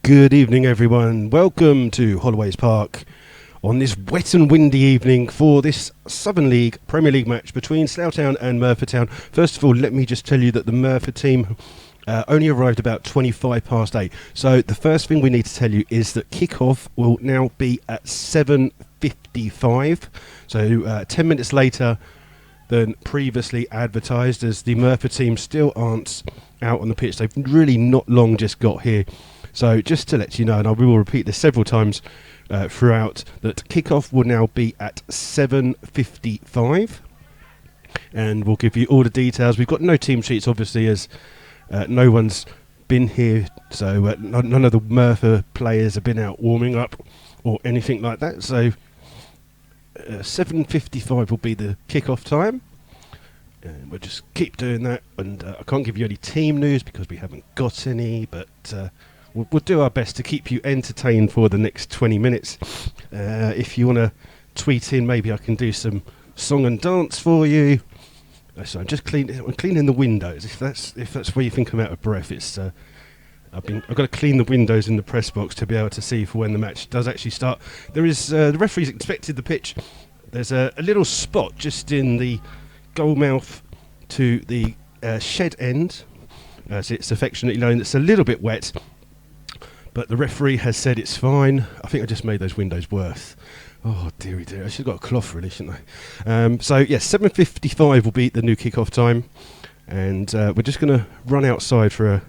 Good evening, everyone. Welcome to Holloway's Park on this wet and windy evening for this Southern League Premier League match between Slough Town and Merthyr Town. First of all, let me just tell you that the Merthyr team only arrived about 25 past 8. So the first thing we need to tell you is that kick-off will now be at 7:55. So 10 minutes later than previously advertised, as the Merthyr team still aren't out on the pitch. They've really not long just got here. So just to let you know, and I will repeat this several times throughout, that kick-off will now be at 7:55. And we'll give you all the details. We've got no team sheets, obviously, as no one's been here. So none of the Merthyr players have been out warming up or anything like that. So 7:55 will be the kick-off time. And we'll just keep doing that. And I can't give you any team news because we haven't got any, but we'll do our best to keep you entertained for the next 20 minutes. If you want to tweet in, maybe I can do some song and dance for you. So I'm just cleaning the windows. If that's where you think I'm out of breath, it's I've got to clean the windows in the press box to be able to see for when the match does actually start. There is the referee's inspected the pitch. There's a little spot just in the goal mouth to the shed end. So it's affectionately known. It's a little bit wet, but the referee has said it's fine. I think I just made those windows worse. Oh, dearie dear. I should have got a cloth really, shouldn't I? So, yes, 7:55 will be the new kick-off time. And we're just going to run outside for a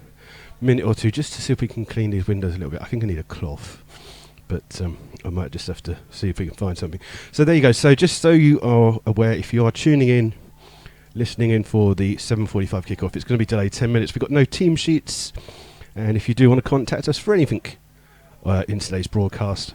minute or two just to see if we can clean these windows a little bit. I think I need a cloth, but I might just have to see if we can find something. So there you go. So just so you are aware, if you are tuning in, listening in for the 7:45 kick-off, it's going to be delayed 10 minutes. We've got no team sheets. And if you do want to contact us for anything in today's broadcast,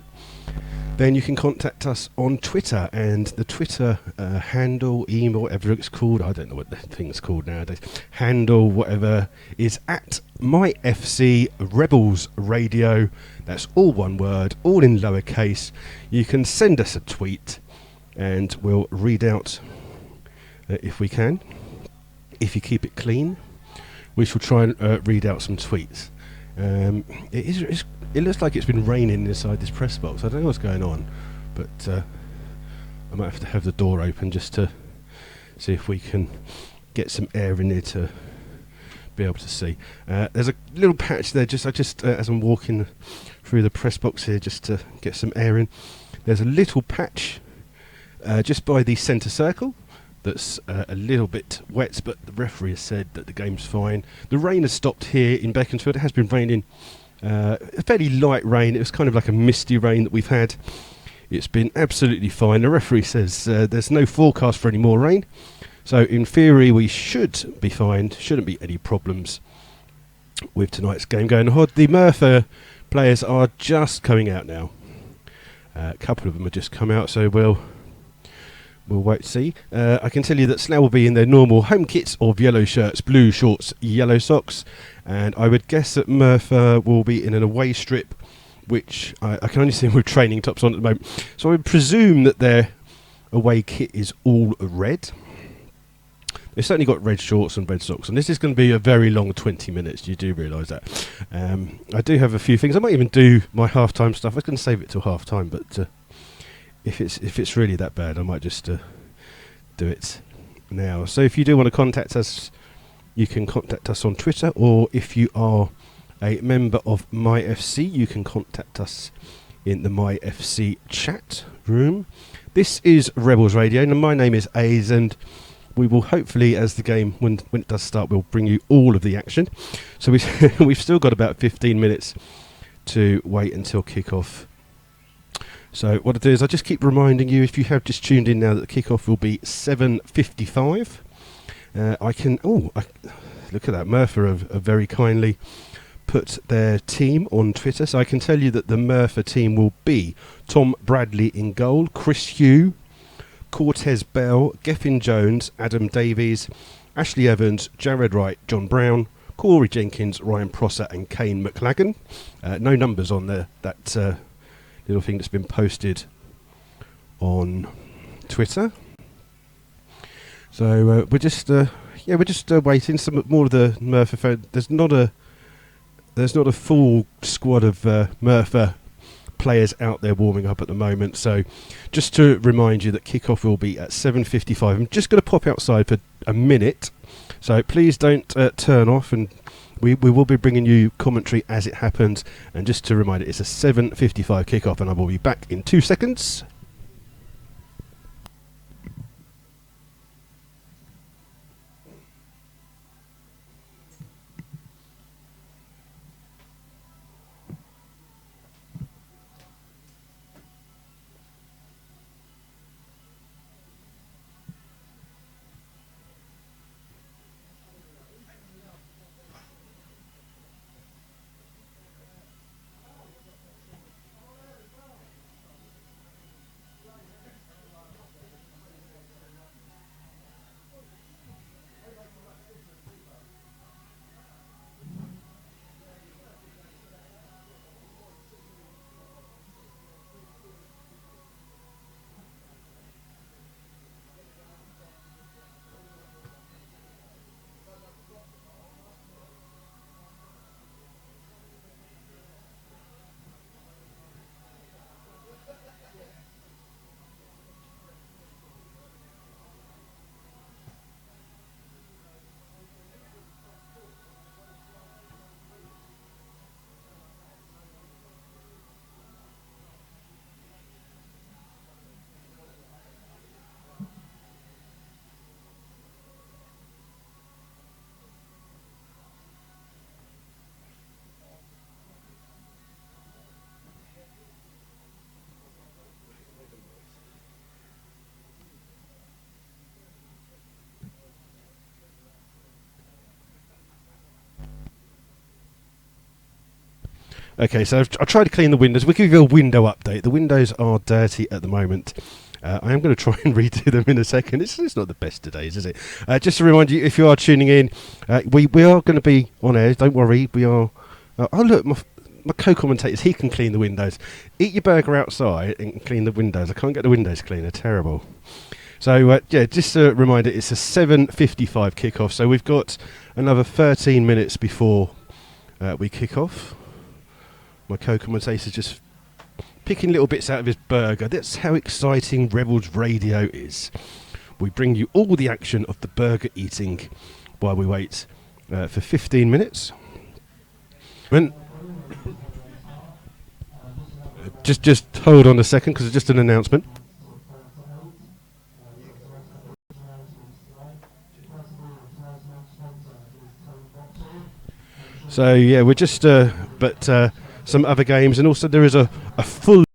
then you can contact us on Twitter. And the Twitter handle, email, whatever it's called, I don't know what the thing's called nowadays, handle, whatever, is at MyFC Rebels Radio. That's all one word, all in lowercase. You can send us a tweet and we'll read out if we can. If you keep it clean, we shall try and read out some tweets. It looks like it's been raining inside this press box. I don't know what's going on, but I might have to have the door open just to see if we can get some air in there to be able to see. There's a little patch there, just as I'm walking through the press box here, just to get some air in. There's a little patch just by the centre circle that's a little bit wet, but the referee has said that the game's fine. The rain has stopped here in Beaconsfield. It has been raining, a fairly light rain. It was kind of like a misty rain that we've had. It's been absolutely fine. The referee says there's no forecast for any more rain, so in theory we should be fine. Shouldn't be any problems with tonight's game going on. The Merthyr players are just coming out now. A couple of them have just come out, so we'll wait to see. I can tell you that Slough will be in their normal home kits of yellow shirts, blue shorts, yellow socks, and I would guess that Merthyr will be in an away strip, which I can only see them with training tops on at the moment. So I would presume that their away kit is all red. They've certainly got red shorts and red socks, and this is going to be a very long 20 minutes. You do realise that. I do have a few things. I might even do my half-time stuff. I was going to save it till half-time, but if it's really that bad, I might just do it now. So if you do want to contact us, you can contact us on Twitter, or if you are a member of MyFC, you can contact us in the MyFC chat room. This is Rebels Radio, and my name is Aze, and we will hopefully, as the game, when it does start, we'll bring you all of the action. So we've still got about 15 minutes to wait until kick-off. So what I do is I just keep reminding you, if you have just tuned in now, that the kick-off will be 7:55. Look at that. Merthyr have very kindly put their team on Twitter. So I can tell you that the Merthyr team will be Tom Bradley in goal, Chris Hugh, Cortez Bell, Geffin Jones, Adam Davies, Ashley Evans, Jared Wright, John Brown, Corey Jenkins, Ryan Prosser and Kane McLagan. No numbers on that little thing that's been posted on Twitter. So we're just waiting. Some more of the Merthyr fans. There's not a there's not a full squad of Merthyr players out there warming up at the moment, so just to remind you that kickoff will be at 7:55. I'm just going to pop outside for a minute, so please don't turn off, and we will be bringing you commentary as it happens. And just to remind you, it's a 7:55 kickoff, and I will be back in 2 seconds. Okay, so I've tried to clean the windows. We'll give you a window update. The windows are dirty at the moment. I am going to try and redo them in a second. It's not the best of days, is it? Just to remind you, if you are tuning in, we are going to be on air. Don't worry. We are... oh, look, my co-commentators, he can clean the windows. Eat your burger outside and clean the windows. I can't get the windows clean. They're terrible. So, yeah, just a reminder, it's a 7:55 kickoff. So we've got another 13 minutes before we kick off. My co-commentator's just picking little bits out of his burger. That's how exciting Rebels Radio is. We bring you all the action of the burger eating while we wait for 15 minutes. Just hold on a second, because it's just an announcement. So yeah, we're just some other games, and also there is a full...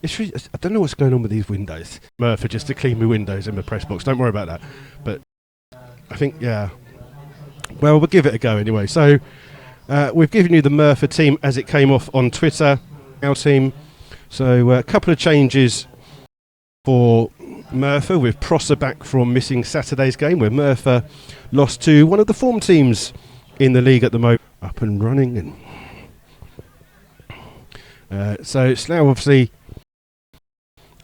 It's really, I don't know what's going on with these windows. Merthyr just to clean my windows in the press box. Don't worry about that. But I think, yeah. Well, we'll give it a go anyway. So we've given you the Merthyr team as it came off on Twitter, our team. So a couple of changes for Merthyr, with Prosser back from missing Saturday's game, where Merthyr lost to one of the form teams in the league at the moment. Up and running, and so Slough, obviously,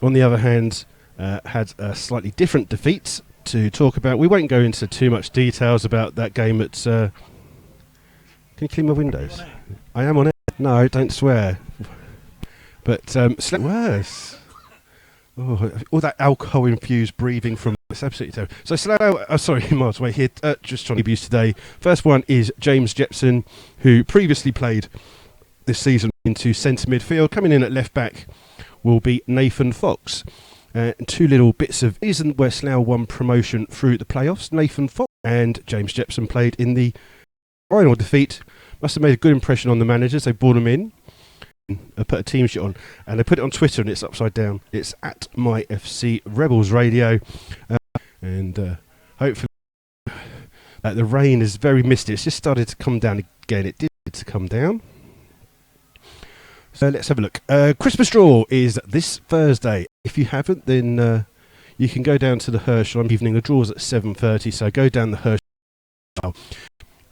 on the other hand, had a slightly different defeat to talk about. We won't go into too much details about that game at... Can you clean my windows? I am on air. No, don't swear. But Slough... Worse. Oh, all that alcohol-infused breathing from... It's absolutely terrible. So Slough... sorry, miles away here. Just trying to abuse today. First one is James Jepson, who previously played this season into centre midfield. Coming in at left back will be Nathan Fox. And two little bits of reason where Slough won promotion through the playoffs. Nathan Fox and James Jepson played in the final defeat. Must have made a good impression on the managers. They brought them in, put a team sheet on, and they put it on Twitter, and it's upside down. It's at MyFC Rebels Radio. And hopefully the rain is very misty. It's just started to come down again. It did to come down. So let's have a look. Christmas draw is this Thursday. If you haven't, then you can go down to the Herschel evening. The draw's at 7:30, so go down the Herschel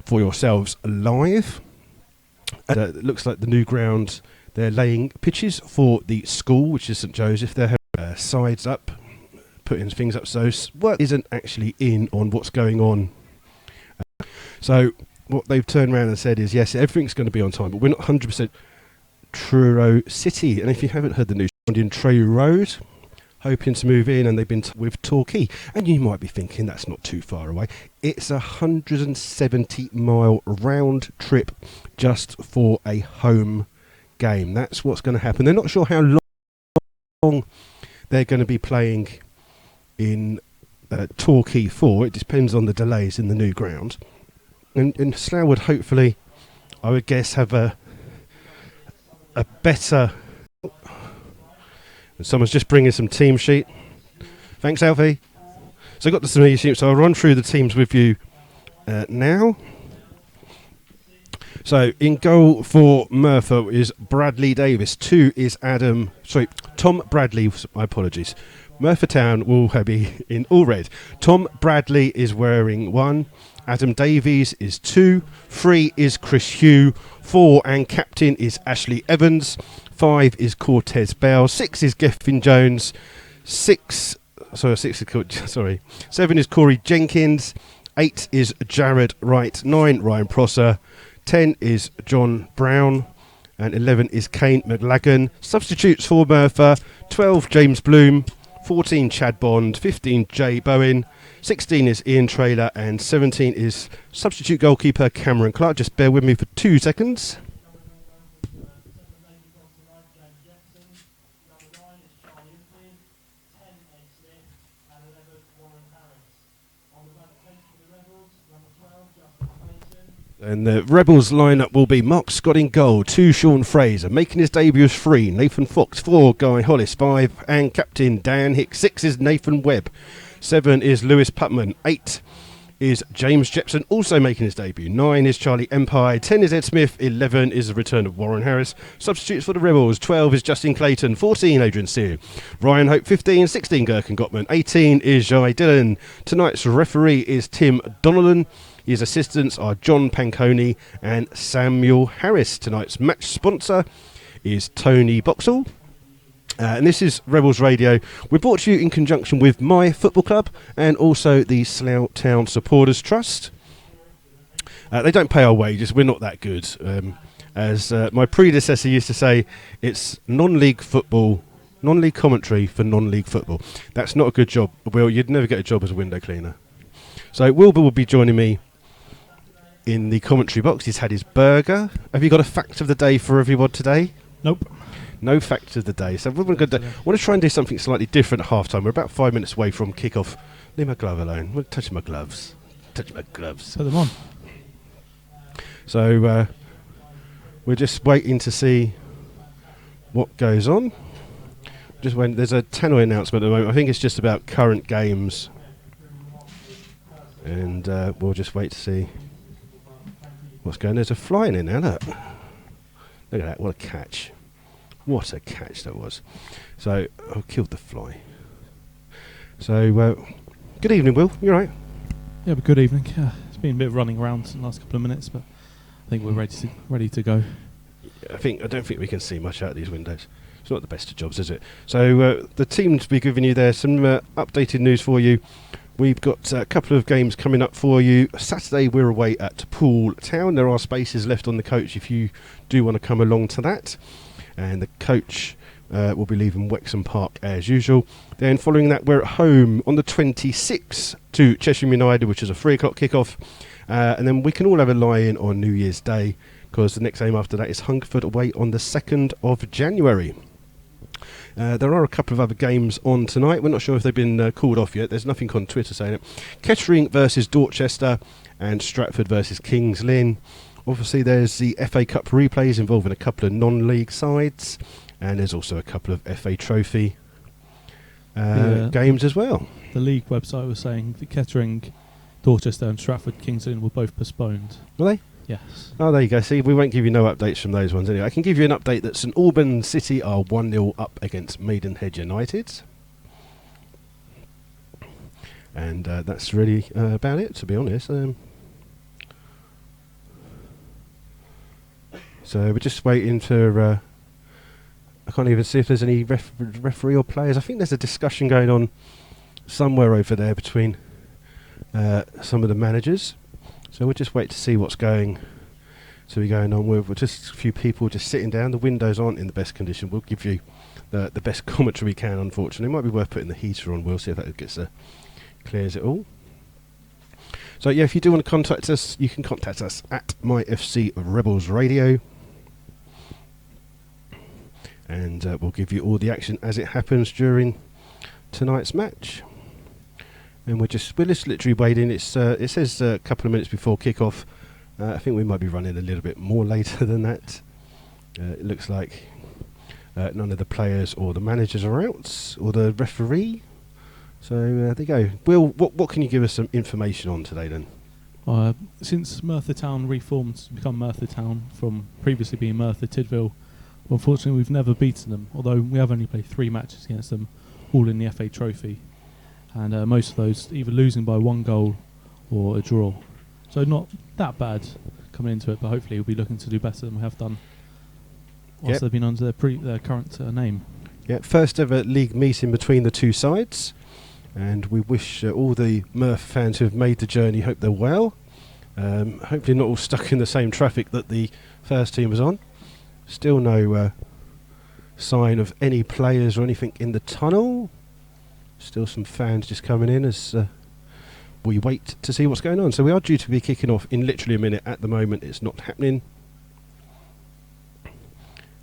for yourselves live. It looks like the new ground, they're laying pitches for the school, which is St Joseph. They have sides up, putting things up, so work isn't actually in on what's going on. So what they've turned around and said is, yes, everything's going to be on time, but we're not 100% Truro City. And if you haven't heard the news, in Truro Road, hoping to move in, and they've been with Torquay. And you might be thinking that's not too far away. It's a 170-mile round trip just for a home game. That's what's going to happen. They're not sure how long they're going to be playing in Torquay for. It depends on the delays in the new ground. And Slough would hopefully, I would guess, have a better... Someone's just bringing some team sheet. Thanks, Alfie. So I've got the team sheet, so I'll run through the teams with you now. So in goal for Merthyr is Bradley Davis. 2 is Tom Bradley. My apologies. Merthyr Town will be in all red. Tom Bradley is wearing 1. Adam Davies is 2. 3 is Chris Hugh. 4 and captain is Ashley Evans. 5 is Cortez Bell. 6 is Geffin Jones. 7 is Corey Jenkins. 8 is Jared Wright. 9 Ryan Prosser. 10 is John Brown. And 11 is Kane McLagan. Substitutes for Merthyr: 12 James Bloom. 14 Chad Bond. 15 Jay Bowen. 16 is Ian Traylor, and 17 is substitute goalkeeper Cameron Clark. Just bear with me for 2 seconds. And the Rebels lineup will be Mark Scott in goal, 2 Sean Fraser, making his debut as 3 Nathan Fox, 4 Guy Hollis, 5 and captain Dan Hicks, 6 is Nathan Webb, 7 is Lewis Putman, 8 is James Jepson, also making his debut, 9 is Charlie Empire, 10 is Ed Smith, 11 is the return of Warren Harris. Substitutes for the Rebels: 12 is Justin Clayton, 14 Adrian Sear, Ryan Hope 15, 16 Gherkin Gottman, 18 is Jai Dillon. Tonight's referee is Tim Donnellan. His assistants are John Panconi and Samuel Harris. Tonight's match sponsor is Tony Boxall. And this is Rebels Radio. We're brought to you in conjunction with MyFootballClub and also the Slough Town Supporters Trust. They don't pay our wages. We're not that good. As my predecessor used to say, it's non-league football, non-league commentary for non-league football. That's not a good job. Will, you'd never get a job as a window cleaner. So Wilbur will be joining me in the commentary box. He's had his burger. Have you got a fact of the day for everyone today? Nope. No fact of the day. So we're going to want to try and do something slightly different at half time. We're about 5 minutes away from kick-off. Leave my glove alone. I'm touching my gloves. Touch my gloves. Put them on. So we're just waiting to see what goes on. Just when there's a tannoy announcement at the moment. I think it's just about current games. And we'll just wait to see what's going on. There's a fly in there, look. Look at that, what a catch. What a catch that was. So, I killed the fly. So, good evening, Will. You alright? Yeah, but good evening. It's been a bit of running around in the last couple of minutes, but I think we're ready to go. I don't think we can see much out of these windows. It's not the best of jobs, is it? So, the team to be giving you there, some updated news for you. We've got a couple of games coming up for you. Saturday we're away at Poole Town. There are spaces left on the coach if you do want to come along to that. And the coach will be leaving Wexham Park as usual. Then following that we're at home on the 26th to Cheshire United, which is a 3 o'clock kickoff. And then we can all have a lie-in on New Year's Day, because the next game after that is Hungerford away on the 2nd of January. There are a couple of other games on tonight. We're not sure if they've been called off yet. There's nothing on Twitter saying it. Kettering versus Dorchester and Stratford versus Kings Lynn. Obviously there's the FA Cup replays involving a couple of non-league sides, and there's also a couple of FA Trophy games as well. The league website was saying that Kettering, Dorchester and Stratford Kings Lynn were both postponed. Were they? Yes. Oh, there you go. See, we won't give you no updates from those ones anyway. I can give you an update that St Albans City are 1-0 up against Maidenhead United. And that's really about it, to be honest. So we're just waiting for... I can't even see if there's any referee or players. I think there's a discussion going on somewhere over there between some of the managers. So we'll just wait to see what's going on. We're just a few people just sitting down. The windows aren't in the best condition. We'll give you the best commentary we can, unfortunately. It might be worth putting the heater on. We'll see if that gets clears it all. So yeah, if you do want to contact us, you can contact us at MyFC Rebels Radio, and we'll give you all the action as it happens during tonight's match. And we're just literally waiting. It says a couple of minutes before kick-off. I think we might be running a little bit more later than that. It looks like none of the players or the managers are out, or the referee. So there you go. Will, what can you give us some information on today then? Since Merthyr Town reformed to become Merthyr Town from previously being Merthyr Tidville, unfortunately we've never beaten them, although we have only played 3 matches against them, all in the FA Trophy. And most of those either losing by 1 goal or a draw. So not that bad coming into it, but hopefully we'll be looking to do better than we have done whilst they've been under their current name. Yeah, first ever league meeting between the two sides. And we wish all the Merthyr fans who have made the journey, hope they're well. Hopefully not all stuck in the same traffic that the first team was on. Still no sign of any players or anything in the tunnel. Still some fans just coming in as we wait to see what's going on. So we are due to be kicking off in literally a minute. At the moment it's not happening.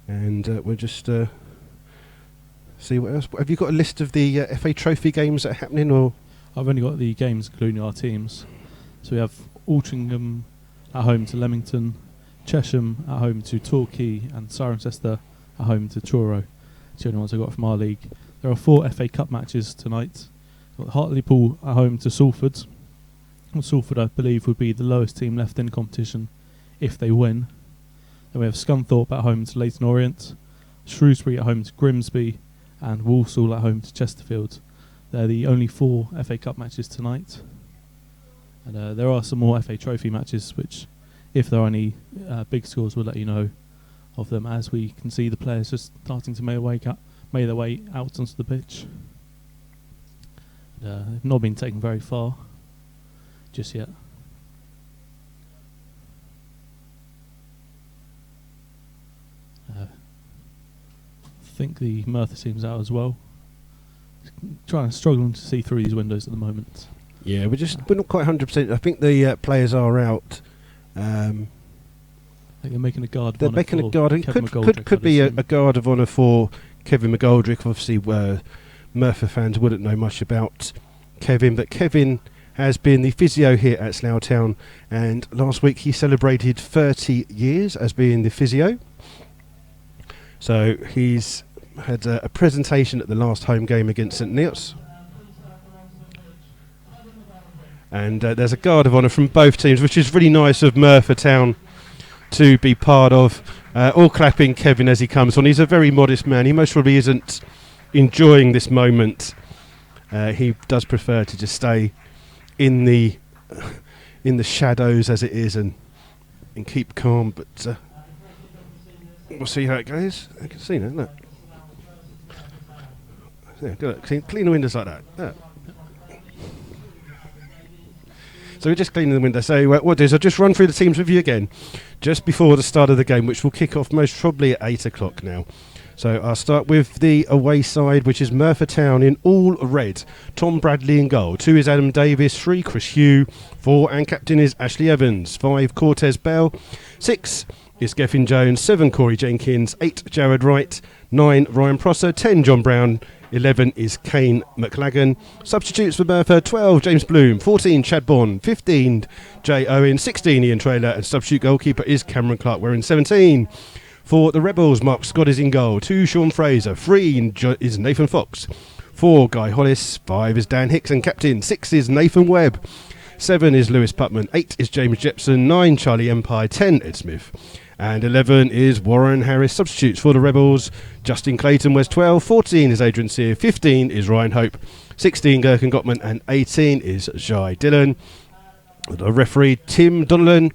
And we'll just... see what else. Have you got a list of the FA Trophy games that are happening, or? I've only got the games including our teams. So we have Altrincham at home to Leamington, Chesham at home to Torquay, and Cirencester at home to Truro. It's the only ones I got from our league. There are 4 FA Cup matches tonight. We've got Hartlepool at home to Salford. Well, Salford, I believe, would be the lowest team left in the competition if they win. Then we have Scunthorpe at home to Leyton Orient, Shrewsbury at home to Grimsby, and Walsall at home to Chesterfield. They're the only 4 FA Cup matches tonight. And there are some more FA Trophy matches, which, if there are any big scores, we'll let you know of them, as we can see the players just starting to make their way out onto the pitch. They've not been taken very far just yet. I think the Merthyr team's out as well. Struggling to see through these windows at the moment. Yeah, we're not quite 100%. I think the players are out. I think they're making a guard. They're making a guard. Could be a guard of honour for Kevin McGoldrick. Obviously, Merthyr fans wouldn't know much about Kevin, but Kevin has been the physio here at Slough Town, and last week he celebrated 30 years as being the physio. So he's had a presentation at the last home game against St Neots, and there's a guard of honour from both teams, which is really nice of Merthyr Town to be part of. All clapping Kevin as he comes on. He's a very modest man. He most probably isn't enjoying this moment. He does prefer to just stay in the shadows as it is and keep calm, but we'll see how it goes. I can see now, look. Yeah, good. Clean the windows like that. Yeah. So we're just cleaning the window. So what I'll do is I'll just run through the teams with you again just before the start of the game, which will kick off most probably at 8 o'clock now. So I'll start with the away side, which is Merthyr Town in all red. Tom Bradley in goal. 2 is Adam Davis. 3, Chris Hugh. 4, and captain is Ashley Evans. 5, Cortez Bell. 6 is Gethin Jones. 7, Corey Jenkins. 8, Jared Wright. 9, Ryan Prosser. 10, John Brown. 11 is Kane McLagan. Substitutes for Merthyr: 12, James Bloom. 14, Chad Bond. 15, Jay Owen. 16, Ian Trailer. And substitute goalkeeper is Cameron Clark, wearing 17. For the Rebels, Mark Scott is in goal. 2, Sean Fraser. 3 is Nathan Fox. 4, Guy Hollis. 5 is Dan Hicks and captain. 6 is Nathan Webb. 7 is Lewis Putman. 8 is James Jepson. 9, Charlie Empire. 10, Ed Smith. And 11 is Warren Harris. Substitutes for the Rebels: Justin Clayton wears 12. 14 is Adrian Sear. 15 is Ryan Hope. 16, Gherkin Gottman. And 18 is Jai Dillon. The referee, Tim Donnellan.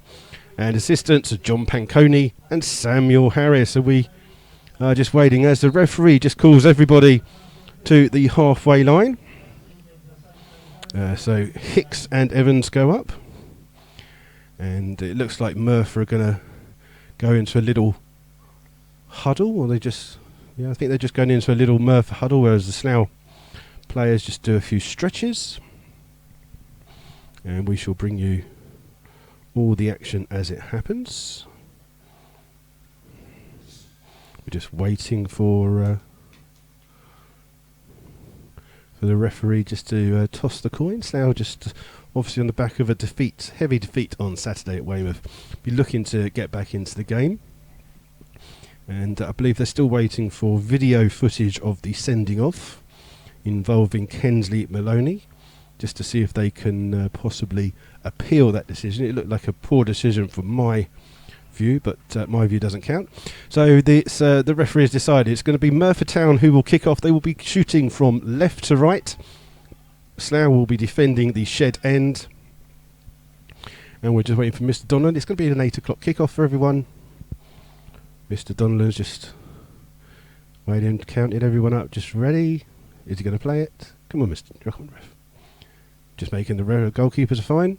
And assistants are John Panconi and Samuel Harris. So we are just waiting as the referee just calls everybody to the halfway line. So Hicks and Evans go up. And it looks like Merthyr are going to go into a little huddle, or I think they're just going into a little Merthyr huddle, whereas the Slough players just do a few stretches. And we shall bring you all the action as it happens. We're just waiting for the referee just to toss the coin. Slough just obviously on the back of a heavy defeat on Saturday at Weymouth, be looking to get back into the game. And I believe they're still waiting for video footage of the sending off involving Kensley Maloney, just to see if they can possibly appeal that decision. It looked like a poor decision from my view, but my view doesn't count. So the referee has decided it's going to be Merthyr Town who will kick off. They will be shooting from left to right. Slough will be defending the shed end. And we're just waiting for Mr. Donlan. It's going to be an 8 o'clock kickoff for everyone. Mr. Donlan's just waiting, counted everyone up, just ready. Is he going to play it? Come on, Mr. Come on, ref. Just making the goalkeepers fine.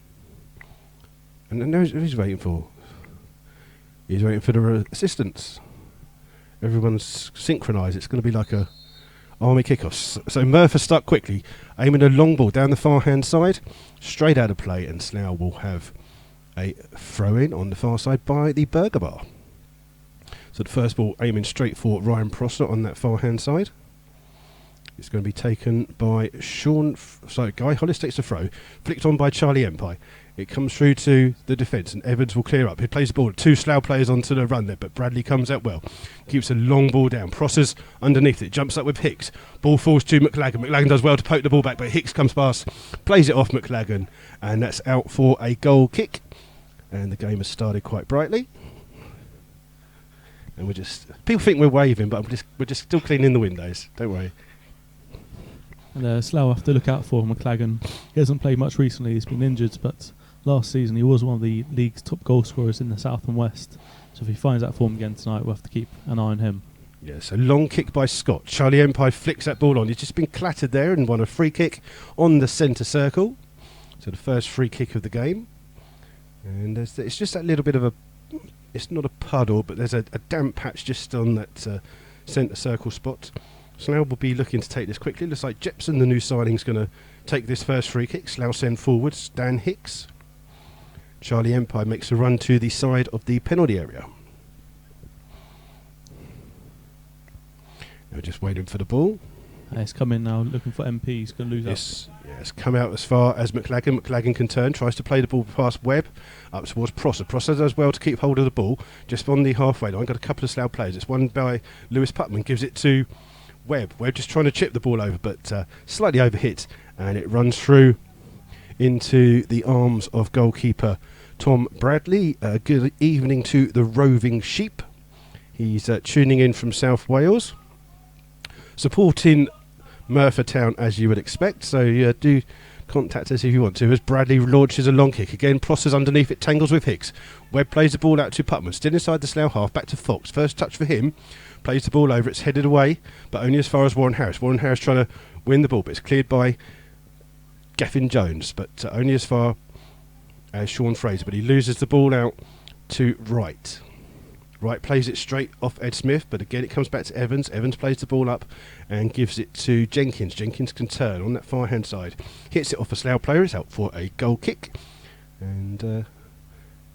And then who's he waiting for? He's waiting for the assistants. Everyone's synchronised. It's going to be like a army kickoff. So Merthyr start quickly, aiming a long ball down the far hand side, straight out of play, and Slough will have a throw in on the far side by the Burger Bar. So the first ball aiming straight for Ryan Prosser on that far hand side. It's going to be taken by Guy Hollis takes the throw, flicked on by Charlie Empire. It comes through to the defence, and Evans will clear up. He plays the ball. 2 Slough players onto the run there, but Bradley comes out well. Keeps a long ball down. Prosser's underneath it. Jumps up with Hicks. Ball falls to McLagan. McLagan does well to poke the ball back, but Hicks comes past, plays it off McLagan, and that's out for a goal kick. And the game has started quite brightly. And people think we're waving, but we're just still cleaning the windows. Don't worry. And Slough have to look out for McLagan. He hasn't played much recently. He's been injured, but last season he was one of the league's top goal scorers in the South and West. So if he finds that form again tonight, we'll have to keep an eye on him. Yeah, so long kick by Scott. Charlie Empire flicks that ball on. He's just been clattered there and won a free kick on the centre circle. So the first free kick of the game. And it's just that little bit of it's not a puddle, but there's a damp patch just on that centre circle spot. Slough will be looking to take this quickly. Looks like Jepson, the new signing, is going to take this first free kick. Slough send forwards. Dan Hicks. Charlie Empire makes a run to the side of the penalty area. We're just waiting for the ball. It's come in now, looking for MP. He's going to lose out. It's come out as far as McLagan. McLagan can turn, tries to play the ball past Webb, up towards Prosser. Prosser does well to keep hold of the ball, just on the halfway line. Got a couple of Slough players. It's won by Lewis Putman, gives it to Webb. Webb just trying to chip the ball over, but slightly overhit, and it runs through into the arms of goalkeeper Tom Bradley. Good evening to the Roving Sheep. He's tuning in from South Wales, supporting Merthyr Town as you would expect. So do contact us if you want to. As Bradley launches a long kick again, Prosser's underneath it, tangles with Hicks. Webb plays the ball out to Putman, still inside the Slough half, back to Fox. First touch for him, plays the ball over. It's headed away, but only as far as Warren Harris. Warren Harris trying to win the ball, but it's cleared by Gaffin Jones, but only as far as Sean Fraser. But he loses the ball out to Wright. Wright plays it straight off Ed Smith, but again it comes back to Evans. Evans plays the ball up and gives it to Jenkins. Jenkins can turn on that far hand side, hits it off a Slough player. It's out for a goal kick, and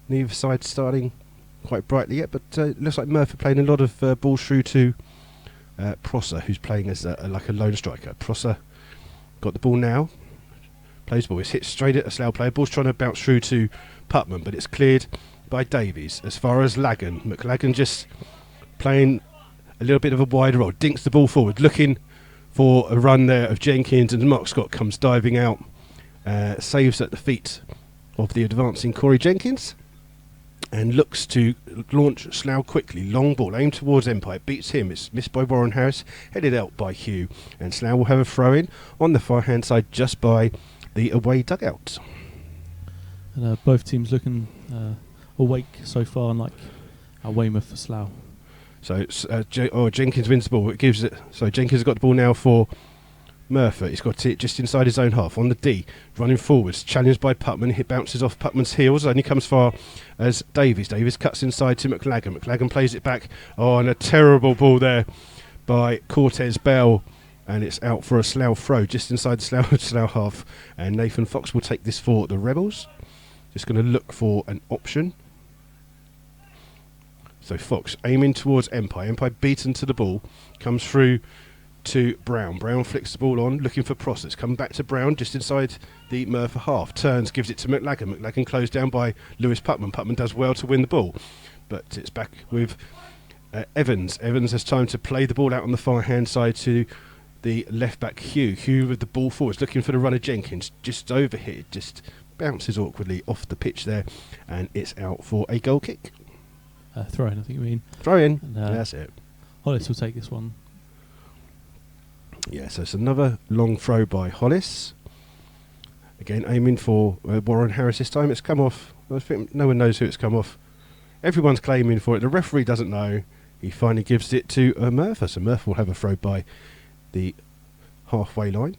neither side starting quite brightly yet, but it looks like Merthyr playing a lot of balls through to Prosser, who's playing as like a lone striker. Prosser got the ball now, plays the ball, it's hit straight at a Slough player. Ball's trying to bounce through to Putman, but it's cleared by Davies. As far as McLagan just playing a little bit of a wide rod, dinks the ball forward, looking for a run there of Jenkins, and Mark Scott comes diving out, saves at the feet of the advancing Corey Jenkins, and looks to launch Slough quickly. Long ball aimed towards Empire, beats him. It's missed by Warren Harris, headed out by Hugh, and Slough will have a throw in on the far hand side just by the away dugout. And both teams looking awake so far, unlike Weymouth for Slough. So Jenkins wins the ball. It gives it. So Jenkins has got the ball now for Merthyr, he's got it just inside his own half on the D, running forwards, challenged by Putman. It bounces off Putman's heels, only comes far as Davies. Davies cuts inside to McLagan. McLagan plays it back. Oh, and a terrible ball there by Cortez Bell, and it's out for a Slough throw just inside the Slough half. And Nathan Fox will take this for the Rebels. Just going to look for an option. So Fox aiming towards Empire. Empire beaten to the ball, comes through to Brown. Brown flicks the ball on, looking for Prosser. Come back to Brown, just inside the Merthyr half. Turns, gives it to McLagan. McLagan closed down by Lewis Putman. Putman does well to win the ball, but it's back with Evans. Evans has time to play the ball out on the far hand side to the left back Hugh. Hugh with the ball forwards, looking for the runner Jenkins. Just overhit, just bounces awkwardly off the pitch there, and it's out for a goal kick. Throw in, I think you mean. Throw in. And, that's it. Hollis will take this one. Yeah, so it's another long throw by Hollis. Again, aiming for Warren Harris this time. It's come off. I think no one knows who it's come off. Everyone's claiming for it. The referee doesn't know. He finally gives it to Merthyr. So Merthyr will have a throw by the halfway line,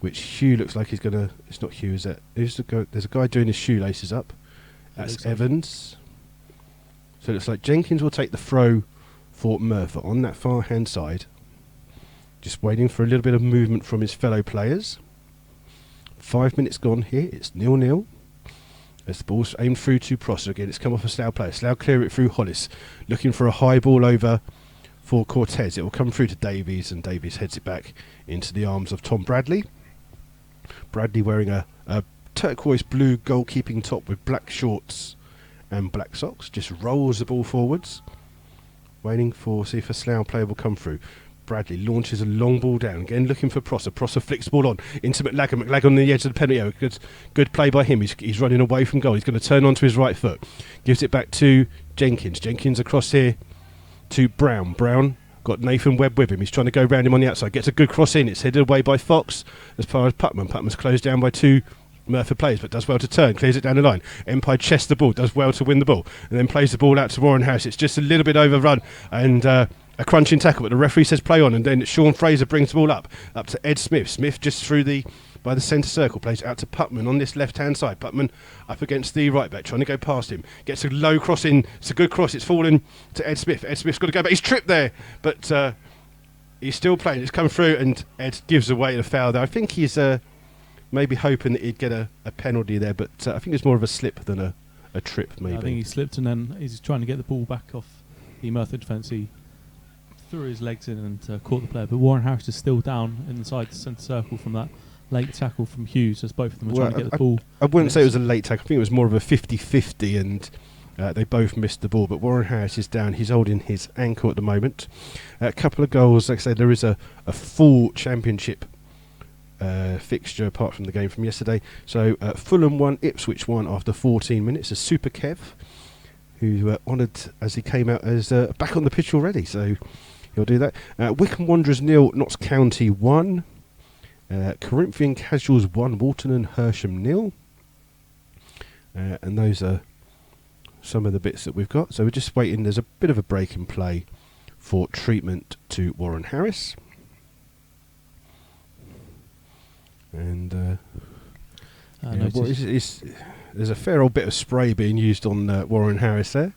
which Hugh looks like he's going to... It's not Hugh, is it? There's a guy doing his shoelaces up. That's Evans. So it looks like Jenkins will take the throw for Merthyr on that far hand side. Just waiting for a little bit of movement from his fellow players. 5 minutes gone here. It's 0-0. As the ball's aimed through to Prosser again. It's come off a Slough player. Slough clear it through Hollis. Looking for a high ball over for Cortez. It will come through to Davies, and Davies heads it back into the arms of Tom Bradley. Bradley wearing a turquoise blue goalkeeping top with black shorts and black socks. Just rolls the ball forwards. Waiting for, see if a Slough player will come through. Bradley launches a long ball down, again looking for Prosser. Prosser flicks the ball on into McLagan. McLagan on the edge of the penalty area. Good play by him. He's running away from goal. He's going to turn onto his right foot. Gives it back to Jenkins. Jenkins across here to Brown. Brown got Nathan Webb with him. He's trying to go round him on the outside. Gets a good cross in. It's headed away by Fox as far as Putman. Putman's closed down by two Merthyr players, but does well to turn. Clears it down the line. Empire chests the ball. Does well to win the ball. And then plays the ball out to Warren Harris. It's just a little bit overrun. And... a crunching tackle, but the referee says play on, and then Sean Fraser brings the ball up to Ed Smith. Smith just through by the centre circle, plays it out to Putman on this left-hand side. Putman up against the right back, trying to go past him. Gets a low cross in. It's a good cross. It's fallen to Ed Smith. Ed Smith's got to go back. He's tripped there, but he's still playing. It's come through, and Ed gives away the foul there. I think he's maybe hoping that he'd get a penalty there, but I think it's more of a slip than a trip, maybe. I think he slipped, and then he's trying to get the ball back off the Merthyr defence. He threw his legs in and caught the player, but Warren Harris is still down inside the centre circle from that late tackle from Hughes, as both of them are trying to get the ball. I wouldn't say it was a late tackle. I think it was more of a 50-50, and they both missed the ball, but Warren Harris is down. He's holding his ankle at the moment. A couple of goals. Like I said, there is a full championship fixture apart from the game from yesterday. So Fulham 1, Ipswich 1 after 14 minutes. A Super Kev, who honoured as he came out as back on the pitch already, so he'll do that. Wycombe Wanderers 0, Notts County 1. Corinthian Casuals 1, Walton and Hersham 0. And those are some of the bits that we've got. So we're just waiting. There's a bit of a break in play for treatment to Warren Harris. And there's a fair old bit of spray being used on Warren Harris there,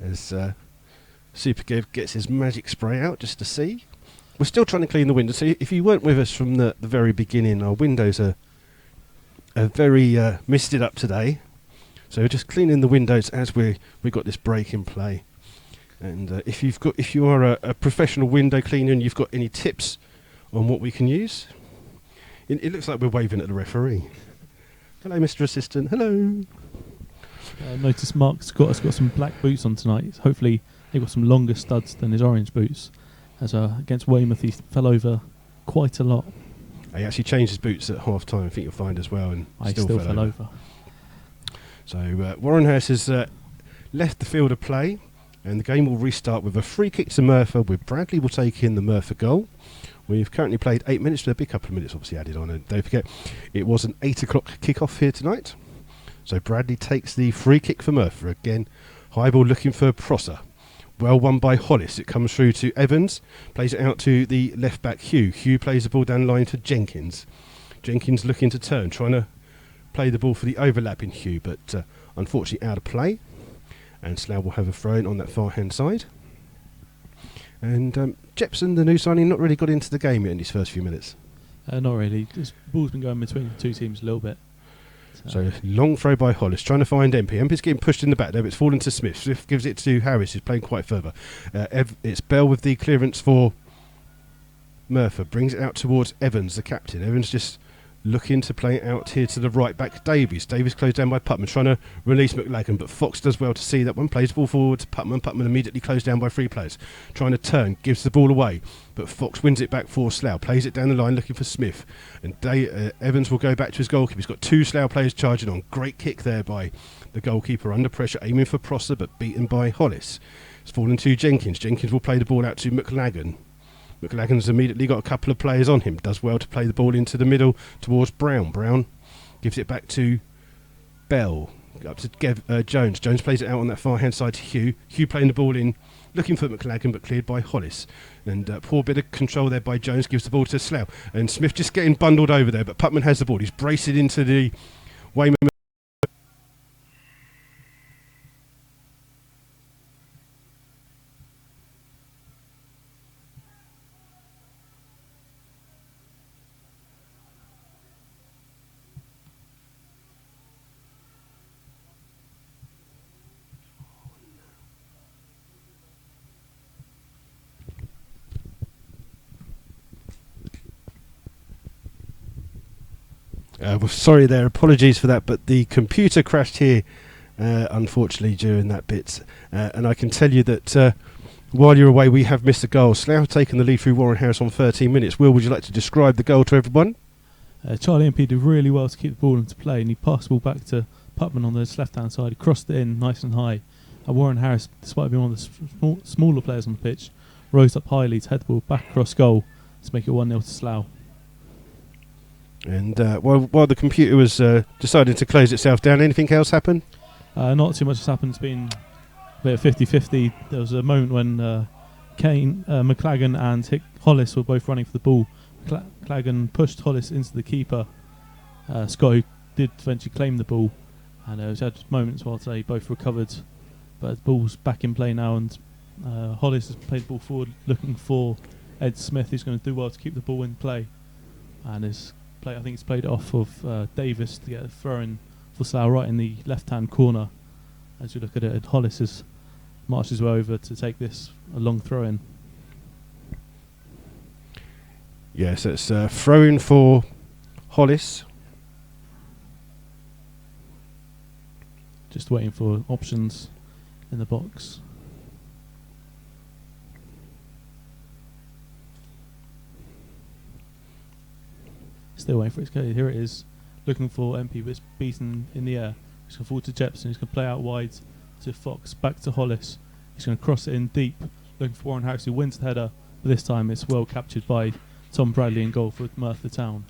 as Super Kev gets his magic spray out just to see. We're still trying to clean the windows. So if you weren't with us from the very beginning, our windows are very misted up today. So we're just cleaning the windows as we got this break in play. And if you are a professional window cleaner and you've got any tips on what we can use, it looks like we're waving at the referee. Hello, Mr. Assistant. Hello. Notice Mark's got some black boots on tonight. Hopefully they've got some longer studs than his orange boots. As against Weymouth, he fell over quite a lot. He actually changed his boots at half time, I think you'll find as well, and I still fell over. So Warren Harris has left the field of play, and the game will restart with a free kick to Merthyr, with Bradley will take in the Merthyr goal. We've currently played 8 minutes, there'll be a couple of minutes obviously added on, and don't forget it was an 8 o'clock kick-off here tonight. So Bradley takes the free kick for Merthyr. Again, high ball looking for Prosser. well won by Hollis. It comes through to Evans, plays it out to the left back Hugh. Hugh plays the ball down the line to Jenkins. Jenkins looking to turn, trying to play the ball for the overlapping Hugh, but unfortunately out of play. And Slough will have a throw in on that far hand side. And Jepson, the new signing, not really got into the game yet in his first few minutes. Not really. This ball's been going between the two teams a little bit. So long throw by Hollis, trying to find MP. MP's getting pushed in the back there, but it's fallen to Smith. Smith gives it to Harris, who's playing quite further. It's Bell with the clearance for Merthyr. Brings it out towards Evans, the captain. Evans just looking to play it out here to the right back, Davies. Davies closed down by Putman, trying to release McLagan, but Fox does well to see that one. Plays the ball forward to Putman. Putman immediately closed down by 3 players. Trying to turn, gives the ball away, but Fox wins it back for Slough. Plays it down the line looking for Smith. And Evans will go back to his goalkeeper. He's got 2 Slough players charging on. Great kick there by the goalkeeper under pressure, aiming for Prosser, but beaten by Hollis. It's fallen to Jenkins. Jenkins will play the ball out to McLagan. McLagan's immediately got a couple of players on him. Does well to play the ball into the middle towards Brown. Brown gives it back to Bell. Up to Jones. Jones plays it out on that far hand side to Hugh. Hugh playing the ball in, looking for McLagan, but cleared by Hollis. And poor bit of control there by Jones, gives the ball to Slough. And Smith just getting bundled over there, but Putman has the ball. He's bracing into the Weymouth. Well, sorry there, apologies for that, but the computer crashed here, unfortunately, during that bit. And I can tell you that while you're away, we have missed a goal. Slough taken the lead through Warren Harris on 13 minutes. Will, would you like to describe the goal to everyone? Charlie MP did really well to keep the ball into play, and he passed the ball back to Putman on the left-hand side. He crossed it in nice and high. Warren Harris, despite being one of the smaller players on the pitch, rose up highly to head the ball back across goal to make it 1-0 to Slough. And while the computer was deciding to close itself down, anything else happen? Not too much has happened. It's been a bit of 50-50. There was a moment when McLagan and Hollis were both running for the ball. McLagan pushed Hollis into the keeper. Scott, who did eventually claim the ball, and he's had moments while they both recovered. But the ball's back in play now, and Hollis has played the ball forward looking for Ed Smith, who's going to do well to keep the ball in play. And I think it's played it off of Davis to get a throw in for Slough right in the left-hand corner. As you look at it, Hollis has marched his way over to take this a long throw in. Yes, it's throw in for Hollis. Just waiting for options in the box. Still waiting for it to go. Here it is, looking for MP, but it's beaten in the air. He's going forward to Jepson. He's going to play out wide to Fox, back to Hollis. He's going to cross it in deep, looking for Warren Harris, who wins the header. But this time it's well captured by Tom Bradley in goal for Merthyr Town.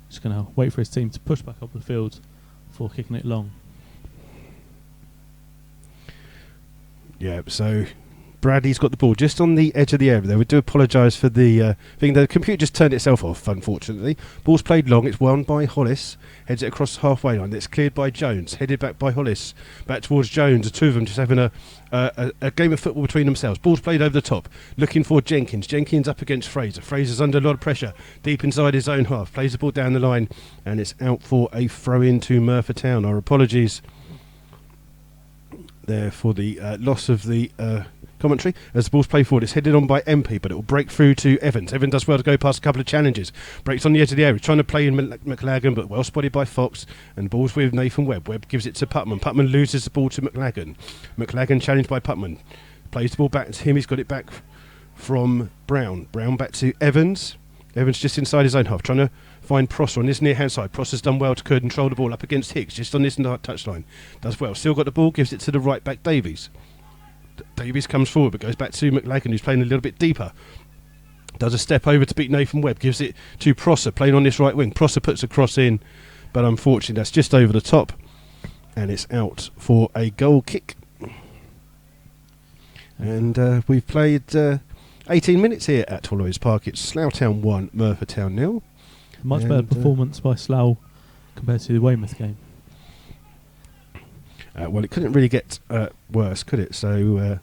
Just going to wait for his team to push back up the field before kicking it long. Yeah, so Bradley's got the ball just on the edge of the area there. We do apologise for the thing. The computer just turned itself off, unfortunately. Ball's played long. It's won by Hollis. Heads it across the halfway line. It's cleared by Jones. Headed back by Hollis. Back towards Jones. The two of them just having a game of football between themselves. Ball's played over the top. Looking for Jenkins. Jenkins up against Fraser. Fraser's under a lot of pressure. Deep inside his own half. Plays the ball down the line. And it's out for a throw-in to Merthyr Town. Our apologies there for the loss of the commentary. As the ball's played forward, it's headed on by MP, but it will break through to Evans. Evans does well to go past a couple of challenges. Breaks on the edge of the area, trying to play in McLagan, but well spotted by Fox. And the ball's with Nathan Webb. Webb gives it to Putman. Putman loses the ball to McLagan. McLagan challenged by Putman. Plays the ball back to him. He's got it back from Brown. Brown back to Evans. Evans just inside his own half, trying to find Prosser on this near hand side. Prosser's done well to control the ball up against Hicks, just on this touchline. Does well. Still got the ball, gives it to the right back Davies. Davies comes forward, but goes back to McLagan, who's playing a little bit deeper. Does a step over to beat Nathan Webb, gives it to Prosser, playing on this right wing. Prosser puts a cross in, but unfortunately that's just over the top, and it's out for a goal kick. And we've played 18 minutes here at Holloway's Park. It's Slough Town 1, Merthyr Town 0. Much better performance by Slough compared to the Weymouth game. Well, it couldn't really get worse, could it? So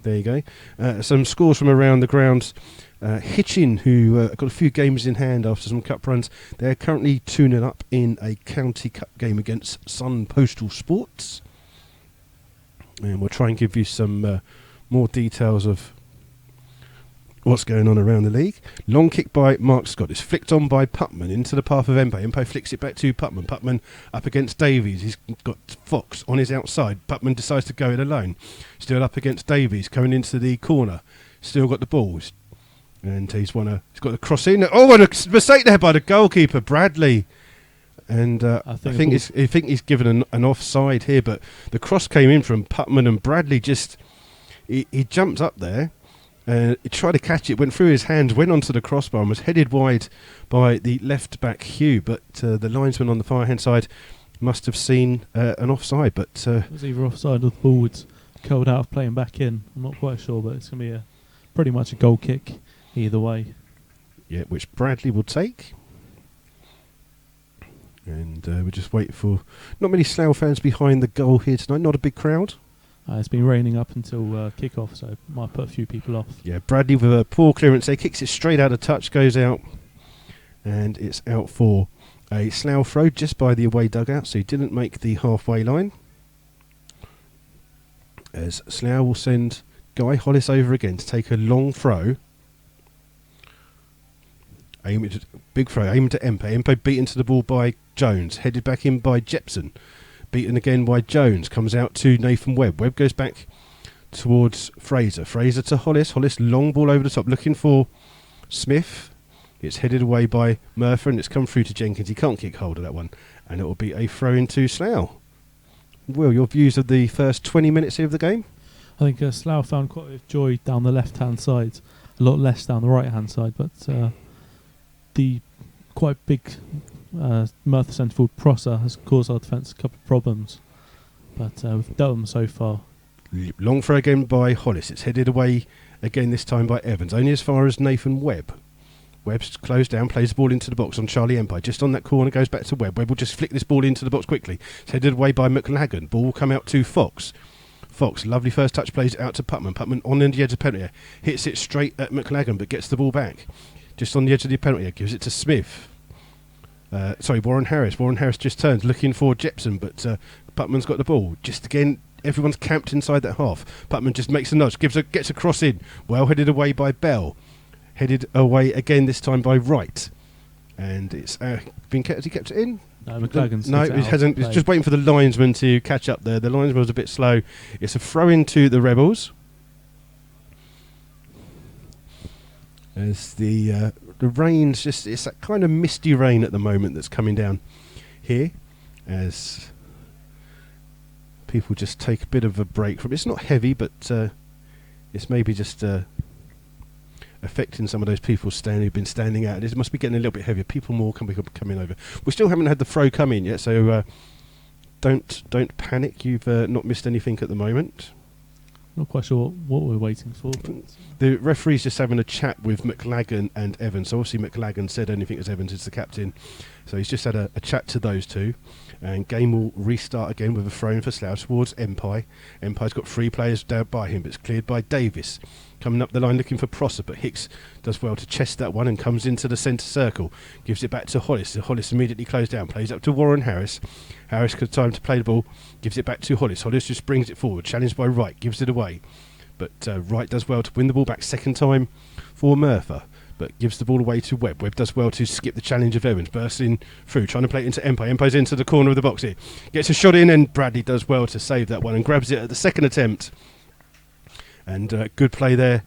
there you go. Some scores from around the grounds. Hitchin, who got a few games in hand after some cup runs, they're currently 2-0 up in a county cup game against Sun Postal Sports. And we'll try and give you some more details of what's going on around the league. Long kick by Mark Scott. It's flicked on by Putman into the path of Empe. Empe flicks it back to Putman. Putman up against Davies. He's got Fox on his outside. Putman decides to go it alone. Still up against Davies, going into the corner. Still got the balls. And he's got the cross in. Oh, and a mistake there by the goalkeeper, Bradley. And I think he's given an offside here, but the cross came in from Putman, and Bradley just he jumped up there and he tried to catch it, went through his hands, went onto the crossbar and was headed wide by the left back Hugh, but the linesman on the far hand side must have seen an offside. But it was either offside or the ball was curled out of playing back in. I'm not quite sure, but it's going to be pretty much a goal kick either way. Yeah, which Bradley will take. And we just wait for not many Slough fans behind the goal here tonight. Not a big crowd. It's been raining up until kick-off, so it might put a few people off. Yeah, Bradley with a poor clearance there, kicks it straight out of touch, goes out, and it's out for a Slough throw just by the away dugout, so he didn't make the halfway line. As Slough will send Guy Hollis over again to take a long throw. Big throw, aiming to Empe. Empe beaten to the ball by Jones, headed back in by Jepson. Beaten again by Jones, comes out to Nathan Webb. Webb goes back towards Fraser. Fraser to Hollis. Hollis, long ball over the top, looking for Smith. It's headed away by Merthyr, and it's come through to Jenkins. He can't kick hold of that one, and it will be a throw into Slough. Will, your views of the first 20 minutes here of the game? I think Slough found quite a bit of joy down the left-hand side, a lot less down the right-hand side, but the quite big Merthyr centre-forward Prosser has caused our defence a couple of problems, but we've dealt them so far. Long throw again by Hollis. It's headed away again, this time by Evans, only as far as Nathan Webb. Webb's closed down, plays the ball into the box on Charlie Empire. Just on that corner, goes back to Webb. Webb will just flick this ball into the box quickly. It's headed away by McLagan. Ball will come out to Fox. Fox, lovely first touch, plays it out to Putman. Putman on the edge of the penalty area. Hits it straight at McLagan, but gets the ball back. Just on the edge of the penalty area, gives it to Smith. Warren Harris. Warren Harris just turns, looking for Jepson, but Putman's got the ball. Just again, everyone's camped inside that half. Putman just makes a nudge, gets a cross in. Well headed away by Bell. Headed away again, this time by Wright. And it's been kept. Has he kept it in? No, McLagan's no, he hasn't. He's just waiting for the linesman to catch up there. The linesman was a bit slow. It's a throw into the Rebels. As the rain's just, it's that kind of misty rain at the moment that's coming down here, as people just take a bit of a break from it. It's not heavy, but it's maybe just affecting some of those people who've been standing out. It must be getting a little bit heavier. People more can be coming over. We still haven't had the throw come in yet, so don't panic. You've not missed anything at the moment. Not quite sure what we're waiting for. But the referee's just having a chat with McLagan and Evans. So obviously McLagan said anything as Evans is the captain. So he's just had a chat to those two. And game will restart again with a throw in for Slough towards Empire. Empire's got 3 players down by him, but it's cleared by Davis. Coming up the line looking for Prosser, but Hicks does well to chest that one and comes into the centre circle. Gives it back to Hollis. Hollis immediately closed down. Plays up to Warren Harris. Harris got time to play the ball. Gives it back to Hollis. Hollis just brings it forward. Challenged by Wright. Gives it away. But Wright does well to win the ball back. Second time for Merthyr. But gives the ball away to Webb. Webb does well to skip the challenge of Evans. Bursting through. Trying to play it into Empire. Empire's into the corner of the box here. Gets a shot in and Bradley does well to save that one and grabs it at the second attempt. And good play there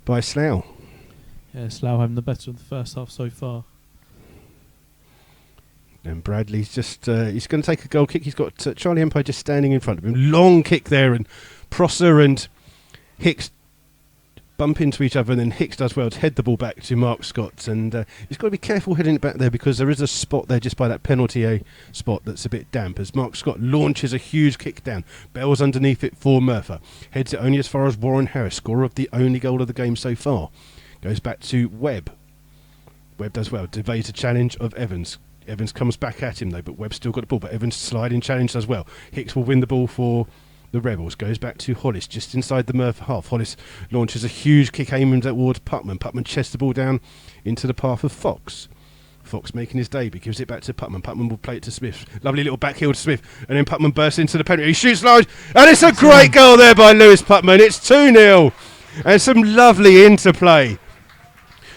by Slough. Yeah, Slough having the better of the first half so far. And Bradley's just, he's going to take a goal kick. He's got Charlie Empire just standing in front of him. Long kick there, and Prosser and Hicks bump into each other, and then Hicks does well to head the ball back to Mark Scott, and he's got to be careful heading it back there because there is a spot there just by that penalty spot that's a bit damp as Mark Scott launches a huge kick down. Bell's underneath it for Merthyr, heads it only as far as Warren Harris, scorer of the only goal of the game so far. Goes back to Webb. Webb does well, evades a challenge of Evans. Evans comes back at him though, but Webb's still got the ball, but Evans sliding challenge as well. Hicks will win the ball for the Rebels. Goes back to Hollis just inside the Merthyr half. Hollis launches a huge kick aimed towards Putman. Putman chests the ball down into the path of Fox. Fox making his debut, gives it back to Putman. Putman will play it to Smith. Lovely little back heel to Smith, and then Putman bursts into the penalty. He shoots large, and it's a great goal there by Lewis Putman. It's 2-0, and some lovely interplay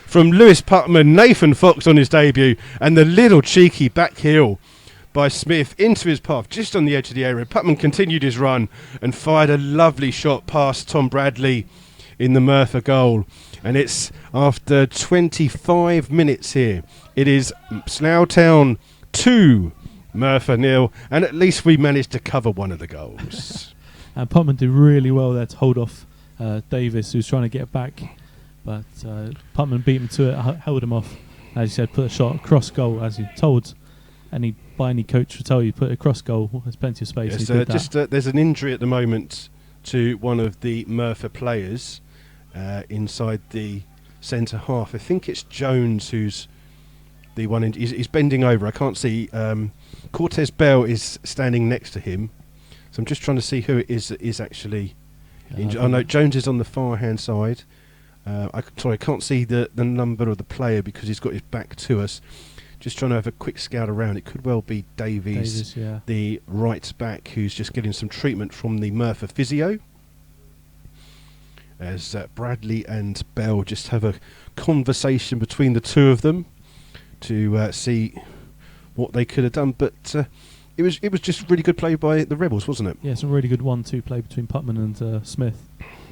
from Lewis Putman. Nathan Fox on his debut, and the little cheeky back heel by Smith into his path, just on the edge of the area. Putman continued his run and fired a lovely shot past Tom Bradley in the Merthyr goal. And it's after 25 minutes here. It is Slough Town 2, Merthyr 0, and at least we managed to cover one of the goals. And Putman did really well there to hold off Davis, who's trying to get back. But Putman beat him to it, held him off. As you said, put a shot across goal, as he told any coach will tell you, put a cross goal. There's plenty of space. Yes, there's an injury at the moment to one of the Merthyr players inside the centre half. I think it's Jones who's the one. He's bending over. I can't see. Cortez Bell is standing next to him, so I'm just trying to see who it is that is actually injured. Oh no, Jones is on the far hand side. I can't see the number of the player because he's got his back to us. Just trying to have a quick scout around. It could well be Davies, the right back, who's just getting some treatment from the Merthyr physio. As Bradley and Bell just have a conversation between the two of them to see what they could have done. But it was just really good play by the Rebels, wasn't it? Yeah, some really good 1-2 play between Putman and Smith.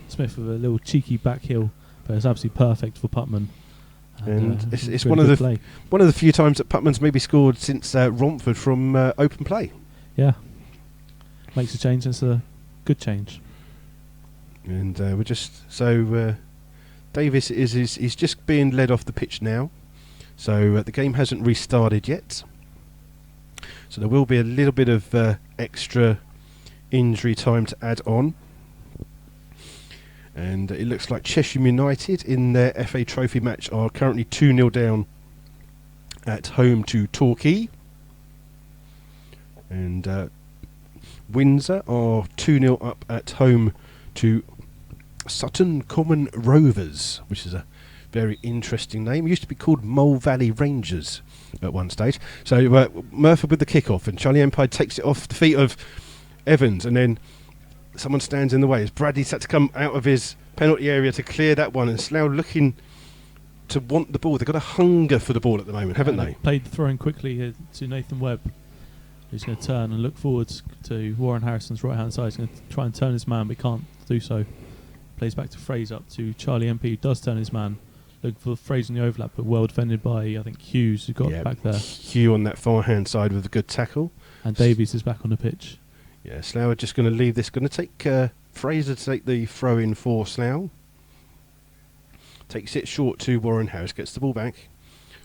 Smith with a little cheeky back heel, but it's absolutely perfect for Putman. And it's one of the few times that Putman's maybe scored since Romford from open play. Yeah, makes a change. It's a good change. And we're just Davis is just being led off the pitch now. So the game hasn't restarted yet. So there will be a little bit of extra injury time to add on. And it looks like Cheshire United in their FA Trophy match are currently 2-0 down at home to Torquay. And Windsor are 2-0 up at home to Sutton Common Rovers, which is a very interesting name. It used to be called Mole Valley Rangers at one stage. So Merthyr with the kick-off, and Charlie Empire takes it off the feet of Evans, and then someone stands in the way as Bradley's had to come out of his penalty area to clear that one, and Slough looking to want the ball. They've got a hunger for the ball at the moment, haven't they? Played the throw-in quickly here to Nathan Webb, who's going to turn and look forwards to Warren Harrison's right-hand side. He's going to try and turn his man, but he can't do so. Plays back to Fraser, up to Charlie MP, who does turn his man. Looking for Fraser in the overlap, but well defended by, I think, Tues, who got back there. Hugh on that far-hand side with a good tackle. And Davies is back on the pitch. Yeah, Slough are just going to leave this. Going to take Fraser to take the throw-in for Slough. Takes it short to Warren Harris, gets the ball back.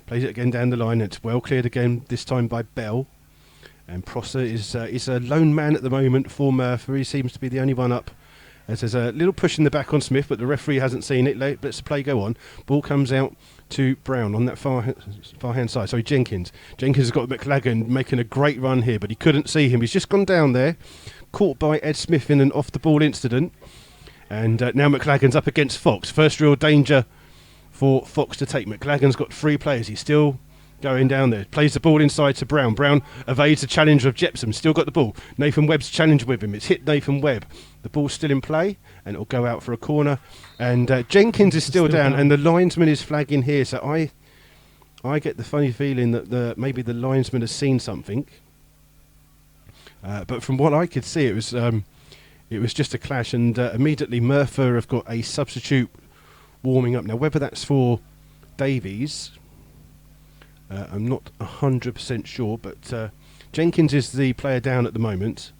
Plays it again down the line. It's well cleared again, this time by Bell. And Prosser is a lone man at the moment for Merthyr. He seems to be the only one up. As there's a little push in the back on Smith, but the referee hasn't seen it. Lets the play go on. Ball comes out to Brown on that far hand side. Sorry, Jenkins. Jenkins has got McLagan making a great run here, but he couldn't see him. He's just gone down there, caught by Ed Smith in an off-the-ball incident. And now McLagan's up against Fox. First real danger for Fox to take. McLagan's got 3 players. He's still going down there. Plays the ball inside to Brown. Brown evades the challenge of Jepson. Still got the ball. Nathan Webb's challenge with him. It's hit Nathan Webb. The ball's still in play, and it'll go out for a corner. And Jenkins is still down, and the linesman is flagging here. So I get the funny feeling that maybe the linesman has seen something. But from what I could see, it was just a clash, and immediately Merthyr have got a substitute warming up. Now, whether that's for Davies, I'm not 100% sure, but Jenkins is the player down at the moment.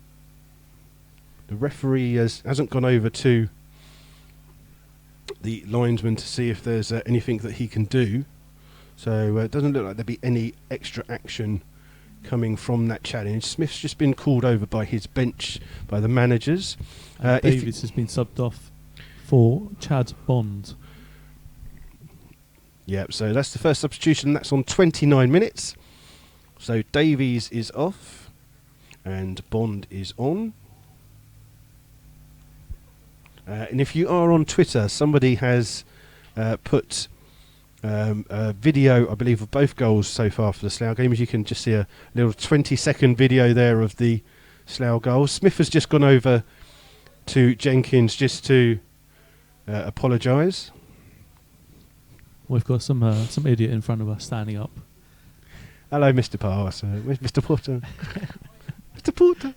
The referee hasn't gone over to the linesman to see if there's anything that he can do. So it doesn't look like there'll be any extra action coming from that challenge. Smith's just been called over by his bench, by the managers. Davies has been subbed off for Chad Bond. Yep, so that's the first substitution. That's on 29 minutes. So Davies is off and Bond is on. And if you are on Twitter, somebody has put a video, I believe, of both goals so far for the Slough game. As you can just see a little 20-second video there of the Slough goals. Smith has just gone over to Jenkins just to apologise. We've got some idiot in front of us standing up. Hello, Mr. Parser. Mr. Porter. Mr. Porter.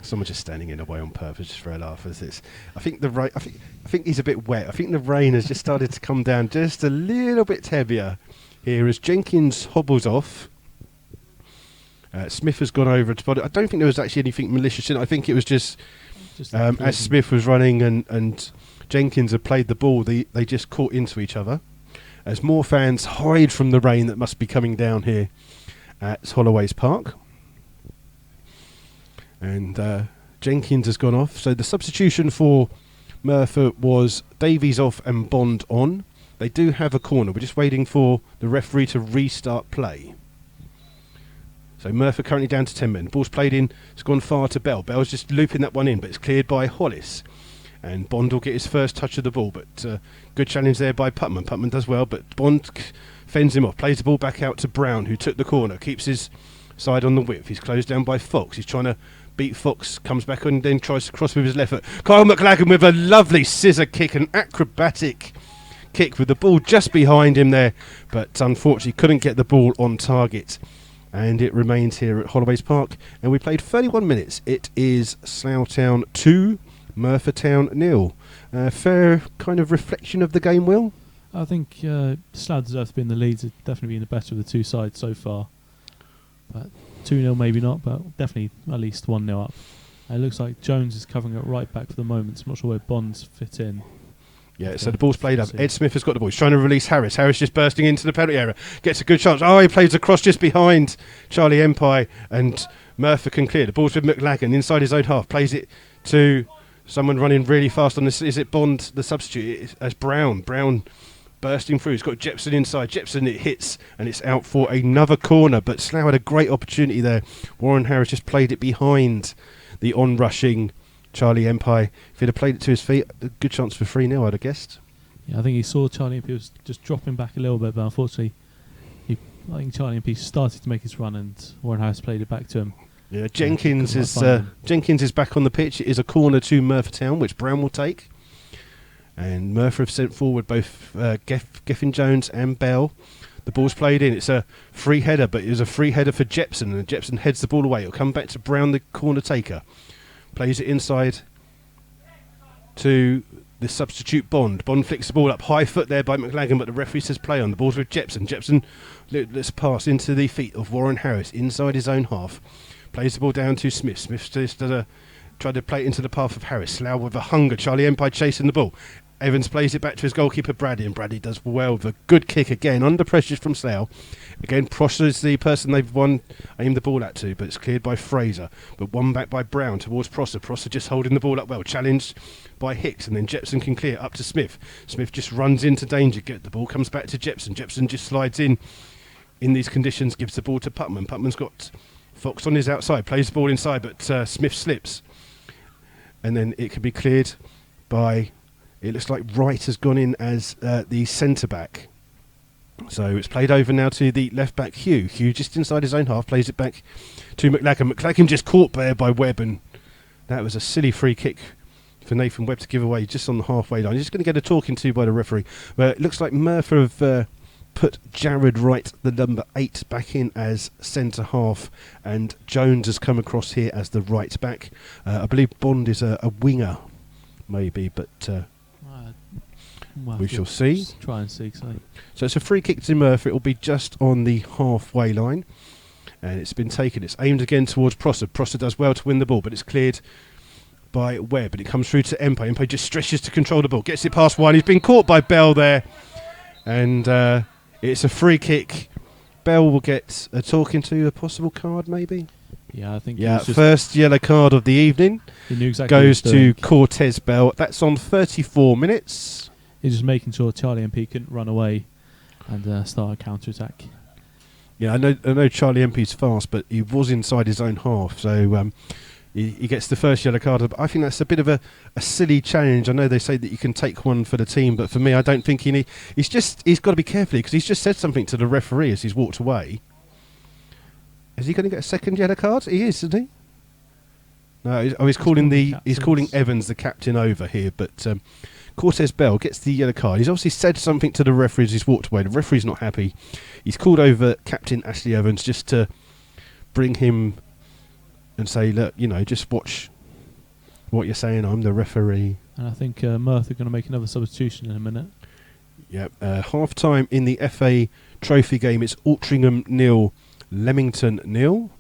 Someone just standing in the way on purpose just for a laugh. As it's, I think the rain. I think he's a bit wet. I think the rain has just started to come down just a little bit heavier here as Jenkins hobbles off. Smith has gone over to spot it. I don't think there was actually anything malicious in it. I think it was just as Smith was running and Jenkins had played the ball, they just caught into each other. As more fans hide from the rain that must be coming down here at Holloway's Park. And Jenkins has gone off. So the substitution for Merthyr was Davies off and Bond on. They do have a corner. We're just waiting for the referee to restart play. So Merthyr currently down to 10 men. The ball's played in. It's gone far to Bell. Bell's just looping that one in, but it's cleared by Hollis. And Bond will get his first touch of the ball. But good challenge there by Putman. Putman does well, but Bond fends him off. Plays the ball back out to Brown, who took the corner. Keeps his side on the width. He's closed down by Fox. He's trying to beat Fox. Comes back on and then tries to cross with his left foot. Kyle McLagan with a lovely scissor kick. An acrobatic kick with the ball just behind him there. But unfortunately couldn't get the ball on target. And it remains here at Holloway's Park. And we played 31 minutes. It is Slough Town 2. Merthyr Town 0. Fair kind of reflection of the game, Will? I think Slough deserve to be in the lead. It's definitely been the better of the two sides so far. But 2-0 maybe not, but definitely at least 1-0 up. It looks like Jones is covering it right back for the moment. I'm not sure where Bonds fit in. Yeah, so the ball's played up. Ed Smith has got the ball. He's trying to release Harris. Harris just bursting into the penalty area. Gets a good chance. Oh, he plays across just behind Charlie Empire, and Merthyr can clear. The ball's with McLagan inside his own half. Plays it to someone running really fast on this. Is it Bond, the substitute? As Brown. Brown bursting through. He's got Jepson inside. Jepson, it hits, and it's out for another corner. But Slough had a great opportunity there. Warren Harris just played it behind the on-rushing Charlie Empire. If he'd have played it to his feet, a good chance for 3-0, I'd have guessed. Yeah, I think he saw Charlie MP was just dropping back a little bit, but unfortunately, I think Charlie MP started to make his run, and Warren Harris played it back to him. Yeah, Jenkins is back on the pitch. It is a corner to Merthyr Town, which Brown will take. And Merthyr have sent forward both Geffin Jones and Bell. The ball's played in. It's a free header, but it was a free header for Jepson, and Jepson heads the ball away. It'll come back to Brown, the corner taker. Plays it inside to the substitute Bond. Bond flicks the ball up. High foot there by McLagan, but the referee says play on. The ball's with Jepson. Jepson lets pass into the feet of Warren Harris inside his own half. Plays the ball down to Smith. Smith just tried to play it into the path of Harris. Slough with a hunger. Charlie Empire chasing the ball. Evans plays it back to his goalkeeper Bradley, and Bradley does well with a good kick again under pressure from Slough. Again, Prosser's the person they've aimed the ball at to, but it's cleared by Fraser. But one back by Brown towards Prosser. Prosser just holding the ball up well, challenged by Hicks, and then Jepson can clear up to Smith. Smith just runs into danger. The ball comes back to Jepson. Jepson just slides in these conditions, gives the ball to Putman. Putman's got Fox on his outside, plays the ball inside, but Smith slips, and then it can be cleared by. It looks like Wright has gone in as the centre-back. So it's played over now to the left-back Hugh. Hugh just inside his own half, plays it back to McLagan. McLagan just caught there by Webb, and that was a silly free kick for Nathan Webb to give away just on the halfway line. He's just going to get a talking to by the referee. But it looks like Merthyr have put Jared Wright, the number 8, back in as centre-half, and Jones has come across here as the right-back. I believe Bond is a winger, maybe, but... we shall see. Try and see. So it's a free kick to Merthyr. It will be just on the halfway line. And it's been taken. It's aimed again towards Prosser. Prosser does well to win the ball, but it's cleared by Webb, and it comes through to Empe. Empe just stretches to control the ball, gets it past one. He's been caught by Bell there, and it's a free kick. Bell will get a talking to, a possible card maybe. Yeah, I think. Yeah, first yellow card of the evening. He knew exactly goes to Cortez Bell. That's on 34 minutes. He's just making sure Charlie MP couldn't run away and start a counter attack. Yeah, I know Charlie MP's fast, but he was inside his own half, so he gets the first yellow card. I think that's a bit of a silly challenge. I know they say that you can take one for the team, but for me, I don't think he's got to be careful because he's just said something to the referee as he's walked away. Is he going to get a second yellow card? He is, isn't he? No, he's calling Evans the captain over here, but Cortez Bell gets the yellow card. He's obviously said something to the referee as he's walked away. The referee's not happy. He's called over Captain Ashley Evans just to bring him and say, look, just watch what you're saying. I'm the referee. And I think Merthyr are going to make another substitution in a minute. Yep. Half time in the FA Trophy game. It's Altrincham 0, Leamington 0.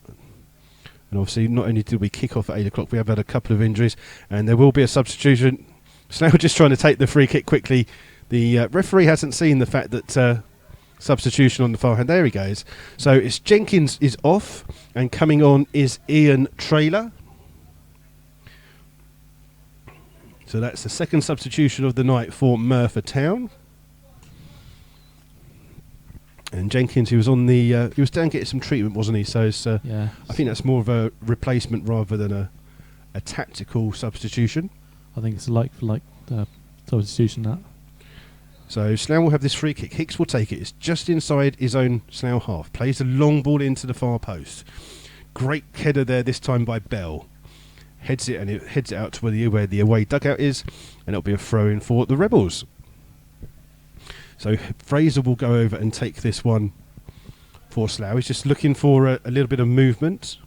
And obviously, not only did we kick off at 8 o'clock, we have had a couple of injuries, and there will be a substitution. Slough just trying to take the free kick quickly. The referee hasn't seen the fact that substitution on the far hand. There he goes. So it's Jenkins is off, and coming on is Ian Traylor. So that's the second substitution of the night for Merthyr Town. And Jenkins, he was down getting some treatment, wasn't he? So it's, yeah. I think that's more of a replacement rather than a tactical substitution. I think it's a like for like substitution that. So Slough will have this free kick. Hicks will take it. It's just inside his own Slough half. Plays a long ball into the far post. Great header there this time by Bell. Heads it out to where the away dugout is, and it'll be a throw in for the Rebels. So Fraser will go over and take this one for Slough. He's just looking for a little bit of movement.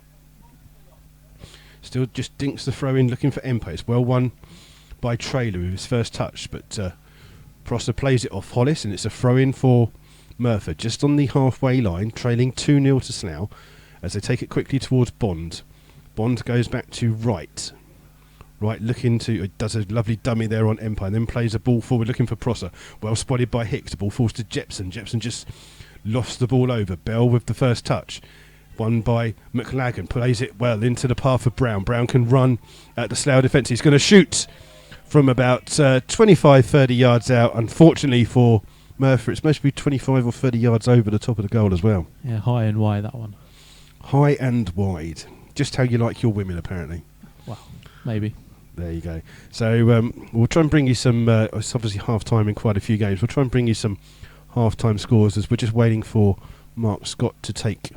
Still just dinks the throw in, looking for Empe. It's well won by Traylor with his first touch, but Prosser plays it off Hollis, and it's a throw in for Merthyr, just on the halfway line, trailing 2-0 to Slough as they take it quickly towards Bond. Bond goes back to Wright. Right, does a lovely dummy there on Empire, and then plays a ball forward looking for Prosser. Well spotted by Hicks. The ball falls to Jepson. Jepson just lofts the ball over. Bell with the first touch. Won by McLagan. Plays it well into the path of Brown. Brown can run at the Slough defence. He's going to shoot from about 25, 30 yards out. Unfortunately for Merthyr, it's mostly 25 or 30 yards over the top of the goal as well. Yeah, high and wide, that one. High and wide. Just how you like your women, apparently. Well, maybe. There you go. So we'll try and bring you some, it's obviously half-time in quite a few games. We'll try and bring you some half-time scores as we're just waiting for Mark Scott to take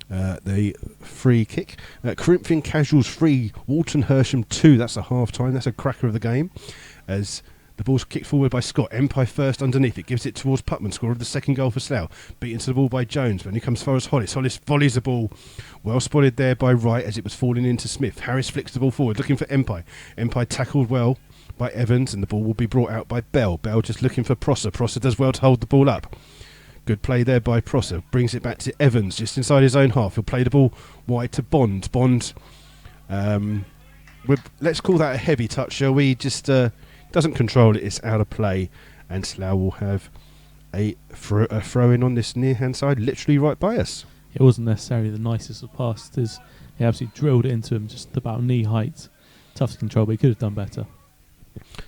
the free kick. Corinthian Casuals 3, Walton Hersham 2. That's a half-time. That's a cracker of the game. As the ball's kicked forward by Scott. Empire first underneath it. Gives it towards Putman. Scorer of the second goal for Slough. Beaten to the ball by Jones. When he comes far as Hollis. Hollis volleys the ball. Well spotted there by Wright as it was falling into Smith. Harris flicks the ball forward. Looking for Empire. Empire tackled well by Evans. And the ball will be brought out by Bell. Bell just looking for Prosser. Prosser does well to hold the ball up. Good play there by Prosser. Brings it back to Evans. Just inside his own half. He'll play the ball wide to Bond. Bond. Let's call that a heavy touch, shall we? Just... doesn't control it, it's out of play, and Slough will have a throw in on this near hand side, literally right by us. It wasn't necessarily the nicest of passes. He absolutely drilled it into him just about knee height. Tough to control, but he could have done better.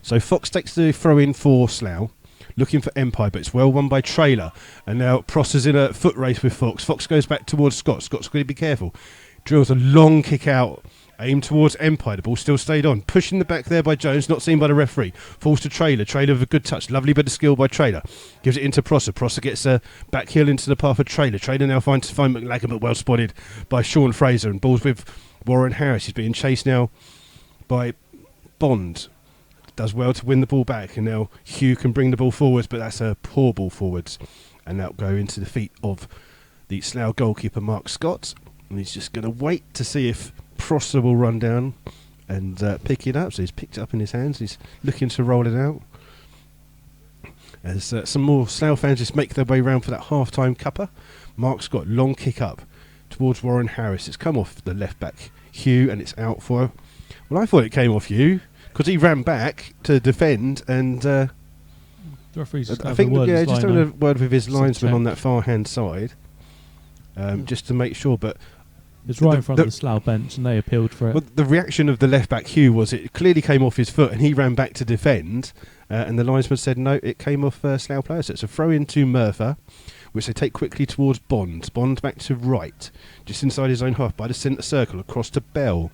So Fox takes the throw in for Slough, looking for Empire, but it's well won by Traylor, and now Prosser's in a foot race with Fox. Fox goes back towards Scott. Scott's going to be careful. Drills a long kick out. Aimed towards Empire. The ball still stayed on. Pushing the back there by Jones, not seen by the referee. Falls to Traylor. Traylor with a good touch. Lovely bit of skill by Traylor. Gives it into Prosser. Prosser gets a back heel into the path of Traylor. Traylor now finds to find McLagan, but well spotted by Sean Fraser. And balls with Warren Harris. He's being chased now by Bond. Does well to win the ball back. And now Hugh can bring the ball forwards, but that's a poor ball forwards. And that'll go into the feet of the Slough goalkeeper, Mark Scott. And he's just going to wait to see if Prosser will run down and pick it up. So he's picked it up in his hands. He's looking to roll it out. As some more Slough fans just make their way round for that half-time cuppa. Mark's got long kick up towards Warren Harris. It's come off the left back Hugh, and it's out for Well, I thought it came off you because he ran back to defend, and The referee's just I having think a word with his just having linesman. a word with his Just a linesman on check. that far hand side, just to make sure. But It's right in front of the- the Slough bench, and they appealed for it. well, the reaction of the left back Hugh was it clearly came off his foot, and he ran back to defend, and the linesman said no, it came off Slough player. So it's a throw into Merthyr, which they take quickly towards Bond. Bond back to right, just inside his own half by the centre circle, across to Bell.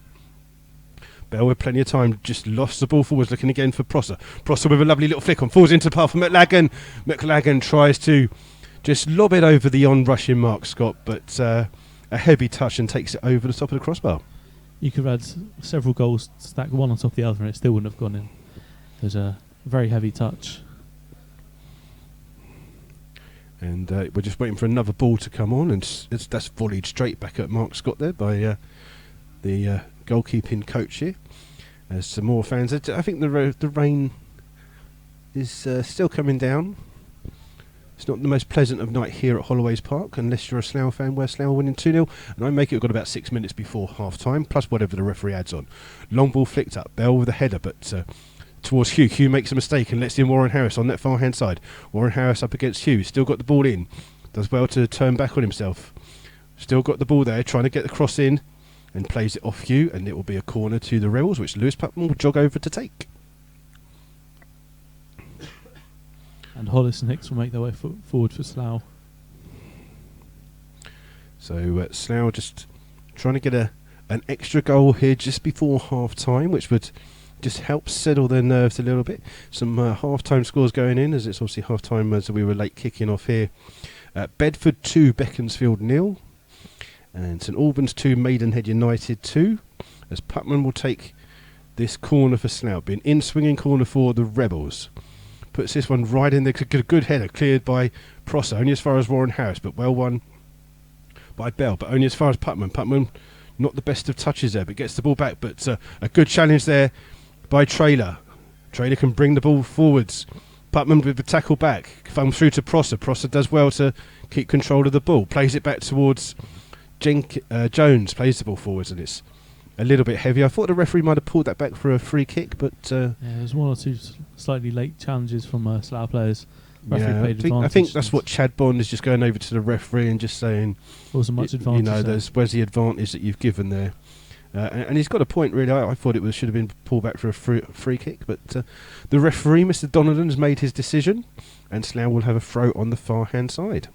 Bell with plenty of time, just lost the ball forwards, looking again for Prosser. Prosser with a lovely little flick on, falls into the path of McLagan. McLagan tries to just lob it over the on-rushing Mark Scott, but a heavy touch and takes it over the top of the crossbar. You could have had several goals stacked one on top of the other, and it still wouldn't have gone in. There's a very heavy touch. And we're just waiting for another ball to come on, and that's volleyed straight back at Mark Scott there by the goalkeeping coach here. There's some more fans. I think the rain is still coming down. It's not the most pleasant of night here at Holloway's Park, unless you're a Slough fan, where Slough are winning 2-0. And I make it, we've got about 6 minutes before half-time, plus whatever the referee adds on. Long ball flicked up, Bell with a header, but towards Hugh. Hugh makes a mistake and lets in Warren Harris on that far-hand side. Warren Harris up against Hugh, still got the ball in. Does well to turn back on himself. Still got the ball there, trying to get the cross in, and plays it off Hugh, and it will be a corner to the Rebels, which Lewis Putman will jog over to take. And Hollis and Hicks will make their way forward for Slough. So Slough just trying to get an extra goal here just before half-time, which would just help settle their nerves a little bit. Some half-time scores going in, as it's obviously half-time as we were late kicking off here. Bedford 2, Beaconsfield 0. And St Albans 2, Maidenhead United 2. As Putman will take this corner for Slough. Being in-swinging corner for the Rebels. Puts this one right in there. Good header, cleared by Prosser. Only as far as Warren Harris, but well won by Bell. But only as far as Putman. Putman, not the best of touches there, but gets the ball back. But a good challenge there by Traylor. Traylor can bring the ball forwards. Putman with the tackle back. Thumbs through to Prosser. Prosser does well to keep control of the ball. Plays it back towards Jones. Plays the ball forwards, and it's a little bit heavy. I thought the referee might have pulled that back for a free kick, but There's one or two slightly late challenges from Slough players. Referee yeah, played I think advantage. that's what Chad Bond is just going over to the referee and just saying, Wasn't much advantage. you know, there. where's the advantage that you've given there? And he's got a point, really. I thought it should have been pulled back for a free kick, but the referee, Mr. Donovan, has made his decision, and Slough will have a throw on the far-hand side.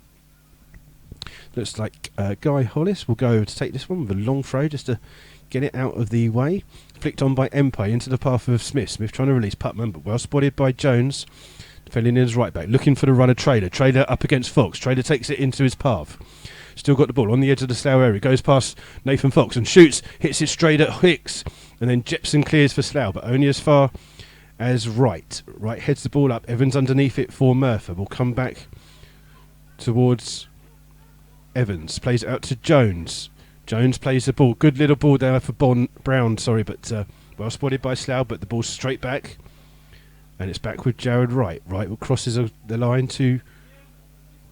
Looks like Guy Hollis will go to take this one with a long throw just to get it out of the way. Flicked on by Empire into the path of Smith. Smith trying to release Putman, but well spotted by Jones. Filling in his right back, looking for the runner Trader. Trader up against Fox. Trader takes it into his path. Still got the ball on the edge of the Slough area. Goes past Nathan Fox and shoots. Hits it straight at Hicks. And then Jepson clears for Slough, but only as far as right. Right heads the ball up. Evans underneath it for Merthyr. Will come back towards Evans. Plays it out to Jones. Jones plays the ball. Good little ball there for Brown, but well spotted by Slough, but the ball's straight back. And it's back with Jared Wright. Wright crosses the line to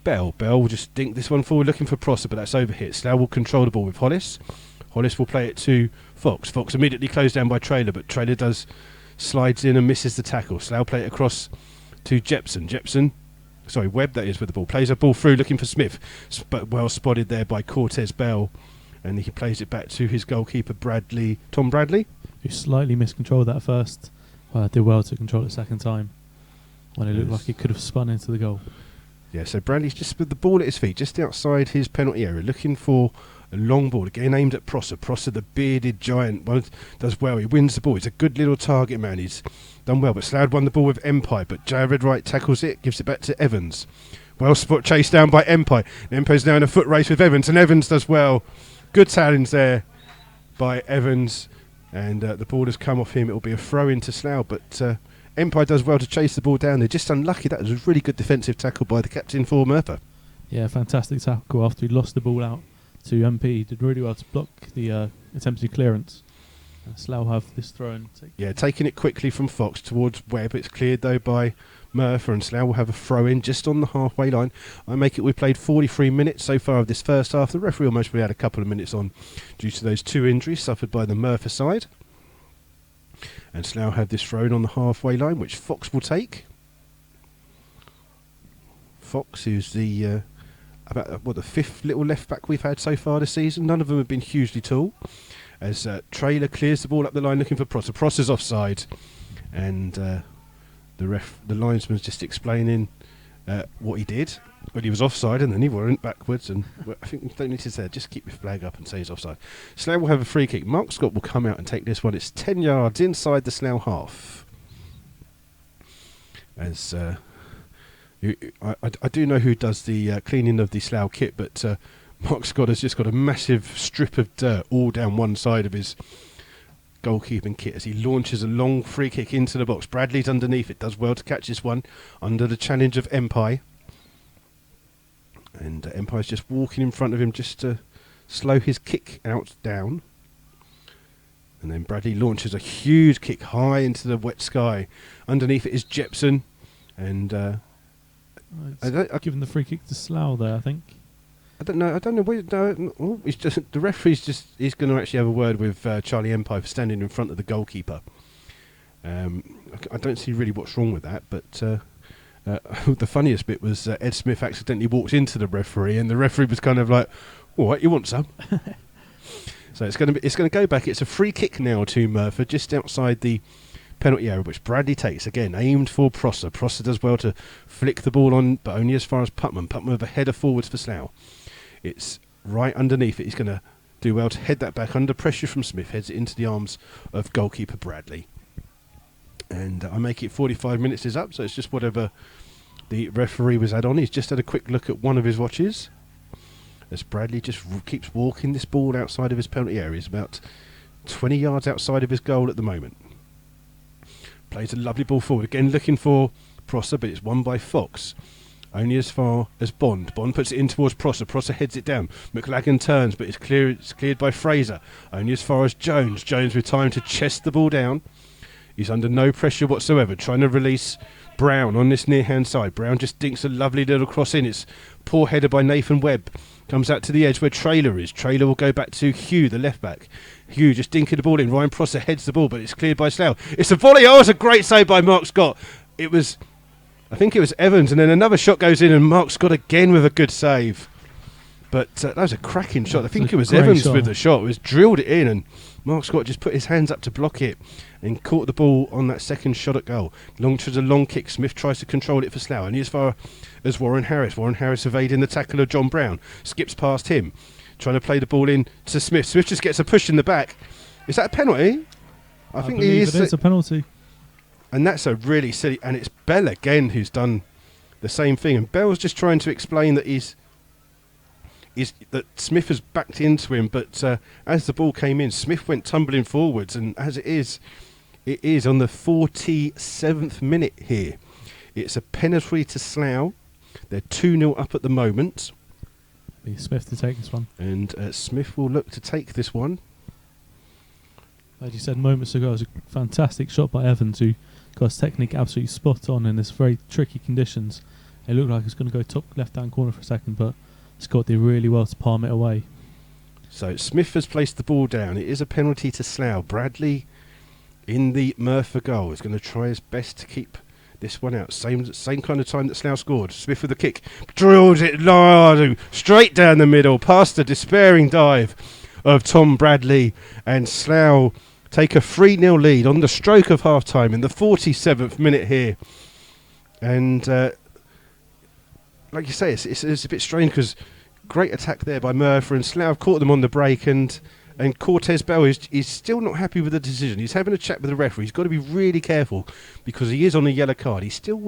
Bell. Bell will just dink this one forward, looking for Prosser, but that's overhit. Slough will control the ball with Hollis. Hollis will play it to Fox. Fox immediately closed down by Traylor, but Traylor slides in and misses the tackle. Slough play it across to Jepson. Webb that is with the ball. Plays a ball through, looking for Smith, but well spotted there by Cortez Bell. And he plays it back to his goalkeeper, Tom Bradley. Who slightly miscontrolled that first. Did well to control it second time when it looked like it could have spun into the goal. Yeah, so Bradley's just with the ball at his feet, just outside his penalty area, looking for a long ball, again aimed at Prosser. Prosser, the bearded giant, does well. He wins the ball. He's a good little target man. He's done well, but Slough won the ball with Empire, but Jared Wright tackles it, gives it back to Evans. Well spot chased down by Empire. Empire's now in a foot race with Evans, and Evans does well. Good challenge there by Evans, and the ball has come off him. It will be a throw into Slough, but Empire does well to chase the ball down. They're just unlucky. That was a really good defensive tackle by the captain for Merthyr. Yeah, fantastic tackle after he lost the ball out to MP. Did really well to block the attempted clearance. Slough have this throw in. Taking it quickly from Fox towards Webb. It's cleared though by Merthyr, and Slough will have a throw in just on the halfway line. We played 43 minutes so far of this first half. The referee almost had a couple of minutes on due to those two injuries suffered by the Merthyr side. And Slough have this thrown on the halfway line, which Fox will take. Fox, who's the the fifth little left back we've had so far this season. None of them have been hugely tall. As Trailer clears the ball up the line looking for Prosser. Prosser's offside, and the linesman's just explaining what he did. Well, he was offside, and then he went backwards. And I think you don't need to say, just keep your flag up and say he's offside. Slough will have a free kick. Mark Scott will come out and take this one. It's 10 yards inside the Slough half. As I do know who does the cleaning of the Slough kit, but Mark Scott has just got a massive strip of dirt all down one side of his goalkeeping kit as he launches a long free kick into the box. Bradley's underneath it, does well to catch this one under the challenge of Empire. And Empire's just walking in front of him just to slow his kick out down. And then Bradley launches a huge kick high into the wet sky. Underneath it is Jepson. And given the free kick to Slough there, I think. I don't know. It's just the referee's he's going to actually have a word with Charlie Empire for standing in front of the goalkeeper. I don't see really what's wrong with that, but the funniest bit was Ed Smith accidentally walked into the referee, and the referee was kind of like, "All right, you want some?" So it's going to go back. It's a free kick now to Merthyr, just outside the penalty area, which Bradley takes again, aimed for Prosser. Prosser does well to flick the ball on, but only as far as Putman. Putman with a header forwards for Slough. It's right underneath it. He's going to do well to head that back under pressure from Smith. Heads it into the arms of goalkeeper Bradley. And I make it 45 minutes is up, so it's just whatever the referee was had on. He's just had a quick look at one of his watches as Bradley just keeps walking this ball outside of his penalty area. He's about 20 yards outside of his goal at the moment. Plays a lovely ball forward, again looking for Prosser, but it's won by Fox. Only as far as Bond. Bond puts it in towards Prosser. Prosser heads it down. McLagan turns, but it's cleared by Fraser. Only as far as Jones. Jones with time to chest the ball down. He's under no pressure whatsoever, trying to release Brown on this near-hand side. Brown just dinks a lovely little cross in. It's poor header by Nathan Webb. Comes out to the edge where Trailer is. Trailer will go back to Hugh, the left-back. Hugh just dinking the ball in. Ryan Prosser heads the ball, but it's cleared by Slough. It's a volley. Oh, it's a great save by Mark Scott. I think it was Evans, and then another shot goes in, and Mark Scott again with a good save. But that was a cracking shot. I think it was Evans with the shot. It was drilled it in, and Mark Scott just put his hands up to block it and caught the ball on that second shot at goal. Launches a long kick. Smith tries to control it for Slough, and as far as Warren Harris. Warren Harris evading the tackle of John Brown. Skips past him, trying to play the ball in to Smith. Smith just gets a push in the back. Is that a penalty? I think it is. It's a penalty. And that's a really silly... And it's Bell again who's done the same thing. And Bell's just trying to explain that that Smith has backed into him, but as the ball came in, Smith went tumbling forwards, and as it is on the 47th minute here. It's a penalty to Slough. They're 2-0 up at the moment. Be Smith to take this one. And Smith will look to take this one. As you said moments ago, it was a fantastic shot by Evans, who got his technique absolutely spot on in this very tricky conditions. It looked like it was going to go top left-hand corner for a second, but Scott did really well to palm it away. So Smith has placed the ball down. It is a penalty to Slough. Bradley in the Merthyr goal is going to try his best to keep this one out. Same kind of time that Slough scored. Smith with the kick. Drills it straight down the middle, past the despairing dive of Tom Bradley, and Slough take a 3-0 lead on the stroke of half-time in the 47th minute here. And like you say, it's a bit strange because great attack there by Merthyr, and Slough caught them on the break, and Cortez Bell is still not happy with the decision. He's having a chat with the referee. He's got to be really careful because he is on a yellow card. He's still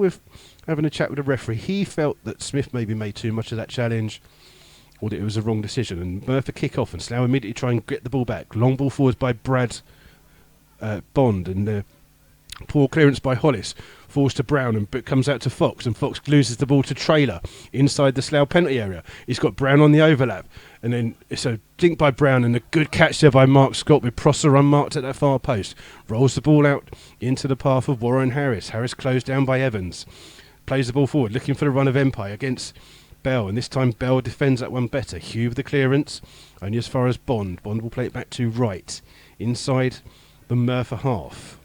having a chat with the referee. He felt that Smith maybe made too much of that challenge, or that it was a wrong decision. And Merthyr kick off, and Slough immediately try and get the ball back. Long ball forwards by Brad Bond, and poor clearance by Hollis. Falls to Brown, and comes out to Fox, and Fox loses the ball to Trailer inside the Slough penalty area. He's got Brown on the overlap, and then it's a dink by Brown, and a good catch there by Mark Scott with Prosser unmarked at that far post. Rolls the ball out into the path of Warren Harris. Harris closed down by Evans. Plays the ball forward, looking for the run of Empire against Bell, and this time Bell defends that one better. Hugh with the clearance, only as far as Bond. Bond will play it back to right, inside the Merthyr half.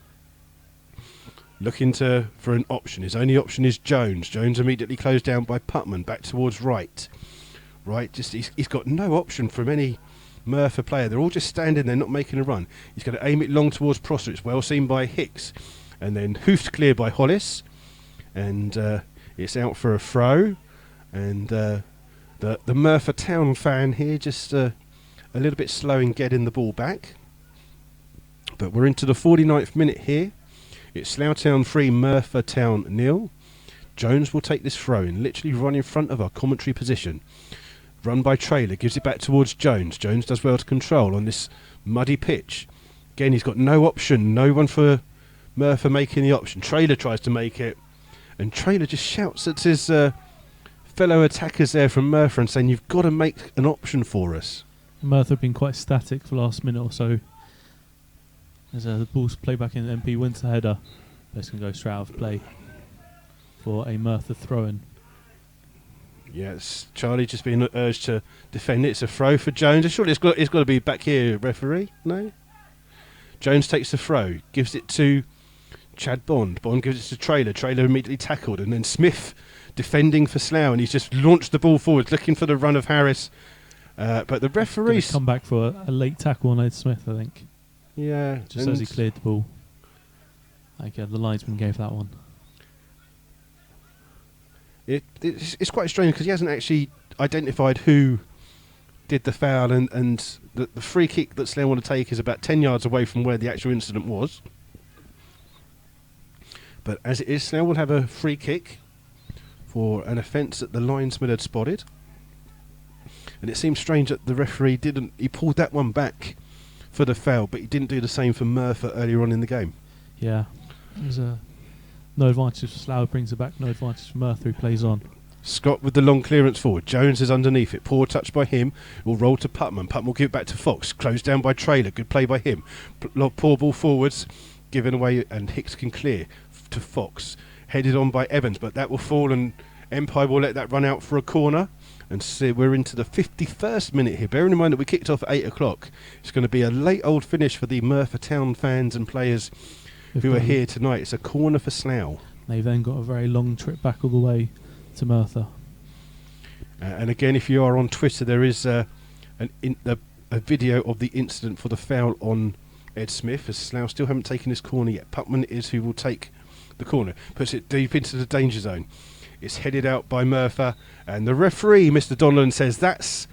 looking for an option. His only option is Jones. Jones immediately closed down by Putman, back towards right. Right, just he's got no option from any Merthyr player. They're all just standing there, not making a run. He's going to aim it long towards Prosser. It's well seen by Hicks, and then hoofed clear by Hollis, and it's out for a throw. And the Merthyr Town fan here just a little bit slow in getting the ball back. But we're into the 49th minute here. It's Slough Town 3, Merthyr Town 0. Jones will take this throw in, literally run in front of our commentary position. Run by Trailer, gives it back towards Jones. Jones does well to control on this muddy pitch. Again, he's got no option, no one for Merthyr making the option. Trailer tries to make it, and Trailer just shouts at his fellow attackers there from Merthyr and saying, you've got to make an option for us. Merthyr have been quite static for the last minute or so. As the ball's played back in, MP wins the header. It's going to go straight out of play for a Merthyr throw-in. Yes, Charlie just being urged to defend it. It's a throw for Jones. Surely it's got to be back here, referee. No? Jones takes the throw, gives it to Chad Bond. Bond gives it to Trailer. Trailer immediately tackled, and then Smith defending for Slough, and he's just launched the ball forward, looking for the run of Harris. But the referee's come back for a late tackle on Ed Smith, I think. Yeah, just as he cleared the ball. The linesman gave that one. It's quite strange because he hasn't actually identified who did the foul, and the free kick that Slough want to take is about 10 yards away from where the actual incident was. But as it is, Slough will have a free kick for an offence that the linesman had spotted. And it seems strange that the referee didn't. He pulled that one back for the foul, but he didn't do the same for Merthyr earlier on in the game. Yeah, there's no advantage for Slough, brings it back. No advantage for Merthyr, who plays on. Scott with the long clearance forward. Jones is underneath it. Poor touch by him. Will roll to Putman. Putman will give it back to Fox. Closed down by Trailer. Good play by him. Poor ball forwards. Given away, and Hicks can clear to Fox. Headed on by Evans, but that will fall, and Empire will let that run out for a corner. And so we're into the 51st minute here. Bearing in mind that we kicked off at 8 o'clock. It's going to be a late old finish for the Merthyr Town fans and players who are here tonight. It's a corner for Slough. They've then got a very long trip back all the way to Merthyr. And again, if you are on Twitter, there is a video of the incident for the foul on Ed Smith, as Slough still haven't taken this corner yet. Putman is who will take the corner. Puts it deep into the danger zone. It's headed out by Merthyr, and the referee, Mr. Donlan, says that's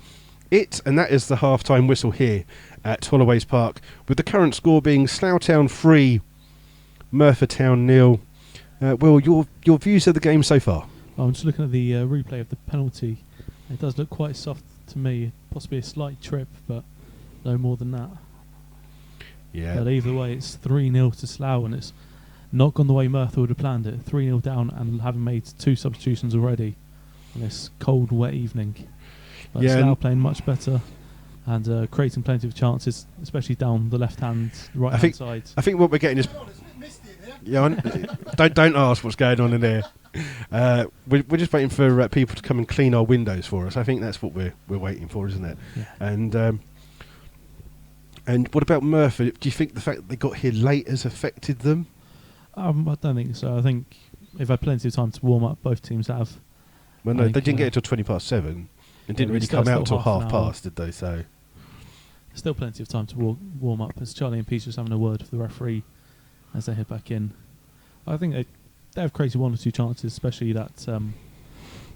it, and that is the half-time whistle here at Holloway's Park, with the current score being Slough Town 3, Merthyr Town 0. Will, your views of the game so far? I'm just looking at the replay of the penalty. It does look quite soft to me, possibly a slight trip, but no more than that. Yeah. But either way, it's 3-0 to Slough, and it's not gone the way Merthyr would have planned it. 3-0 down, and having made 2 substitutions already on this cold, wet evening. But Slough playing much better and creating plenty of chances, especially down the left-hand, right-hand side. I think what we're getting is... don't ask what's going on in there. We're just waiting for people to come and clean our windows for us. I think that's what we're waiting for, isn't it? Yeah. And what about Merthyr? Do you think the fact that they got here late has affected them? I don't think so. I think they've had plenty of time to warm up. Both teams have. Well, no, they didn't get it till 7:20 and didn't really come out till half past, did they? So there's still plenty of time to warm up. As Charlie and Peter just having a word with the referee as they head back in. I think they have created 1 or 2 chances, especially that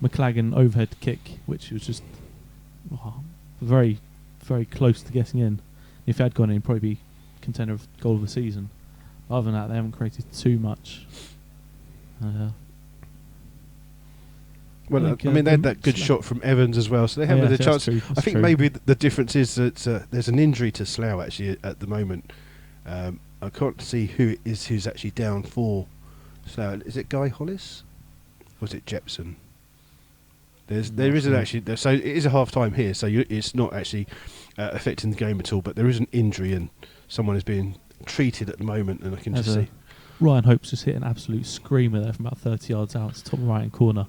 McLagan overhead kick, which was just very, very close to getting in. If it had gone in, it'd probably be contender of goal of the season. Other than that, they haven't created too much. Well, I mean, they had that good shot from Evans as well, so they have the chance. I think maybe the difference is that there's an injury to Slough actually at the moment. I can't see who it is who's actually down for Slough. Is it Guy Hollis? Or is it Jepson? There isn't actually. So it is a half time here, so it's not actually affecting the game at all. But there is an injury, and someone is being treated at the moment, and I can just see Ryan Hope's just hit an absolute screamer there from about 30 yards out. It's top right hand corner,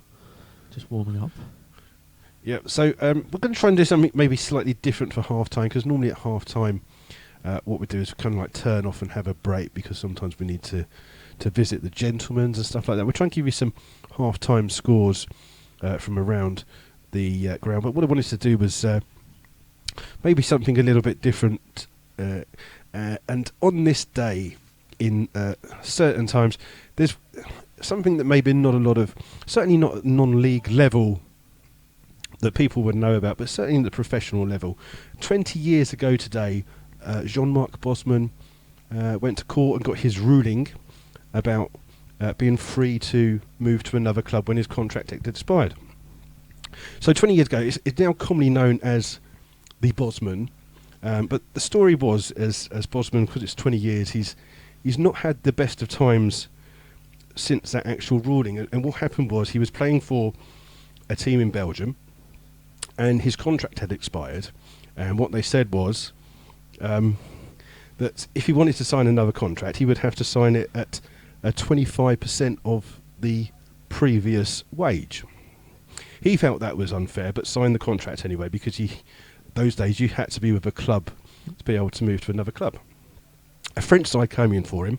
just warming up. Yeah, so we're going to try and do something maybe slightly different for half time, because normally at half time what we do is kind of like turn off and have a break, because sometimes we need to visit the gentlemen's and stuff like that. We're trying to give you some half-time scores from around the ground, but what I wanted to do was maybe something a little bit different. And on this day, in certain times, there's something that maybe not a lot of, certainly not at non-league level, that people would know about, but certainly at the professional level. 20 years ago today, Jean-Marc Bosman went to court and got his ruling about being free to move to another club when his contract had expired. So 20 years ago, it's now commonly known as the Bosman, but the story was, as Bosman, because it's 20 years, he's not had the best of times since that actual ruling. And what happened was, he was playing for a team in Belgium, and his contract had expired, and what they said was that if he wanted to sign another contract, he would have to sign it at 25% of the previous wage. He felt that was unfair, but signed the contract anyway, because those days you had to be with a club to be able to move to another club. A French side came in for him,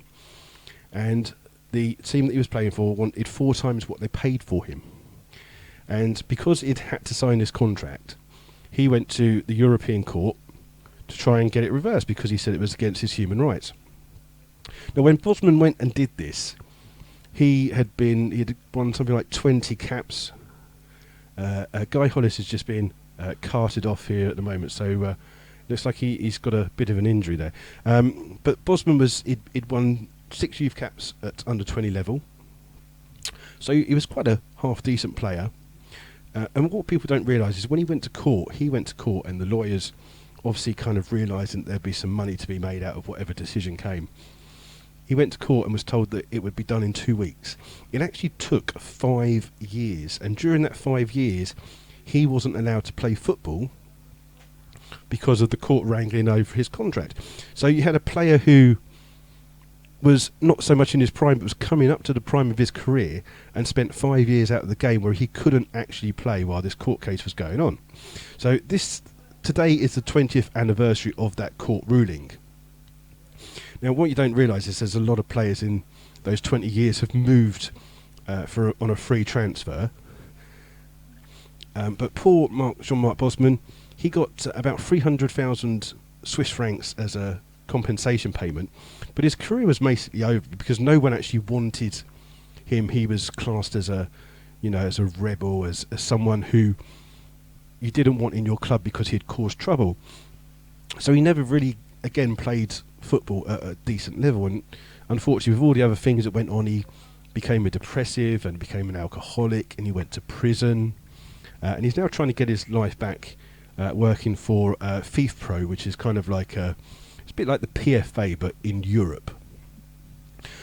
and the team that he was playing for wanted 4 times what they paid for him. And because he'd had to sign this contract, he went to the European Court to try and get it reversed, because he said it was against his human rights. Now, when Bosman went and did this, he had won something like 20 caps. Guy Hollis has just been carted off here at the moment, so looks like he's got a bit of an injury there. But Bosman he'd won 6 youth caps at under 20 level, so he was quite a half decent player. And what people don't realise is, when he went to court, and the lawyers obviously kind of realised that there'd be some money to be made out of whatever decision came. He went to court and was told that it would be done in 2 weeks. It actually took 5 years, and during that 5 years, he wasn't allowed to play football because of the court wrangling over his contract. So you had a player who was not so much in his prime, but was coming up to the prime of his career, and spent 5 years out of the game where he couldn't actually play while this court case was going on. So today is the 20th anniversary of that court ruling. Now, what you don't realise is there's a lot of players in those 20 years have moved on a free transfer. But poor Jean-Marc Bosman, he got about 300,000 Swiss francs as a compensation payment, but his career was basically over because no one actually wanted him. He was classed as a rebel, as someone who you didn't want in your club because he had caused trouble. So he never really again played football at a decent level, and unfortunately, with all the other things that went on, he became a depressive and became an alcoholic, and he went to prison, and he's now trying to get his life back, working for FIFPro, which is kind of like it's a bit like the PFA but in Europe.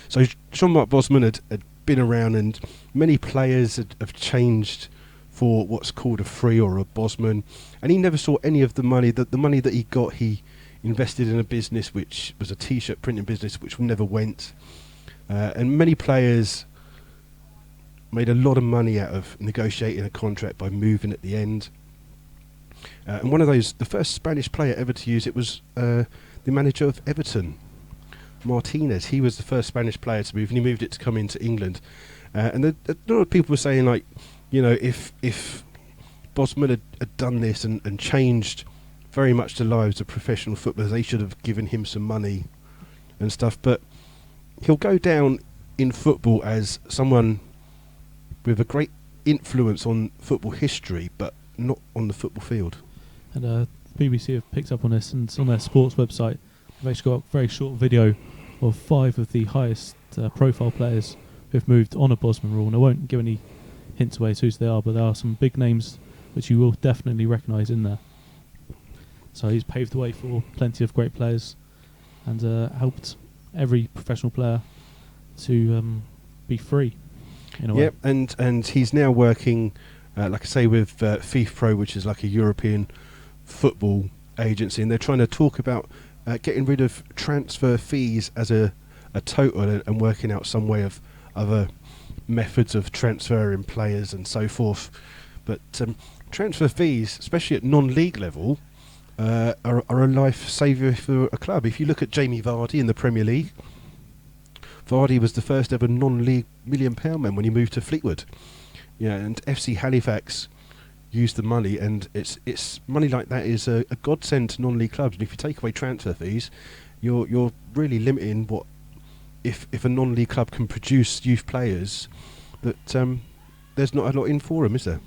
So Jean-Marc Bosman had been around, and many players have changed for what's called a free or a Bosman, and he never saw any of the money. The money that he got, he invested in a business which was a t-shirt printing business which never went, and many players made a lot of money out of negotiating a contract by moving at the end. And one of those, the first Spanish player ever to use it was the manager of Everton, Martinez. He was the first Spanish player to move, and he moved it to come into England. And a lot of people were saying, like, if Bosman had done this and changed very much the lives of professional footballers, they should have given him some money and stuff. But he'll go down in football as someone with a great influence on football history, but not on the football field. And BBC have picked up on this, and it's on their sports website. They've actually got a very short video of 5 of the highest profile players who have moved on a Bosman rule. And I won't give any hints away as to who they are, but there are some big names which you will definitely recognise in there. So he's paved the way for plenty of great players, and helped every professional player to be free in a way. Yep, and he's now working, like I say, with FIFPro, which is like a European football agency, and they're trying to talk about getting rid of transfer fees as a total, and working out some way of other methods of transferring players and so forth. But transfer fees, especially at non-league level, are a life saviour for a club. If you look at Jamie Vardy in the Premier League, Vardy was the first ever non-league £1 million man when he moved to Fleetwood. Yeah, and FC Halifax used the money, and it's money like that is a godsend to non-league clubs. And if you take away transfer fees, you're really limiting what if a non-league club can produce youth players that there's not a lot in for them, is there?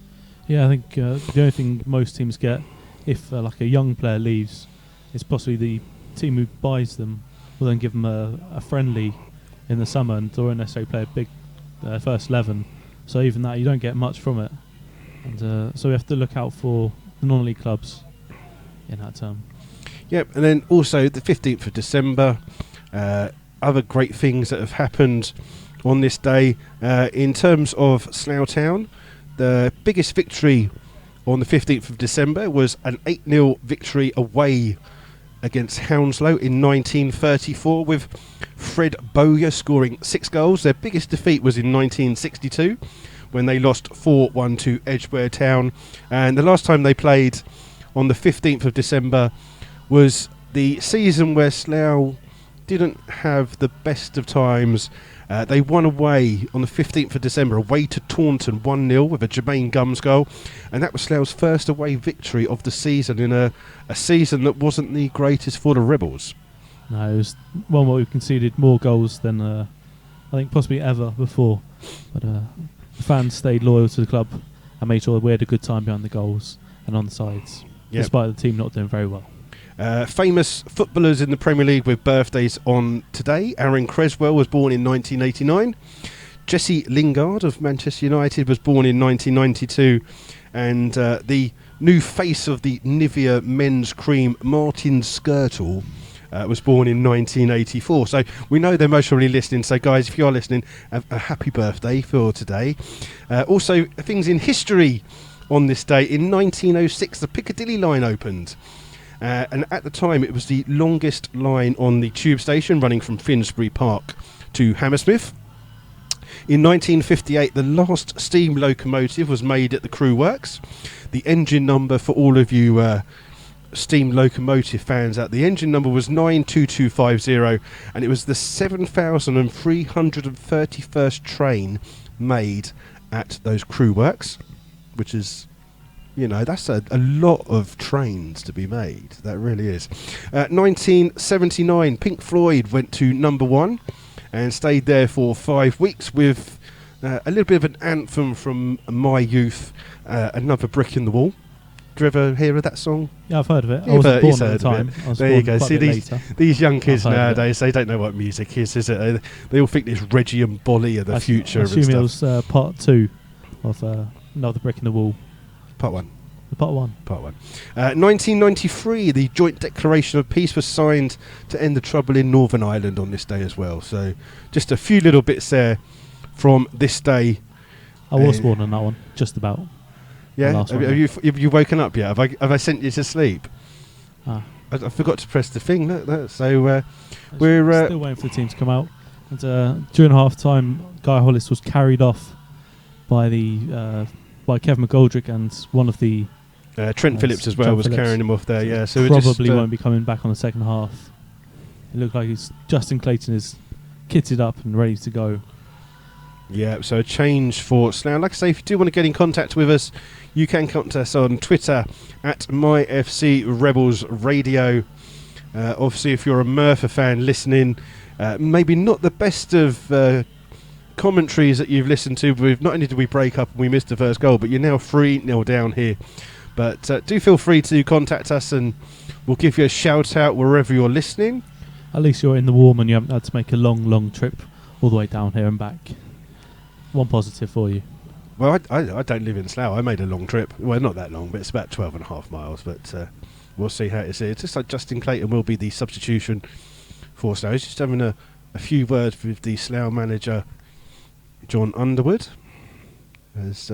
Yeah, I think the only thing most teams get if like a young player leaves is possibly the team who buys them will then give them a friendly in the summer and don't necessarily play a big first 11. So even that, you don't get much from it. And so we have to look out for the non-league clubs in that term. Yep, and then also the 15th of December, other great things that have happened on this day. In terms of Slough Town, the biggest victory on the 15th of December was an 8-0 victory away against Hounslow in 1934, with Fred Bowyer scoring 6 goals. Their biggest defeat was in 1962 when they lost 4-1 to Edgware Town, and the last time they played on the 15th of December was the season where Slough didn't have the best of times. They won away on the 15th of December away to Taunton 1-0 with a Jermaine Gums goal, and that was Slough's first away victory of the season in a season that wasn't the greatest for the Rebels. No, it was one where we conceded more goals than I think possibly ever before, but the fans stayed loyal to the club and made sure we had a good time behind the goals and on the sides, despite the team not doing very well. Famous footballers in the Premier League with birthdays on today. Aaron Creswell was born in 1989. Jesse Lingard of Manchester United was born in 1992. And the new face of the Nivea men's cream, Martin Skirtle, was born in 1984. So we know they're most probably listening. So guys, if you are listening, a happy birthday for today. Also, things in history on this day. In 1906, the Piccadilly line opened. And at the time, it was the longest line on the tube station, running from Finsbury Park to Hammersmith. In 1958, the last steam locomotive was made at the Crew Works. The engine number, for all of you steam locomotive fans out, the engine number was 92250, and it was the 7,331st train made at those Crew Works, which is... that's a lot of trains to be made. That really is. 1979, Pink Floyd went to number 1 and stayed there for 5 weeks with a little bit of an anthem from my youth, Another Brick in the Wall. Do you ever hear of that song? Yeah, I've heard of it. I wasn't born at the time. There you go. See, these young kids nowadays, they don't know what music is it? They all think it's Reggie and Bolly are the future. I assume it was part 2 of Another Brick in the Wall. Part 1. Part 1. 1993, the Joint Declaration of Peace was signed to end the trouble in Northern Ireland on this day as well. So just a few little bits there from this day. I was born on that one, just about. Yeah? Have you woken up yet? Have I sent you to sleep? I forgot to press the thing. Look. So we're still waiting for the team to come out. And during half-time, Guy Hollis was carried off by Kevin McGoldrick, and one of the Trent Phillips as well was carrying him off there. Yeah, so probably won't be coming back on the second half. It looked like Justin Clayton is kitted up and ready to go. Yeah, so a change for Slough. Like I say, if you do want to get in contact with us, you can contact us on Twitter at MyFCRebelsRadio. Obviously, if you're a Merthyr fan listening, maybe not the best of commentaries that you've listened to. Not only did we break up and we missed the first goal, but you're now 3-0 down here. But do feel free to contact us and we'll give you a shout out wherever you're listening. At least you're in the warm and you haven't had to make a long trip all the way down here and back. One positive for you. Well, I don't live in Slough. I made a long trip. Well, not that long, but it's about 12.5 miles. But we'll see how it is. It's just like Justin Clayton will be the substitution for Slough. He's just having a few words with the Slough manager, John Underwood, as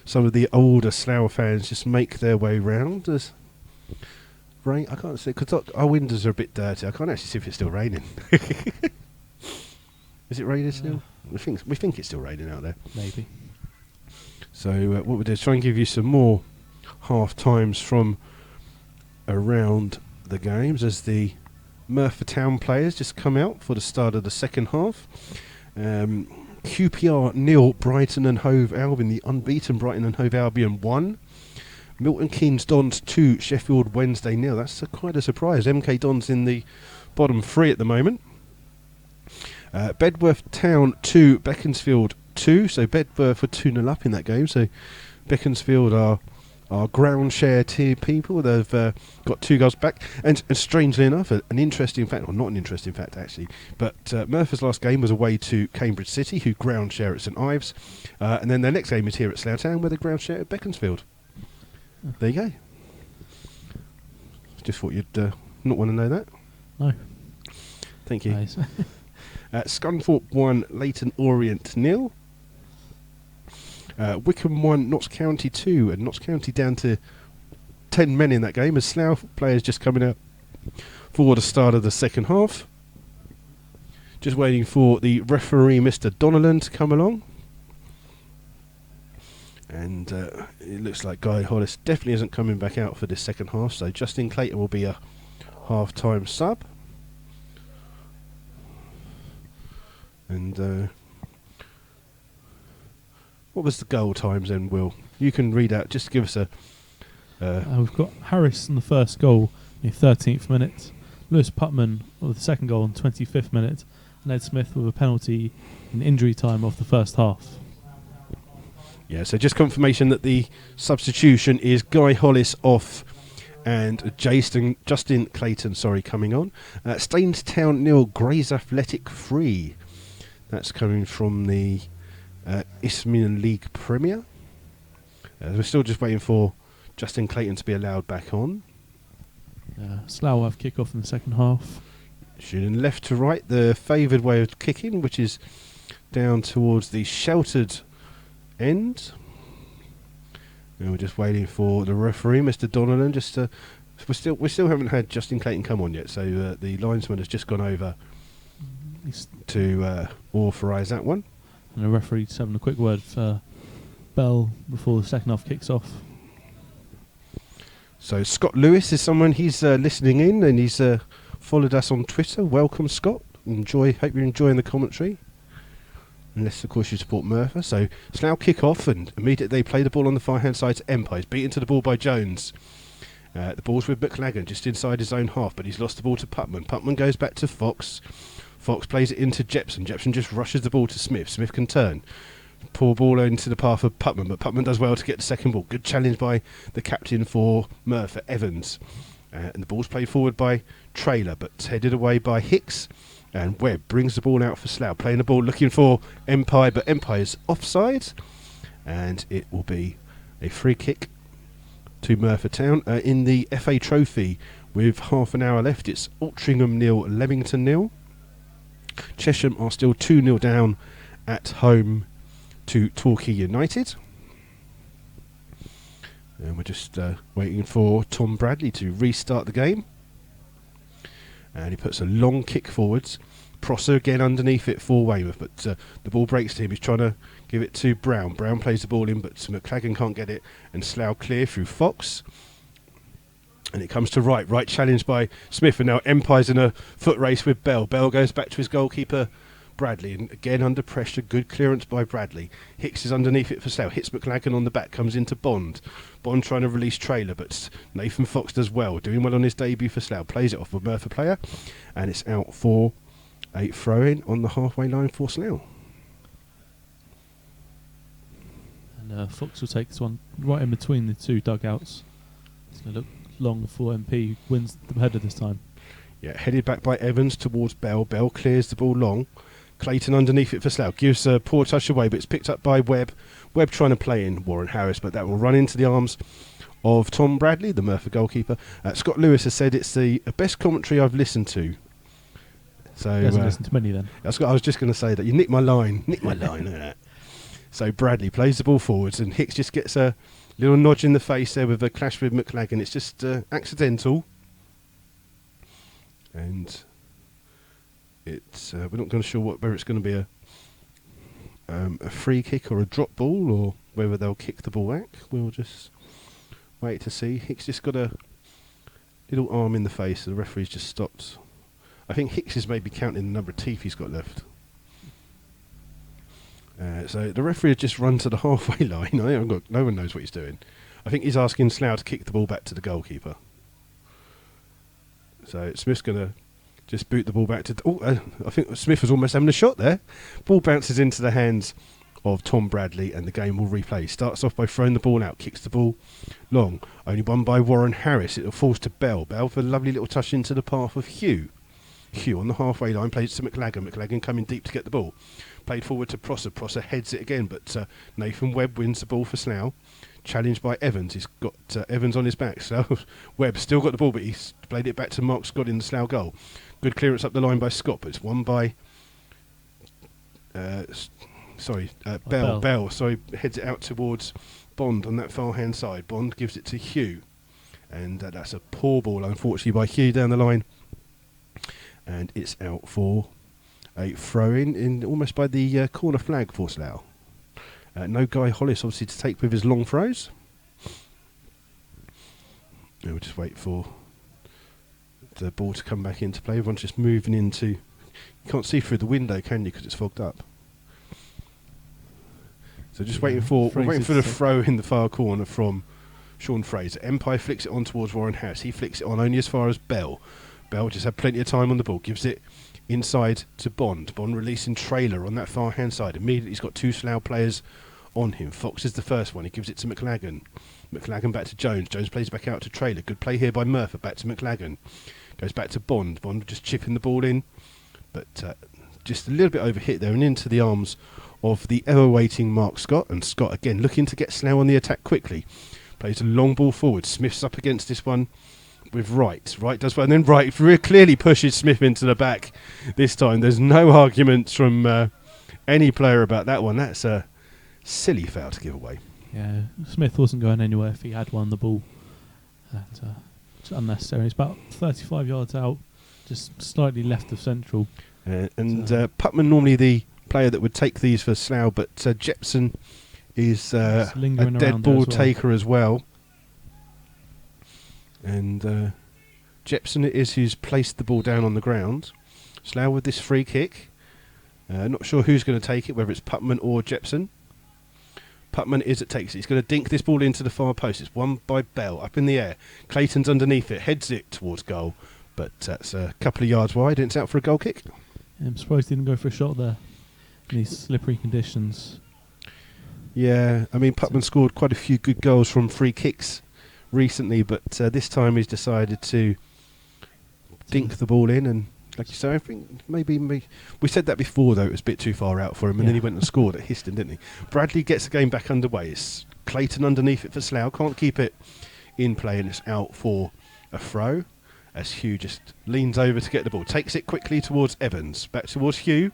some of the older Slough fans just make their way round. As rain, I can't see because our windows are a bit dirty. I can't actually see if it's still raining. Is it raining still? We think it's still raining out there. Maybe. So what we'll do is try and give you some more half times from around the games as the Merthyr Town players just come out for the start of the second half. QPR 0, Brighton and Hove Albion, the unbeaten Brighton and Hove Albion 1. Milton Keynes Dons 2, Sheffield Wednesday 0. That's quite a surprise. MK Dons in the bottom 3 at the moment. Bedworth Town 2, Beaconsfield 2. So Bedworth were 2-0 up in that game. So Beaconsfield are ground share tier people. They've got 2 goals back. And strangely enough, an interesting fact, or not an interesting fact actually, but Merthyr's last game was away to Cambridge City, who ground share at St Ives. And then their next game is here at Slough Town, where they ground share at Beaconsfield. There you go. Just thought you'd not want to know that. No. Thank you. Nice. Scunthorpe 1, Leyton Orient 0. Wickham 1, Notts County 2, and Notts County down to 10 men in that game as Slough players just coming out for the start of the second half. Just waiting for the referee, Mr. Donnellan, to come along. And it looks like Guy Hollis definitely isn't coming back out for this second half, so Justin Clayton will be a half-time sub. And what was the goal times then, Will? You can read out, just give us a... We've got Harris in the first goal in the 13th minute, Lewis Putman with the second goal in the 25th minute, and Ed Smith with a penalty in injury time of the first half. Yeah, so just confirmation that the substitution is Guy Hollis off and Justin Clayton, coming on. Staines Town 0, Grays Athletic 3. That's coming from the Isthmian League Premier. We're still just waiting for Justin Clayton to be allowed back on. Slough have kick-off in the second half. Shooting left to right, the favoured way of kicking, which is down towards the sheltered end. And we're just waiting for the referee, Mr. Donnellan. We still haven't had Justin Clayton come on yet, so the linesman has just gone over to authorise that one. And the referee just having a quick word for Bell before the second half kicks off. So Scott Lewis is someone, he's listening in, and he's followed us on Twitter. Welcome, Scott. Hope you're enjoying the commentary. Unless, of course, you support Merthyr. So Slough kick off, and immediately they play the ball on the far hand side to Empire. He's beaten to the ball by Jones. The ball's with McLagan just inside his own half, but he's lost the ball to Putman. Putman goes back to Fox. Fox plays it into Jepson. Jepson just rushes the ball to Smith. Smith can turn. Poor ball into the path of Putman, but Putman does well to get the second ball. Good challenge by the captain for Merthyr, Evans. And the ball's played forward by Trailer, but headed away by Hicks. And Webb brings the ball out for Slough, playing the ball, looking for Empire, but Empire's offside. And it will be a free kick to Merthyr Town. In the FA Trophy, with half an hour left, it's Altrincham 0, Leamington 0. Chesham are still 2-0 down at home to Torquay United. And we're just waiting for Tom Bradley to restart the game. And he puts a long kick forwards. Prosser again underneath it for Weymouth, but the ball breaks to him. He's trying to give it to Brown. Brown plays the ball in, but McLagan can't get it. And Slough clear through Fox. And it comes to Wright. Wright challenged by Smith, and now Empire's in a foot race with Bell. Bell goes back to his goalkeeper, Bradley, and again under pressure. Good clearance by Bradley. Hicks is underneath it for Slough. Hits McLagan on the back, comes into Bond. Bond trying to release Trailer, but Nathan Fox does well, doing well on his debut for Slough. Plays it off a Merthyr player, and it's out for a throw-in on the halfway line for Slough. And Fox will take this one right in between the two dugouts. It's going to look long for MP, wins the header this time. Yeah, headed back by Evans towards Bell. Bell clears the ball long. Clayton underneath it for Slough. Gives a poor touch away, but it's picked up by Webb. Webb trying to play in Warren Harris, but that will run into the arms of Tom Bradley, the Merthyr goalkeeper. Scott Lewis has said it's the best commentary I've listened to. So he hasn't listened to many then. I was just going to say that. You nicked my line. Look at that. So Bradley plays the ball forwards, and Hicks just gets a little nudge in the face there with a clash with McLagan. It's just accidental. And it's we're not going to sure whether it's going to be a free kick or a drop ball, or whether they'll kick the ball back. We'll just wait to see. Hicks just got a little arm in the face. The referee's just stopped. I think Hicks is maybe counting the number of teeth he's got left. So the referee has just run to the halfway line. No one knows what he's doing. I think he's asking Slough to kick the ball back to the goalkeeper. So Smith's going to just boot the ball back to... I think Smith was almost having a shot there. Ball bounces into the hands of Tom Bradley, and the game will replay. Starts off by throwing the ball out, kicks the ball long. Only won by Warren Harris. It falls to Bell. Bell for a lovely little touch into the path of Hugh. Hugh on the halfway line plays to McLagan. McLagan coming deep to get the ball. Played forward to Prosser. Prosser heads it again, but Nathan Webb wins the ball for Slough. Challenged by Evans. He's got Evans on his back. So Webb still got the ball, but he's played it back to Mark Scott in the Slough goal. Good clearance up the line by Scott, but it's won by... Bell. Bell. Sorry, heads it out towards Bond on that far hand side. Bond gives it to Hugh, and that's a poor ball, unfortunately, by Hugh down the line, and it's out for a throw in almost by the corner flag for Slough. No Guy Hollis obviously to take with his long throws. We'll just wait for the ball to come back into play. Everyone's just moving into... You can't see through the window, can you, because it's fogged up. So just waiting for the throw in the far corner from Sean Fraser. Empire flicks it on towards Warren Harris. He flicks it on only as far as Bell. Bell just had plenty of time on the ball. Gives it inside to Bond. Bond releasing Trailer on that far hand side. Immediately he's got two Slough players on him. Fox is the first one. He gives it to McLagan. McLagan back to Jones. Jones plays back out to Trailer. Good play here by Merthyr. Back to McLagan. Goes back to Bond. Bond just chipping the ball in. But just a little bit overhit there and into the arms of the ever-waiting Mark Scott. And Scott again looking to get Slough on the attack quickly. Plays a long ball forward. Smith's up against this one with Wright. Wright does well, and then Wright clearly pushes Smith into the back this time. There's no arguments from any player about that one. That's a silly foul to give away. Yeah, Smith wasn't going anywhere if he had won the ball. It's unnecessary. It's about 35 yards out, just slightly left of central. Putman normally the player that would take these for Slough, but Jepson is a dead ball taker as well. And Jepson it is who's placed the ball down on the ground. Slough with this free kick. Not sure who's going to take it, whether it's Putman or Jepson. Putman is it takes it. He's going to dink this ball into the far post. It's won by Bell, up in the air. Clayton's underneath it, heads it towards goal, but that's a couple of yards wide, and it's out for a goal kick. I'm surprised he didn't go for a shot there in these slippery conditions. Yeah, I mean, Putman scored quite a few good goals from free kicks recently, but this time he's decided to dink the ball in, and like you say, I think maybe we said that before, though it was a bit too far out for him, and then he went and scored at Histon, didn't he? Bradley gets the game back underway. It's Clayton underneath it for Slough, can't keep it in play, and it's out for a throw as Hugh just leans over to get the ball, takes it quickly towards Evans, back towards Hugh,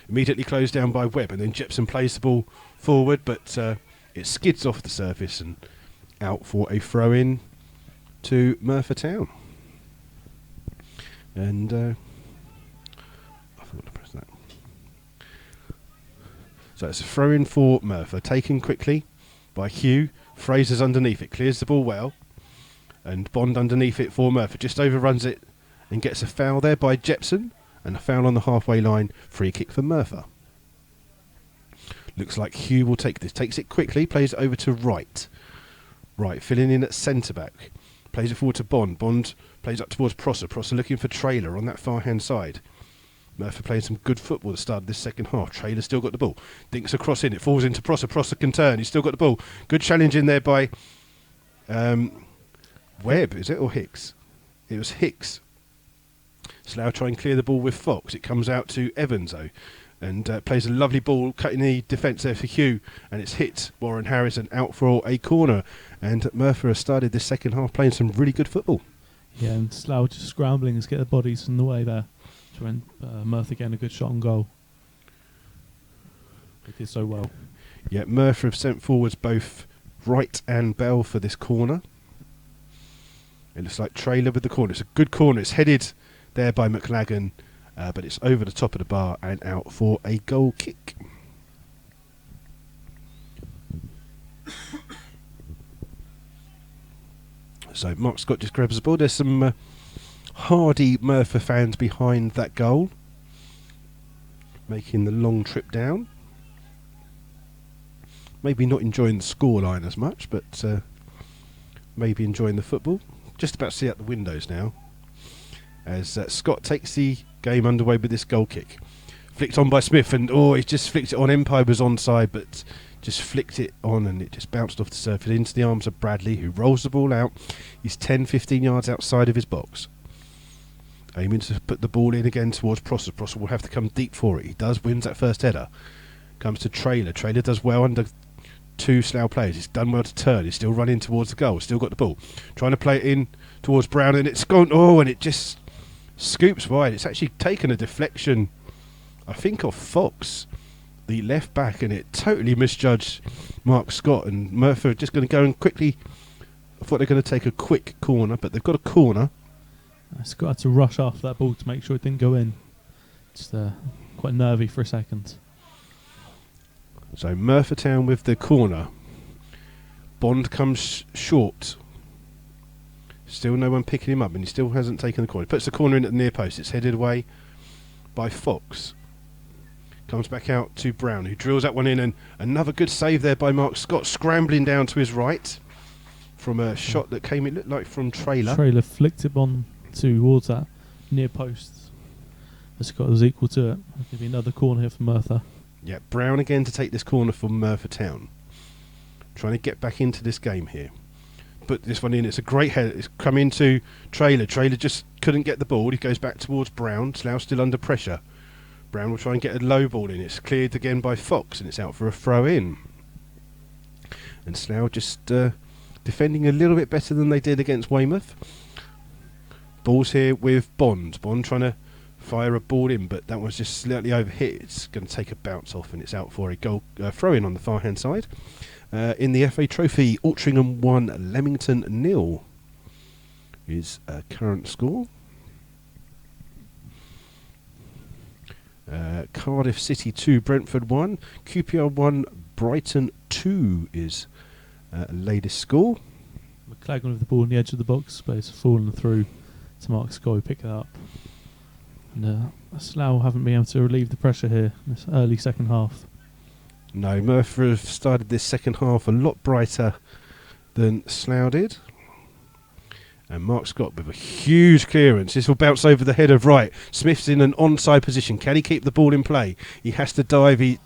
immediately closed down by Webb, and then Jepson plays the ball forward, but it skids off the surface and out for a throw in to Merthyr Town. And I forgot to press that. So it's a throw in for Merthyr, taken quickly by Hugh. Fraser's underneath it, clears the ball well, and Bond underneath it for Merthyr, just overruns it and gets a foul there by Jepson, and a foul on the halfway line. Free kick for Merthyr. Looks like Hugh will take this, takes it quickly, plays it over to Wright. Wright filling in at centre back, plays it forward to Bond. Bond plays up towards Prosser. Prosser looking for Trailer on that far hand side. Merthyr playing some good football at the start of this second half. Trailer still got the ball, dinks across in, it falls into Prosser. Prosser can turn, he's still got the ball. Good challenge in there by Webb, is it, or Hicks? It was Hicks. Slough try and clear the ball with Fox. It comes out to Evans though, and plays a lovely ball, cutting the defence there for Hugh, and it's hit Warren Harris and out for a corner. And Merthyr has started this second half playing some really good football. Yeah, and Slough just scrambling to get the bodies in the way there. So when Merthyr getting a good shot on goal. They did so well. Yeah, Merthyr have sent forwards both Wright and Bell for this corner. It looks like Trailer with the corner. It's a good corner. It's headed there by McLagan, but it's over the top of the bar and out for a goal kick. So Mark Scott just grabs the ball. There's some hardy Merthyr fans behind that goal, making the long trip down. Maybe not enjoying the scoreline as much, but maybe enjoying the football. Just about to see out the windows now, as Scott takes the game underway with this goal kick. Flicked on by Smith, and he just flicked it on. Empire was onside, but just flicked it on, and it just bounced off the surface into the arms of Bradley, who rolls the ball out. He's 10-15 yards outside of his box, aiming to put the ball in again towards Prosser. Prosser will have to come deep for it. He does, wins that first header. Comes to Trailer. Trailer does well under two Slough players. He's done well to turn. He's still running towards the goal. Still got the ball. Trying to play it in towards Brown, and it's gone. And it just scoops wide. It's actually taken a deflection, I think, off Fox, the left back, and it totally misjudged Mark Scott. And Merthyr are just going to go and quickly. I thought they're going to take a quick corner, but they've got a corner. Scott had to rush after that ball to make sure it didn't go in. Just quite nervy for a second. So Merthyr Town with the corner. Bond comes short. Still no one picking him up, and he still hasn't taken the corner. He puts the corner in at the near post. It's headed away by Fox. Comes back out to Brown, who drills that one in, and another good save there by Mark Scott, scrambling down to his right from a shot that came, it looked like, from Trailer. Trailer flicked it on towards that near post. But Scott was equal to it. I'll give you another corner here for Merthyr. Yeah, Brown again to take this corner from Merthyr Town. Trying to get back into this game here. Put this one in. It's a great head. It's come into Trailer. Trailer just couldn't get the ball. He goes back towards Brown. Slough still under pressure. Brown will try and get a low ball in. It's cleared again by Fox, and it's out for a throw in. And Slough just defending a little bit better than they did against Weymouth. Ball's here with Bond. Bond trying to fire a ball in, but that one's just slightly overhit. It's going to take a bounce off, and it's out for a goal throw in on the far hand side. In the FA Trophy, Altrincham 1, Leamington 0 is current score. Cardiff City 2, Brentford 1, QPR 1, Brighton 2 is latest score. McLagan with the ball on the edge of the box, but it's fallen through to Mark Scott, who picked it up. And Slough haven't been able to relieve the pressure here in this early second half. No, Merthyr have started this second half a lot brighter than Slough did. And Mark Scott with a huge clearance. This will bounce over the head of Wright. Smith's in an onside position. Can he keep the ball in play? He has to dive. He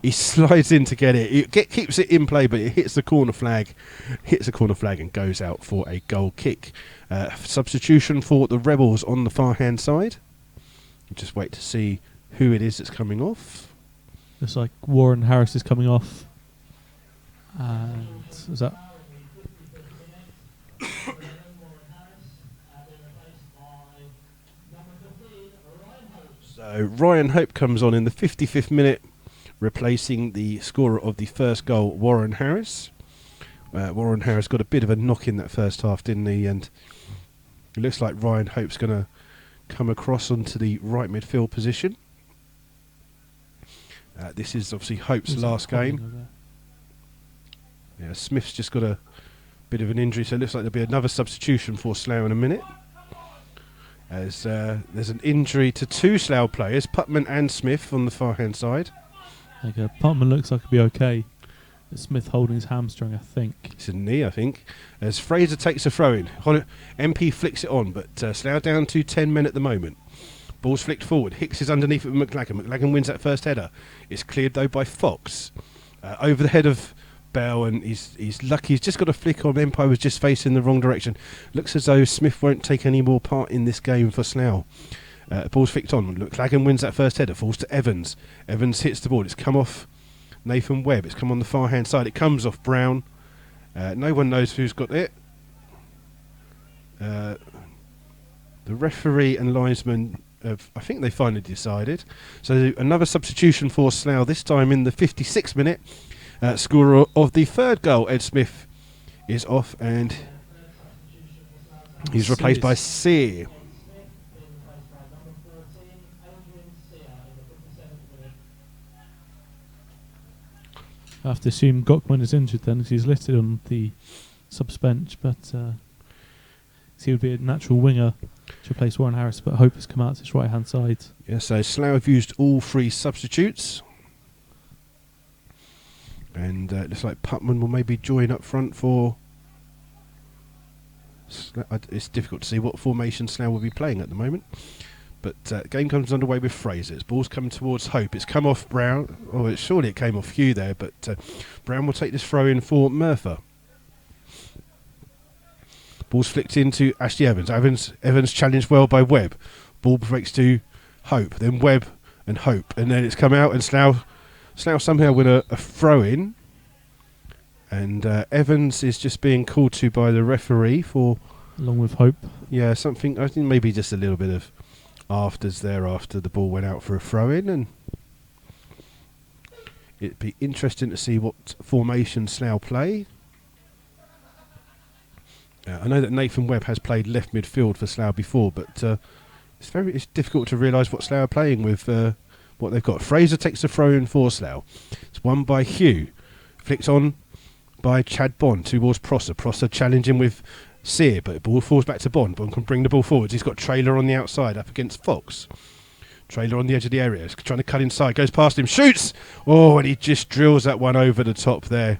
slides in to get it. Keeps it in play, but it hits the corner flag. Hits the corner flag and goes out for a goal kick. Substitution for the Rebels on the far hand side. Just wait to see who it is that's coming off. Looks like Warren Harris is coming off. And is that... So Ryan Hope comes on in the 55th minute, replacing the scorer of the first goal, Warren Harris. Warren Harris got a bit of a knock in that first half, didn't he? And it looks like Ryan Hope's going to come across onto the right midfield position. This is obviously Hope's last game. Yeah, Smith's just got a bit of an injury, so it looks like there'll be another substitution for Slough in a minute. As there's an injury to two Slough players, Putman and Smith on the far hand side. Okay, Putman looks like he'll be okay. Smith holding his hamstring, I think. It's a knee, I think. As Fraser takes a throw in. MP flicks it on, but Slough down to 10 men at the moment. Ball's flicked forward. Hicks is underneath it with McLagan. McLagan wins that first header. It's cleared though by Fox. Over the head of Bell, and he's lucky. He's just got a flick on. Empire was just facing the wrong direction. Looks as though Smith won't take any more part in this game for Slough. Ball's flicked on. McLagan wins that first header. Falls to Evans. Evans hits the ball. It's come off Nathan Webb. It's come on the far hand side. It comes off Brown. No one knows who's got it. The referee and linesman I think they finally decided. So another substitution for Slough, this time in the 56th minute. Scorer of the third goal, Ed Smith, is off, and he's replaced by Sear. I have to assume Gockman is injured then, because he's listed on the subs bench, but he would be a natural winger to replace Warren Harris, but Hope has come out to his right hand side. Yeah, so Slough have used all 3 substitutes. And it looks like Putman will maybe join up front for... It's difficult to see what formation Slough will be playing at the moment. But game comes underway with Fraser. Ball's coming towards Hope. It's come off Brown. Oh, surely it came off Hugh there, but Brown will take this throw in for Merthyr. Ball's flicked into Ashley Evans. Evans challenged well by Webb. Ball breaks to Hope, then Webb and Hope, and then it's come out and Slough somehow win a throw in, and Evans is just being called to by the referee for, along with Hope. Yeah, something. I think maybe just a little bit of afters there after the ball went out for a throw in, and it'd be interesting to see what formation Slough play. I know that Nathan Webb has played left midfield for Slough before, but it's difficult to realise what Slough are playing with what they've got. Fraser takes the throw in for Slough. It's won by Hugh. Flicked on by Chad Bond towards Prosser. Prosser challenging with Sear, but the ball falls back to Bond. Bond can bring the ball forwards. He's got Trailer on the outside up against Fox. Trailer on the edge of the area. He's trying to cut inside. Goes past him. Shoots! Oh, and he just drills that one over the top there.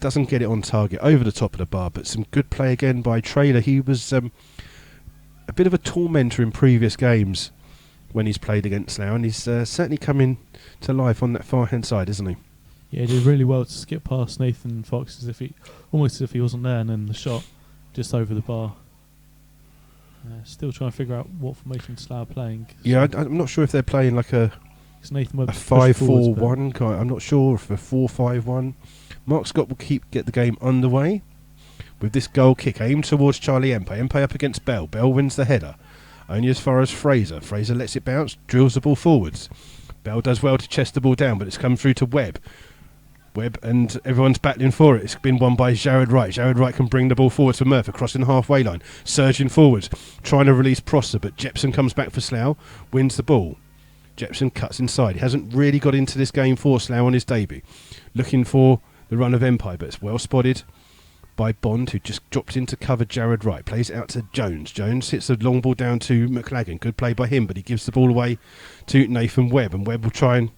Doesn't get it on target over the top of the bar, but some good play again by Trailer. He was a bit of a tormentor in previous games when he's played against Slough, and he's certainly coming to life on that far hand side, isn't he? Yeah, he did really well to skip past Nathan Fox almost as if he wasn't there, and then the shot just over the bar. Still trying to figure out what formation Slough are playing. Yeah, I'm not sure if they're playing like a 5-4-1 kind. I'm not sure if a 4-5-1. Mark Scott will get the game underway with this goal kick aimed towards Charlie Empe. Empe up against Bell. Bell wins the header. Only as far as Fraser. Fraser lets it bounce, drills the ball forwards. Bell does well to chest the ball down, but it's come through to Webb. Webb and everyone's battling for it. It's been won by Jared Wright. Jared Wright can bring the ball forward to Merthyr, crossing the halfway line, surging forwards, trying to release Prosser, but Jepson comes back for Slough, wins the ball. Jepson cuts inside. He hasn't really got into this game for Slough on his debut. Looking for the run of Empire, but it's well spotted by Bond, who just dropped in to cover Jared Wright. Plays it out to Jones. Jones hits the long ball down to McLagan. Good play by him, but he gives the ball away to Nathan Webb, and Webb will try and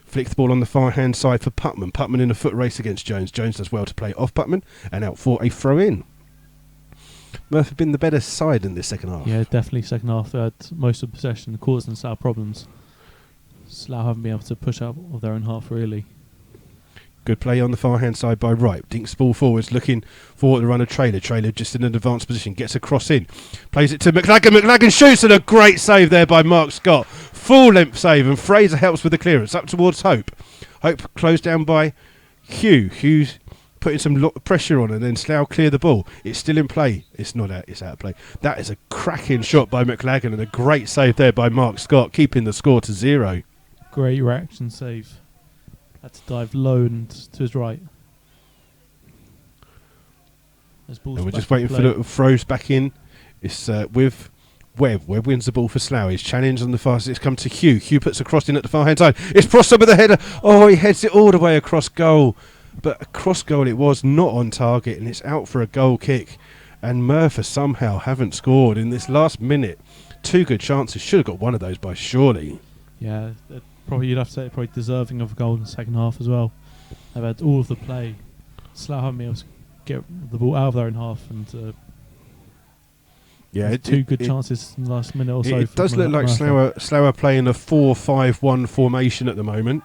flick the ball on the far hand side for Putman. Putman in a foot race against Jones. Jones does well to play off Putman and out for a throw in. Merthyr have been the better side in this second half. Yeah, definitely second half. They had most of the possession, causing Slough problems. Slough haven't been able to push out of their own half really. Good play on the far hand side by Wright. Dinks the ball forwards, looking for the run of Trailer. Trailer just in an advanced position, gets a cross in, plays it to McLagan. McLagan shoots, and a great save there by Mark Scott. Full length save, and Fraser helps with the clearance up towards Hope. Hope closed down by Hugh. Hugh's putting some pressure on, and then Slough clear the ball. It's still in play. It's not out. It's out of play. That is a cracking shot by McLagan, and a great save there by Mark Scott, keeping the score to 0. Great reaction save. Had to dive low and to his right. And we're just waiting for the throws back in. It's with Webb. Webb wins the ball for Slough. He's challenged on the fastest. It's come to Hugh. Hugh puts a cross in at the far hand side. It's Prosser with the header. Oh, he heads it all the way across goal. But across goal it was, not on target, and it's out for a goal kick. And Merthyr somehow haven't scored in this last minute. 2 good chances. Should have got one of those by surely. Yeah, probably you'd have to say probably deserving of a goal in the second half as well. They've had all of the play. Slough haven't been able to get the ball out of their own half, and yeah, 2 good chances in the last minute or so. It does look like Slough are playing a 4-5-1 formation at the moment.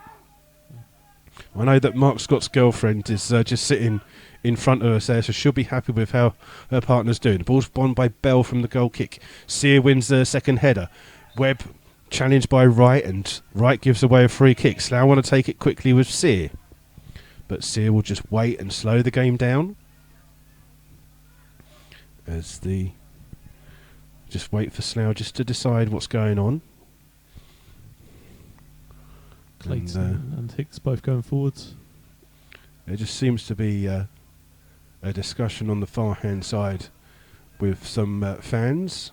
I know that Mark Scott's girlfriend is just sitting in front of us there, so she'll be happy with how her partner's doing. The ball's won by Bell from the goal kick. Sear wins the second header. Webb challenged by Wright, and Wright gives away a free kick. Slough want to take it quickly with Sear, but Sear will just wait and slow the game down as just wait for Slough just to decide what's going on. Clayton and Hicks both going forwards. There just seems to be a discussion on the far hand side with some fans.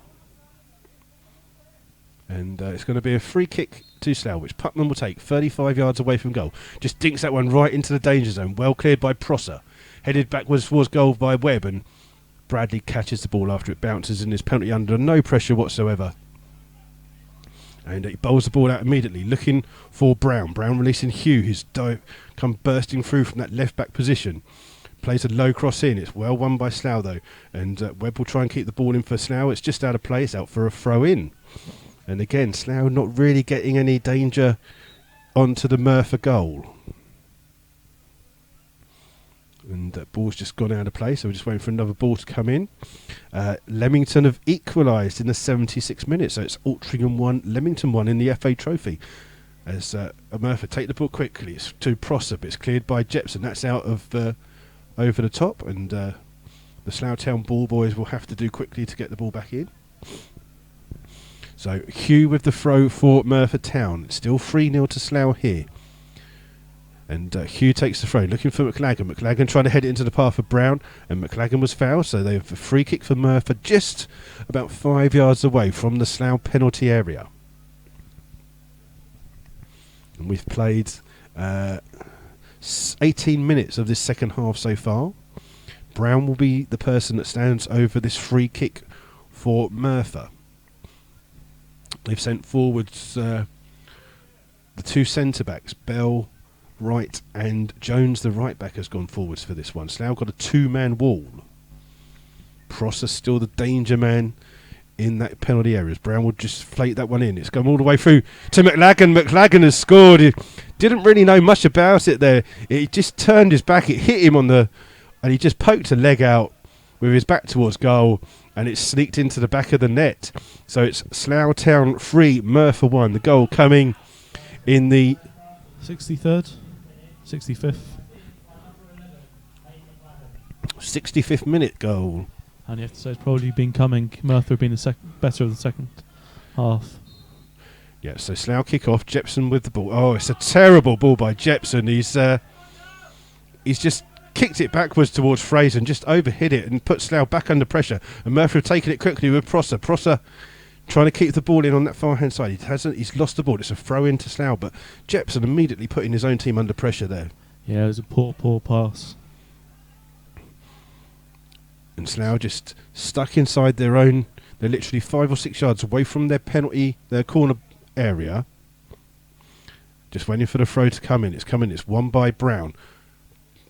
And it's going to be a free kick to Slough, which Putman will take 35 yards away from goal. Just dinks that one right into the danger zone. Well cleared by Prosser. Headed backwards towards goal by Webb. And Bradley catches the ball after it bounces and is penalty under no pressure whatsoever. And he bowls the ball out immediately, looking for Brown. Brown releasing Hugh, who's come bursting through from that left-back position. Plays a low cross in. It's well won by Slough, though. And Webb will try and keep the ball in for Slough. It's just out of play. It's out for a throw-in. And again, Slough not really getting any danger onto the Merthyr goal. And that ball's just gone out of play, so we're just waiting for another ball to come in. Leamington have equalised in the 76th minute, so it's Altrincham 1, Leamington 1 in the FA Trophy. As Merthyr take the ball quickly, it's to Prosser, but it's cleared by Jepson. That's out of over the top, and the Slough Town ball boys will have to do quickly to get the ball back in. So Hugh with the throw for Merthyr Town. It's still 3-0 to Slough here. And Hugh takes the throw, looking for McLagan. McLagan trying to head it into the path of Brown, and McLagan was fouled, so they have a free kick for Merthyr just about 5 yards away from the Slough penalty area. And we've played 18 minutes of this second half so far. Brown will be the person that stands over this free kick for Merthyr. They've sent forwards the two centre-backs, Bell right and Jones the right back has gone forwards for this one. Slough got a two-man wall. Prosser still the danger man in that penalty areas. Brown will just flake that one in. It's gone all the way through to McLagan. McLagan has scored. He didn't really know much about it there. He just turned his back. It hit him and he just poked a leg out with his back towards goal, and it sneaked into the back of the net. So it's Slough Town 3, Merthyr 1. The goal coming in the 63rd? 65th. 65th minute goal. And you have to say it's probably been coming. Merthyr being better of the second half. Yeah, so Slough kick off. Jepson with the ball. Oh, it's a terrible ball by Jepson. He's just kicked it backwards towards Fraser and just overhit it and put Slough back under pressure. And Merthyr have taken it quickly with Prosser. Prosser trying to keep the ball in on that far hand side. He's lost the ball. It's a throw in to Slough, but Jepson immediately putting his own team under pressure there. Yeah, it was a poor pass. And Slough just stuck inside their own. They're literally 5 or 6 yards away from their corner area. Just waiting for the throw to come in. It's coming. It's won by Brown.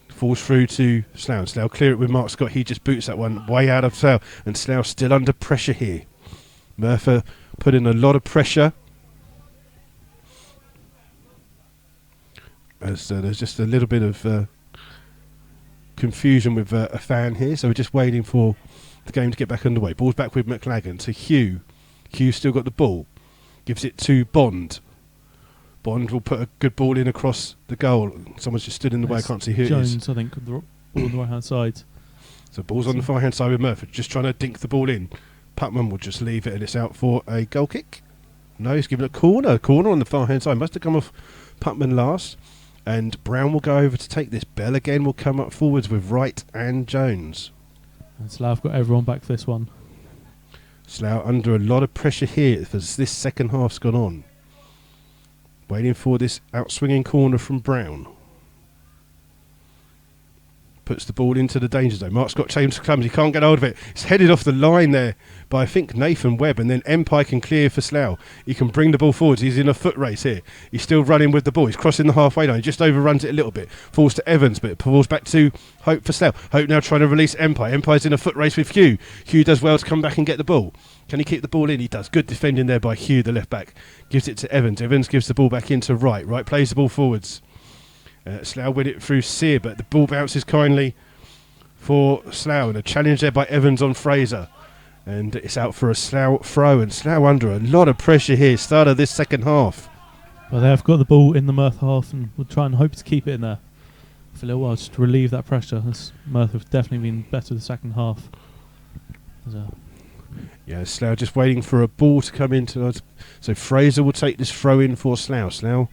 Falls through to Slough. Slough clear it with Mark Scott. He just boots that one way out of Slough. And Slough still under pressure here. Merthyr put in a lot of pressure. As there's just a little bit of confusion with a fan here, so we're just waiting for the game to get back underway. Ball's back with McLagan to Hugh. Hugh still got the ball. Gives it to Bond. Bond will put a good ball in across the goal. Someone's just stood in the way. I can't see who Jones, it is. I think, the ball on the right hand side. So ball's on the far hand side with Merthyr, just trying to dink the ball in. Putman will just leave it and it's out for a goal kick. No, he's given a corner. Corner on the far hand side. Must have come off Putman last. And Brown will go over to take this. Bell again will come up forwards with Wright and Jones. And Slough got everyone back for this one. Slough under a lot of pressure here as this second half's gone on. Waiting for this outswinging corner from Brown. Puts the ball into the danger zone. Mark Scott James clumsy, can't get hold of it. It's headed off the line there by I think Nathan Webb, and then Empire can clear for Slough. He can bring the ball forwards. He's in a foot race here. He's still running with the ball. He's crossing the halfway line. He just overruns it a little bit. Falls to Evans, but it falls back to Hope for Slough. Hope now trying to release Empire. Empire's in a foot race with Hugh. Hugh does well to come back and get the ball. Can he keep the ball in? He does. Good defending there by Hugh, the left back. Gives it to Evans. Evans gives the ball back into Wright. Wright plays the ball forwards. Slough win it through Sear, but the ball bounces kindly for Slough, and a challenge there by Evans on Fraser, and it's out for a Slough throw, and Slough under a lot of pressure here, start of this second half. Well, they have got the ball in the Merthyr half and will try and hope to keep it in there for a little while just to relieve that pressure. Merthyr have definitely been better the second half. Yeah, Slough just waiting for a ball to come into us. So Fraser will take this throw in for Slough. Slough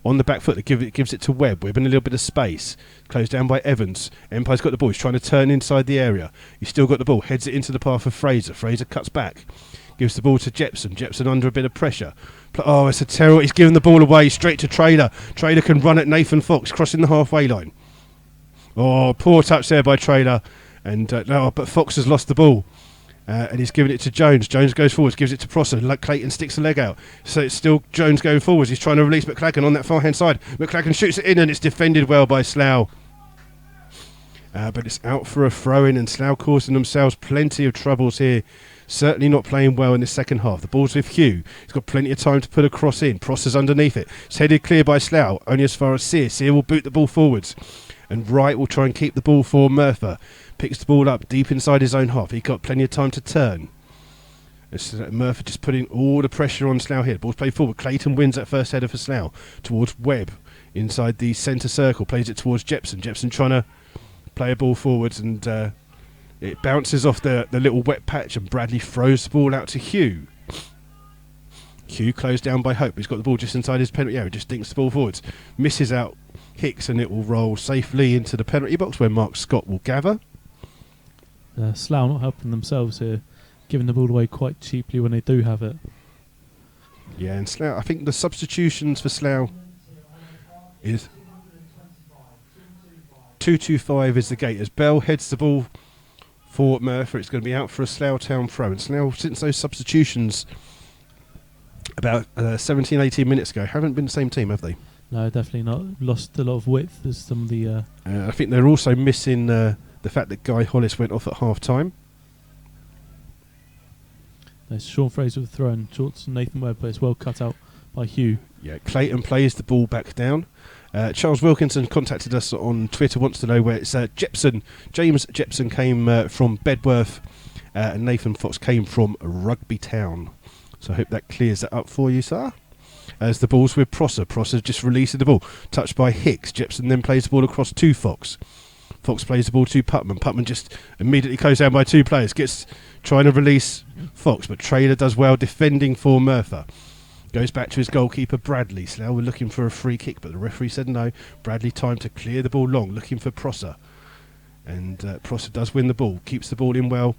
on the back foot, that gives it to Webb. Webb in a little bit of space. Closed down by Evans. Empire's got the ball. He's trying to turn inside the area. He's still got the ball. Heads it into the path of Fraser. Fraser cuts back. Gives the ball to Jepson. Jepson under a bit of pressure. Oh, it's a terrible. He's giving the ball away straight to Trader. Trader can run at Nathan Fox, crossing the halfway line. Oh, poor touch there by Trader. And no, but Fox has lost the ball. And he's giving it to Jones. Jones goes forwards, gives it to Prosser. Clayton sticks a leg out. So it's still Jones going forwards. He's trying to release McClagan on that far-hand side. McClagan shoots it in, and it's defended well by Slough. But it's out for a throw-in, and Slough causing themselves plenty of troubles here. Certainly not playing well in the second half. The ball's with Hugh. He's got plenty of time to put a cross in. Prosser's underneath it. It's headed clear by Slough, only as far as Sear. Sear will boot the ball forwards. And Wright will try and keep the ball for Merthyr. Picks the ball up deep inside his own half. He got plenty of time to turn. It's Merthyr just putting all the pressure on Slough here. Ball's played forward. Clayton wins that first header for Slough towards Webb inside the centre circle. Plays it towards Jepson. Jepson trying to play a ball forwards, and it bounces off the little wet patch, and Bradley throws the ball out to Hugh. Hugh closed down by Hope. He's got the ball just inside his penalty area. Just dinks the ball forwards. Misses out Hicks, and it will roll safely into the penalty box where Mark Scott will gather. Slough not helping themselves here, giving the ball away quite cheaply when they do have it. Yeah, and Slough, I think the substitutions for Slough is 2-2-5 is the gate. As Bell heads the ball for Merthyr, it's going to be out for a Slough Town throw. And Slough, since those substitutions about 17-18 minutes ago, haven't been the same team, have they? No, definitely not. Lost a lot of width as some of the... I think they're also missing the fact that Guy Hollis went off at half-time. There's Sean Fraser with the throw, and shorts Nathan Webb, but it's well cut out by Hugh. Yeah, Clayton plays the ball back down. Charles Wilkinson contacted us on Twitter, wants to know where it's Jepson. James Jepson came from Bedworth, and Nathan Fox came from Rugby Town. So I hope that clears that up for you, sir. As the ball's with Prosser. Prosser just released the ball. Touched by Hicks. Jepson then plays the ball across to Fox. Fox plays the ball to Putman. Putman just immediately closed down by two players. Gets trying to release Fox, but Traylor does well defending for Merthyr. Goes back to his goalkeeper Bradley. Slough were looking for a free kick, but the referee said no. Bradley time to clear the ball long, looking for Prosser. And Prosser does win the ball. Keeps the ball in well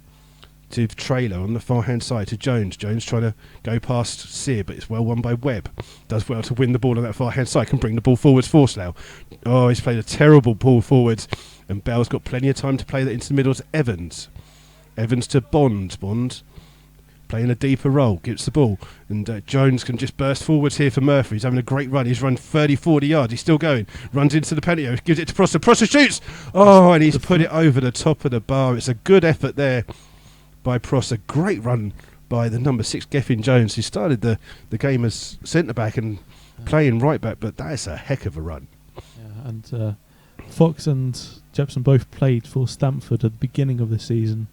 to Traylor on the far hand side to Jones. Jones trying to go past Sear, but it's well won by Webb. Does well to win the ball on that far hand side. Can bring the ball forwards for Slough. Oh, he's played a terrible ball forwards, and Bell's got plenty of time to play that into the middle to Evans. Evans to Bond. Bond playing a deeper role, gets the ball, and Jones can just burst forwards here for Merthyr. He's having a great run. He's run 30-40 yards. He's still going. Runs into the penalty area, gives it to Prosser. Prosser shoots! Oh, and he's put it over the top of the bar. It's a good effort there by Prosser. Great run by the number 6 Geffin Jones, who started the game as centre-back and playing right-back, but that is a heck of a run. Yeah, and Fox and Jepson both played for Stamford at the beginning of the season,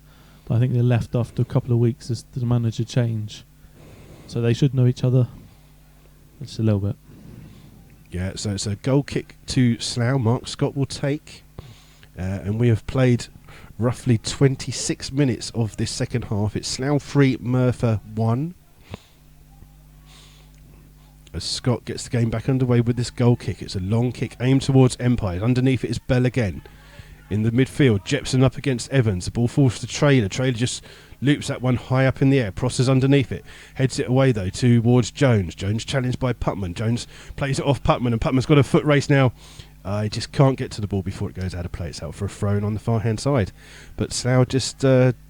but I think they left after a couple of weeks as the manager change. So they should know each other just a little bit. Yeah, so it's a goal kick to Slough. Mark Scott will take. And we have played roughly 26 minutes of this second half. It's Slough 3, Merthyr 1. As Scott gets the game back underway with this goal kick. It's a long kick aimed towards Empire. Underneath it is Bell again. In the midfield, Jepson up against Evans. The ball falls to Traylor. Traylor just loops that one high up in the air. Prosser's underneath it. Heads it away, though, towards Jones. Jones challenged by Putman. Jones plays it off Putman, and Putman's got a foot race now. He just can't get to the ball before it goes out of play. It's out for a throw-in on the far-hand side. But Slough just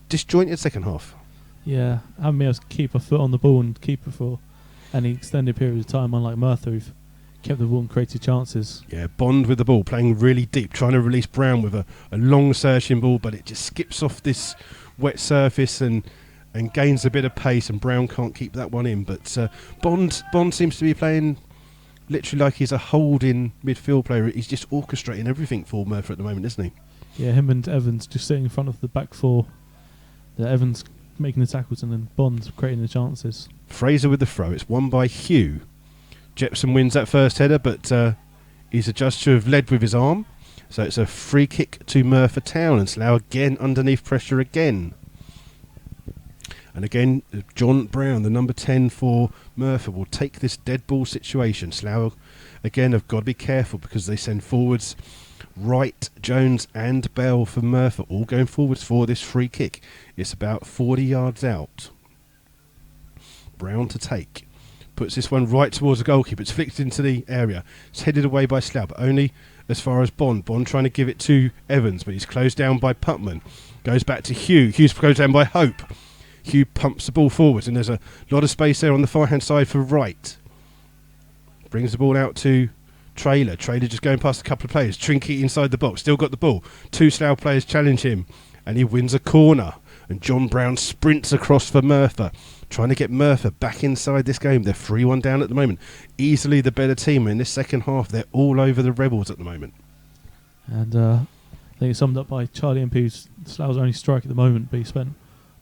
disjointed second half. Yeah, haven't been able to keep a foot on the ball and keep it for any extended period of time, unlike Merthyr, who've kept the ball and created chances. Yeah, Bond with the ball, playing really deep, trying to release Brown with a long searching ball, but it just skips off this wet surface and gains a bit of pace, and Brown can't keep that one in. But Bond seems to be playing literally like he's a holding midfield player. He's just orchestrating everything for Merthyr at the moment, isn't he? Yeah, him and Evans just sitting in front of the back four. Evans making the tackles and then Bond creating the chances. Fraser with the throw. It's won by Hugh. Jepson wins that first header, but he's adjudged to have led with his arm. So it's a free kick to Merthyr Town, and Slough again underneath pressure again. And again, John Brown, the number 10 for Merthyr, will take this dead ball situation. Slough, again, have got to be careful because they send forwards Wright, Jones and Bell for Merthyr, all going forwards for this free kick. It's about 40 yards out. Brown to take. Puts this one right towards the goalkeeper. It's flicked into the area. It's headed away by Slough, but only as far as Bond. Bond trying to give it to Evans, but he's closed down by Putman. Goes back to Hugh. Hughes goes down by Hope. Hugh pumps the ball forwards, and there's a lot of space there on the far-hand side for Wright. Brings the ball out to Trailer. Trailer just going past a couple of players. Trinky inside the box. Still got the ball. 2 Slough players challenge him, and he wins a corner. And John Brown sprints across for Merthyr, trying to get Merthyr back inside this game. They're 3-1 down at the moment. Easily the better team. In this second half, they're all over the Rebels at the moment. And I think it's summed up by Charlie MP, who's Slough's only strike at the moment, but he spent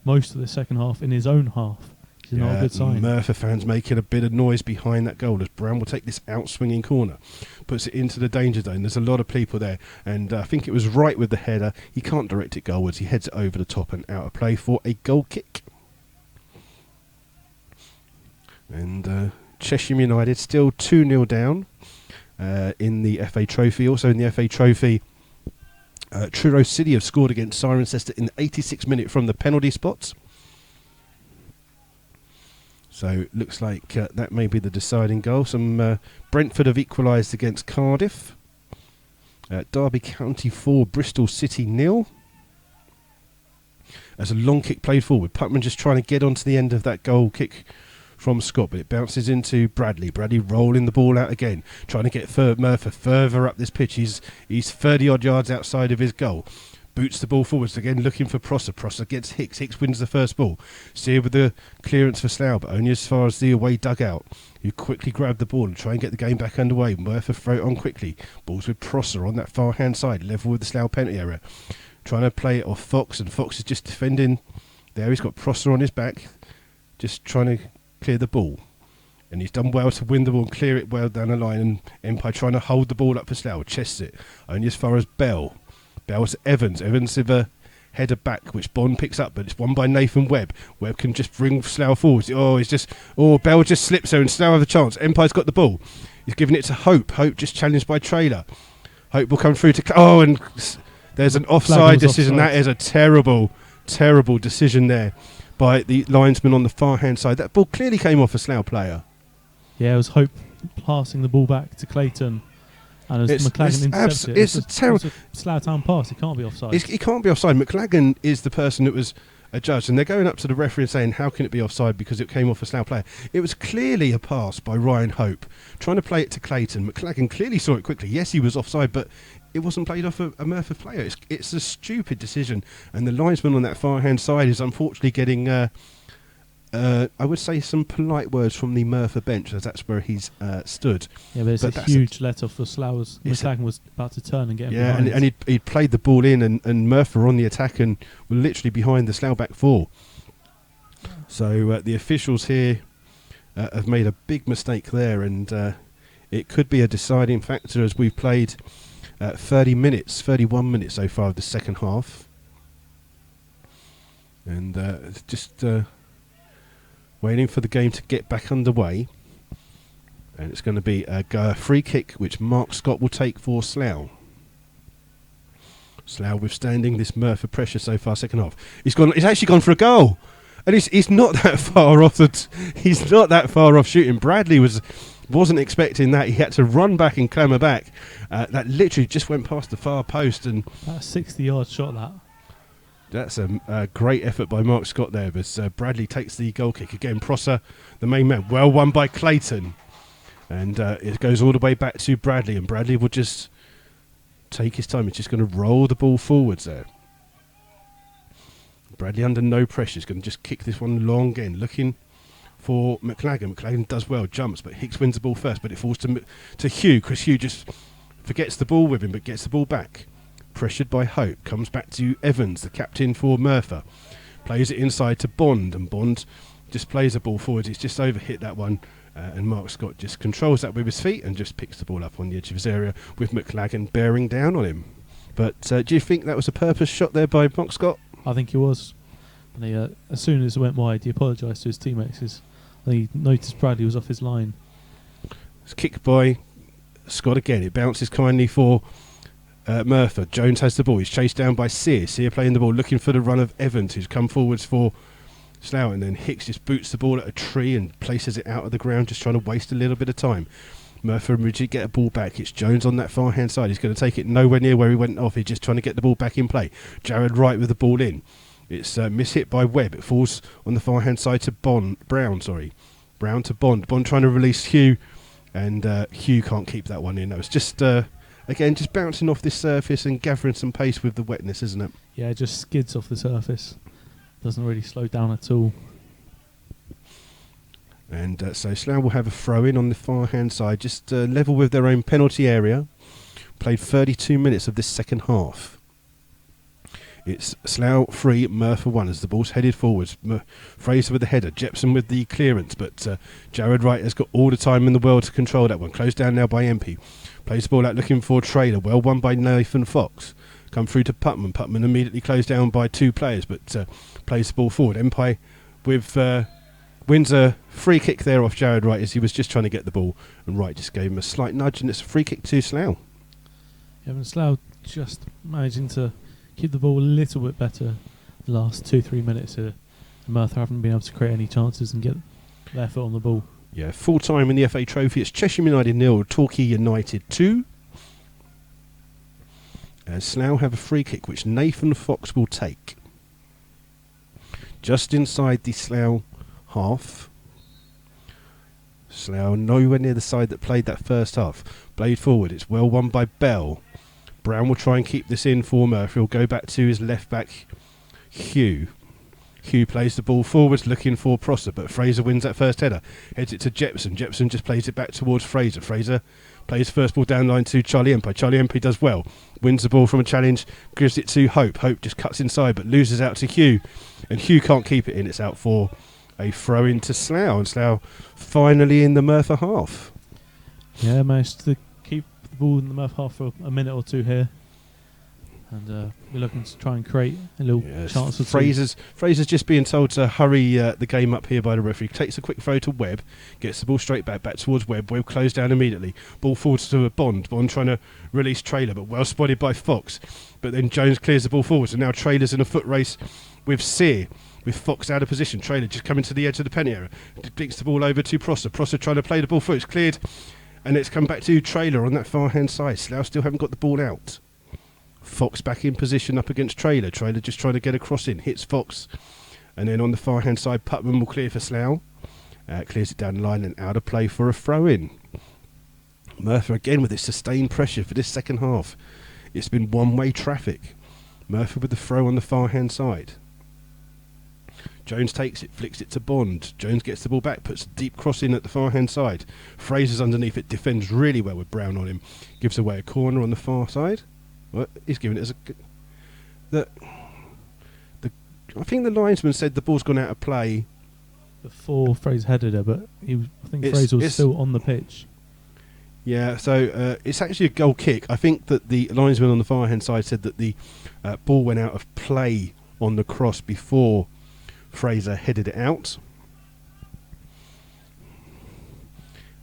most of the second half in his own half. Which is not a good sign. Merthyr fans making a bit of noise behind that goal as Brown will take this out-swinging corner. Puts it into the danger zone. There's a lot of people there. And I think it was Wright with the header. He can't direct it goalwards. He heads it over the top and out of play for a goal kick. And Cheshire United still 2-0 down in the FA Trophy. Also in the FA Trophy, Truro City have scored against Cirencester in the 86th minute from the penalty spots. So looks like that may be the deciding goal. Some Brentford have equalised against Cardiff. Derby County 4, Bristol City 0. As a long kick played forward. Putman just trying to get onto the end of that goal kick from Scott, but it bounces into Bradley. Bradley rolling the ball out again, trying to get Merthyr further up this pitch. He's 30-odd yards outside of his goal. Boots the ball forwards again, looking for Prosser. Prosser gets Hicks. Hicks wins the first ball. Steer with the clearance for Slough, but only as far as the away dugout. You quickly grab the ball and try and get the game back underway. Merthyr throw it on quickly. Ball's with Prosser on that far-hand side, level with the Slough penalty area. Trying to play it off Fox, and Fox is just defending there. He's got Prosser on his back, just trying to clear the ball. And he's done well to win the ball and clear it well down the line. And Empire trying to hold the ball up for Slough. Chests it only as far as Bell. Bell's to Evans. Evans with a header back, which Bond picks up, but it's won by Nathan Webb. Webb can just bring Slough forward. Bell just slips there and Slough have a chance. Empire's got the ball. He's giving it to Hope. Hope just challenged by Trailer. Hope will come through to... and there's an offside decision. Offside. That is a terrible, terrible decision there by the linesman on the far-hand side. That ball clearly came off a Slough player. Yeah, it was Hope passing the ball back to Clayton. And as McLagan intercepted it's a terrible Slough Town pass. It can't be offside. It can't be offside. McLagan is the person that was adjudged, and they're going up to the referee and saying, how can it be offside because it came off a Slough player? It was clearly a pass by Ryan Hope, trying to play it to Clayton. McLagan clearly saw it quickly. Yes, he was offside, but it wasn't played off a Merthyr player. It's a stupid decision, and the linesman on that far-hand side is unfortunately getting... I would say some polite words from the Merthyr bench, as that's where he's stood. Yeah, but it's a huge let-off for Slough's. McLagan was about to turn and get him behind. And he'd played the ball in, and Merthyr on the attack and were literally behind the Slough back four. So the officials here have made a big mistake there, and it could be a deciding factor as we've played 31 minutes so far of the second half. And waiting for the game to get back underway, and it's going to be a free kick which Mark Scott will take for Slough. Slough withstanding this Merthyr pressure so far second half. He's actually gone for a goal, and he's not that far off he's not that far off shooting. Bradley wasn't expecting that. He had to run back and clamber back. That literally just went past the far post, and that's a 60-yard shot. That's a great effort by Mark Scott there, but Bradley takes the goal kick. Again, Prosser, the main man, well won by Clayton. And it goes all the way back to Bradley, and Bradley will just take his time. He's just going to roll the ball forwards there. Bradley under no pressure is going to just kick this one long again, looking for McLagan. McLagan does well, jumps, but Hicks wins the ball first, but it falls to Hugh. Chris Hugh just forgets the ball with him, but gets the ball back. Pressured by Hope, comes back to Evans, the captain for Merthyr. Plays it inside to Bond, and Bond just plays the ball forward. He's just overhit that one, and Mark Scott just controls that with his feet and just picks the ball up on the edge of his area with McLagan bearing down on him. But do you think that was a purpose shot there by Mark Scott? I think it was. And he, as soon as it went wide, he apologised to his teammates. I think he noticed Bradley was off his line. It's kicked by Scott again. It bounces kindly for Merthyr. Jones has the ball. He's chased down by Sear. Sear playing the ball, looking for the run of Evans, who's come forwards for Slough, and then Hicks just boots the ball at a tree and places it out of the ground, just trying to waste a little bit of time. Merthyr immediately get a ball back. It's Jones on that far hand side. He's going to take it nowhere near where he went off. He's just trying to get the ball back in play. Jared Wright with the ball in. It's mishit by Webb. It falls on the far hand side to Brown to Bond. Bond trying to release Hugh, and Hugh can't keep that one in. That was just again just bouncing off this surface and gathering some pace with the wetness, isn't it? Yeah, it just skids off the surface. Doesn't really slow down at all. And so Slough will have a throw in on the far hand side, just level with their own penalty area. Played 32 minutes of this second half. It's Slough 3, Merthyr 1 as the ball's headed forwards. Fraser with the header, Jepson with the clearance, but Jared Wright has got all the time in the world to control that one. Closed down now by MP. Plays the ball out looking for Traylor. Well won by Nathan Fox. Come through to Putman. Putman immediately closed down by two players, but plays the ball forward. Empire with wins a free kick there off Jared Wright as he was just trying to get the ball, and Wright just gave him a slight nudge, and it's a free kick to Slough. Yeah, and Slough just managing to keep the ball a little bit better the last 2-3 minutes here. Merthyr haven't been able to create any chances and get their foot on the ball. Yeah, full time in the FA Trophy. It's Cheshire United 0, Torquay United 2. As Slough have a free kick which Nathan Fox will take. Just inside the Slough half. Slough nowhere near the side that played that first half. Played forward. It's well won by Bell. Brown will try and keep this in for Murphy. He'll go back to his left back, Hugh. Hugh plays the ball forwards looking for Prosser, but Fraser wins that first header. Heads it to Jepson. Jepson just plays it back towards Fraser. Fraser plays first ball down line to Charlie Empey. Charlie Empey does well. Wins the ball from a challenge. Gives it to Hope. Hope just cuts inside but loses out to Hugh. And Hugh can't keep it in. It's out for a throw into Slough. And Slough finally in the Merthyr half. Yeah, managed to keep the ball in the Merthyr half for a minute or two here. And we're looking to try and create a little chance of Fraser's just being told to hurry the game up here by the referee. Takes a quick throw to Webb, gets the ball straight back towards Webb. Webb closed down immediately. Ball forwards to a Bond. Bond trying to release Traylor, but well spotted by Fox. But then Jones clears the ball forwards, and now Traylor's in a foot race with Sear. With Fox out of position. Traylor just coming to the edge of the penalty area. Dinks the ball over to Prosser. Prosser trying to play the ball forward. It's cleared, and it's come back to Traylor on that far hand side. Slough still haven't got the ball out. Fox back in position up against Traylor. Traylor just trying to get a cross in. Hits Fox. And then on the far hand side, Putman will clear for Slough. Clears it down the line and out of play for a throw in. Merthyr again with this sustained pressure for this second half. It's been one-way traffic. Merthyr with the throw on the far hand side. Jones takes it, flicks it to Bond. Jones gets the ball back, puts a deep cross in at the far hand side. Fraser's underneath it, defends really well with Brown on him. Gives away a corner on the far side. Well, he's giving it as I think the linesman said the ball's gone out of play before Fraser headed it, but I think Fraser was still on the pitch. Yeah, so it's actually a goal kick. I think that the linesman on the far hand side said that the ball went out of play on the cross before Fraser headed it out.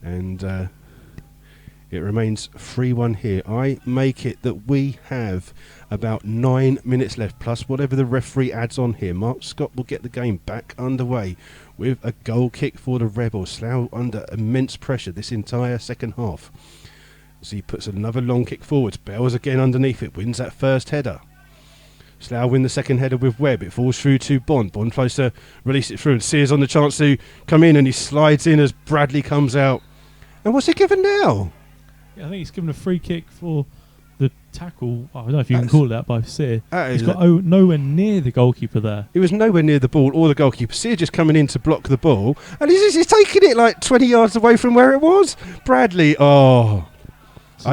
And it remains 3-1 here. I make it that we have about 9 minutes left, plus whatever the referee adds on here. Mark Scott will get the game back underway with a goal kick for the Rebels. Slough under immense pressure this entire second half. So he puts another long kick forwards. Bell's again underneath it, wins that first header. Slough win the second header with Webb. It falls through to Bond. Bond tries to release it through, and Sears on the chance to come in, and he slides in as Bradley comes out. And what's he given now? Yeah, I think he's given a free kick for the tackle. I don't know if you can call it that by Sear. He's got nowhere near the goalkeeper there. He was nowhere near the ball or the goalkeeper. Sear just coming in to block the ball, and he's taking it like 20 yards away from where it was. Bradley, I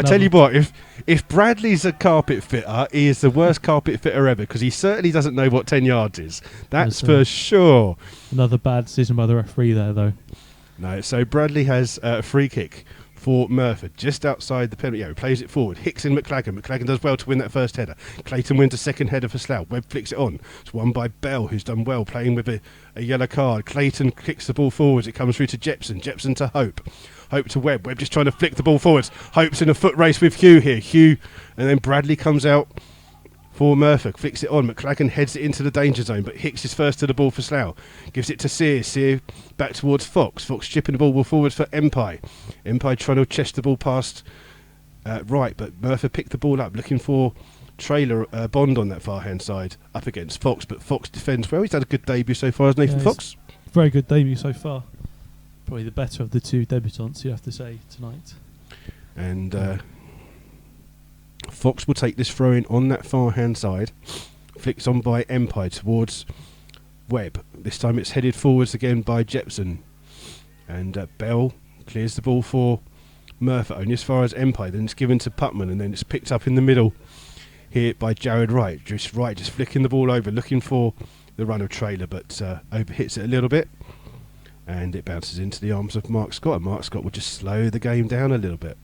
tell you what, if Bradley's a carpet fitter, he is the worst carpet fitter ever, because he certainly doesn't know what 10 yards is. That's for sure. Another bad decision by the referee there, though. No, so Bradley has a free kick for Merthyr, just outside the penalty area. Plays it forward, hits in McLagan. McLagan does well to win that first header. Clayton wins a second header for Slough. Webb flicks it on. It's won by Bell, who's done well, playing with a yellow card. Clayton kicks the ball forwards. It comes through to Jepson. Jepson to Hope. Hope to Webb. Webb just trying to flick the ball forwards. Hope's in a foot race with Hugh here. Hugh, and then Bradley comes out for Merthyr, flicks it on. McLagan heads it into the danger zone, but Hicks is first to the ball for Slough. Gives it to Sear. Sear back towards Fox. Fox chipping the ball forwards for Empire. Empire trying to chest the ball past right, but Merthyr picked the ball up, looking for Trailer Bond on that far hand side up against Fox, but Fox defends well. He's had a good debut so far, hasn't he, for Fox? Very good debut so far. Probably the better of the two debutants, you have to say, tonight. And Fox will take this throw in on that far hand side. Flicks on by Empire towards Webb. This time it's headed forwards again by Jepson. And Bell clears the ball for Merthyr, only as far as Empire. Then it's given to Putman, and then it's picked up in the middle here by Jared Wright. Just flicking the ball over, looking for the run of Trailer, but overhits it a little bit. And it bounces into the arms of Mark Scott. And Mark Scott will just slow the game down a little bit.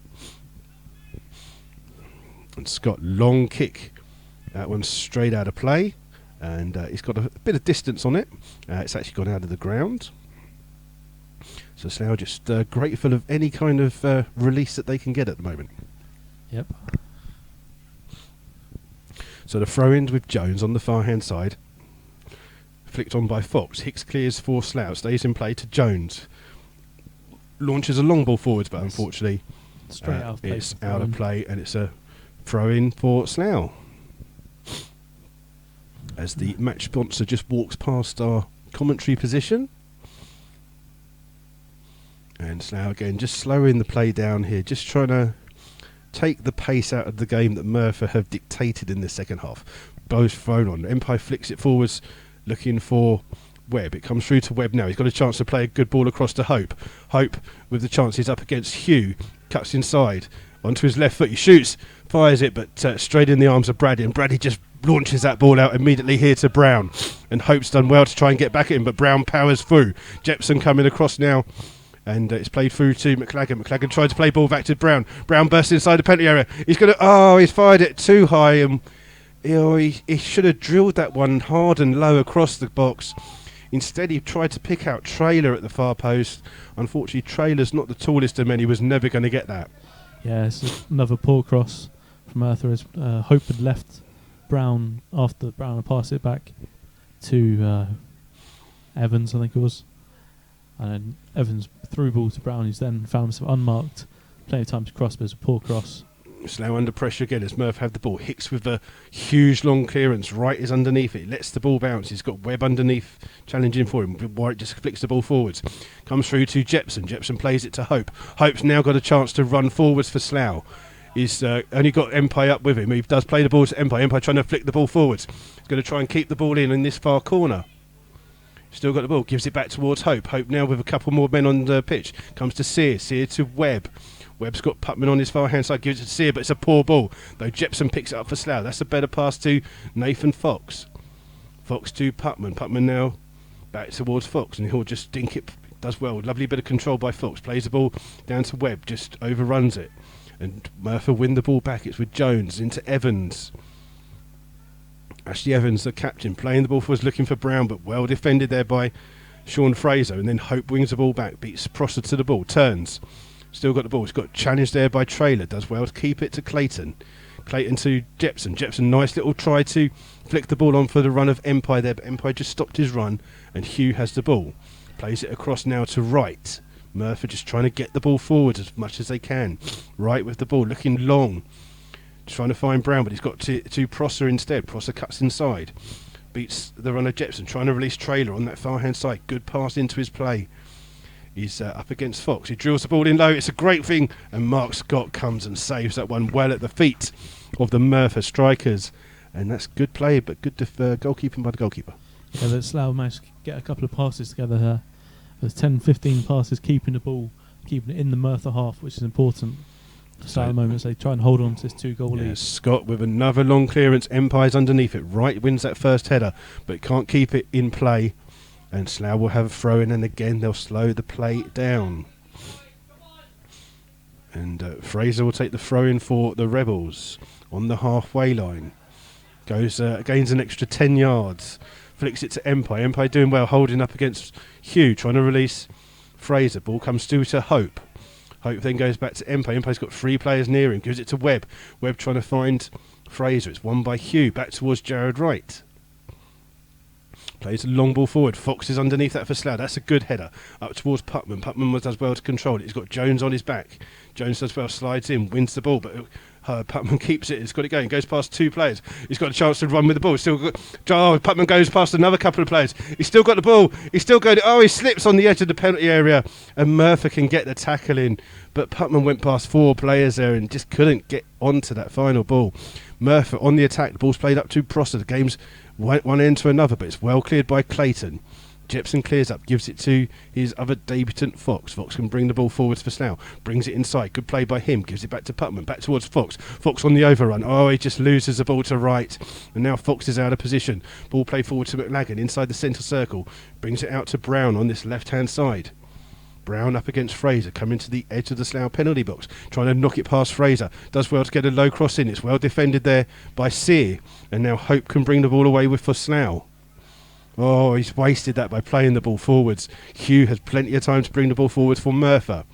And Scott, long kick. That one's straight out of play. And he's got a bit of distance on it. It's actually gone out of the ground. So Slough just grateful of any kind of release that they can get at the moment. Yep. So the throw-ins with Jones on the far-hand side. Flicked on by Fox. Hicks clears for Slough. Stays in play to Jones. Launches a long ball forwards, but unfortunately straight out of play. It's out of play, and it's a throw-in for Slough. As the match sponsor just walks past our commentary position. And Slough again just slowing the play down here, just trying to take the pace out of the game that Merthyr have dictated in the second half. Both thrown on. Empire flicks it forwards, looking for Webb. It comes through to Webb now. He's got a chance to play a good ball across to Hope. Hope with the chance. He's up against Hugh. Cuts inside onto his left foot. He shoots, fires it, but straight in the arms of Brady. And Brady just launches that ball out immediately here to Brown. And Hope's done well to try and get back at him, but Brown powers through. Jepson coming across now. And it's played through to McLagan. McLagan tried to play ball back to Brown. Brown bursts inside the penalty area. He's going to... he's fired it too high. And he should have drilled that one hard and low across the box. Instead, he tried to pick out Trailer at the far post. Unfortunately, Trailer's not the tallest of men. He was never going to get that. Yeah, it's another poor cross from Merthyr. As Hope had left Brown after Brown had passed it back to Evans, I think it was. And then Evans threw ball to Brown, who's then found himself unmarked. Plenty of time to cross, but it's a poor cross. Slough under pressure again as Merthyr have the ball. Hicks with a huge long clearance. Wright is underneath it. Lets the ball bounce. He's got Webb underneath challenging for him. Wright just flicks the ball forwards. Comes through to Jepson. Jepson plays it to Hope. Hope's now got a chance to run forwards for Slough. He's only got Empire up with him. He does play the ball to Empire. Empire trying to flick the ball forwards. He's going to try and keep the ball in this far corner. Still got the ball, gives it back towards Hope. Hope now with a couple more men on the pitch. Comes to Sear. Sear to Webb. Webb's got Putman on his far hand side, gives it to Sear, but it's a poor ball. Though Jepson picks it up for Slough. That's a better pass to Nathan Fox. Fox to Putman. Putman now back towards Fox, and he'll just dink it. Does well. Lovely bit of control by Fox. Plays the ball down to Webb, just overruns it. And Merthyr win the ball back. It's with Jones into Evans. Ashley Evans, the captain, playing the ball forwards, looking for Brown, but well defended there by Sean Fraser. And then Hope wings the ball back, beats Prosser to the ball, turns. Still got the ball. It's got challenged there by Trailer. Does well to keep it to Clayton. Clayton to Jepson. Jepson, nice little try to flick the ball on for the run of Empire there, but Empire just stopped his run, and Hugh has the ball. Plays it across now to Wright. Merthyr just trying to get the ball forward as much as they can. Wright with the ball, looking long. Trying to find Brown, but he's got to Prosser instead. Prosser cuts inside. Beats the runner Jepson. Trying to release Trailer on that far hand side. Good pass into his play. He's up against Fox. He drills the ball in low. It's a great thing. And Mark Scott comes and saves that one well at the feet of the Merthyr strikers. And that's good play, but good goalkeeping by the goalkeeper. Yeah, that Slough managed to get a couple of passes together there. There's 10-15 passes keeping the ball, keeping it in the Merthyr half, which is important. So at the moment, they try and hold on to this 2-goal lead. Scott with another long clearance. Empire's underneath it. Wright wins that first header, but can't keep it in play. And Slough will have a throw in, and again they'll slow the play down. And Fraser will take the throw in for the Rebels on the halfway line. Gains an extra 10 yards. Flicks it to Empire. Empire doing well, holding up against Hugh, trying to release Fraser. Ball comes through to Hope. Hope then goes back to Empire. Empire's got 3 players near him. Gives it to Webb. Webb trying to find Fraser. It's won by Hugh. Back towards Jared Wright. Plays a long ball forward. Fox is underneath that for Slough. That's a good header. Up towards Putman. Putman does well to control it. He's got Jones on his back. Jones does well, slides in, wins the ball, but Putman keeps it. It's got it going. Goes past 2 players. He's got a chance to run with the ball. Putman goes past another couple of players. He's still got the ball. He's still going. Oh, he slips on the edge of the penalty area, and Merthyr can get the tackle in. But Putman went past 4 players there and just couldn't get onto that final ball. Merthyr on the attack. The ball's played up to Prosser. The game's one end to another, but it's well cleared by Clayton. Jepson clears up, gives it to his other debutant Fox. Fox can bring the ball forwards for Slough. Brings it inside. Good play by him. Gives it back to Putman. Back towards Fox. Fox on the overrun. Oh, he just loses the ball to Wright. And now Fox is out of position. Ball play forward to McLagan inside the centre circle. Brings it out to Brown on this left-hand side. Brown up against Fraser, coming to the edge of the Slough penalty box, trying to knock it past Fraser. Does well to get a low cross in. It's well defended there by Sear. And now Hope can bring the ball away with for Slough. Oh, he's wasted that by playing the ball forwards. Hugh has plenty of time to bring the ball forwards for Merthyr.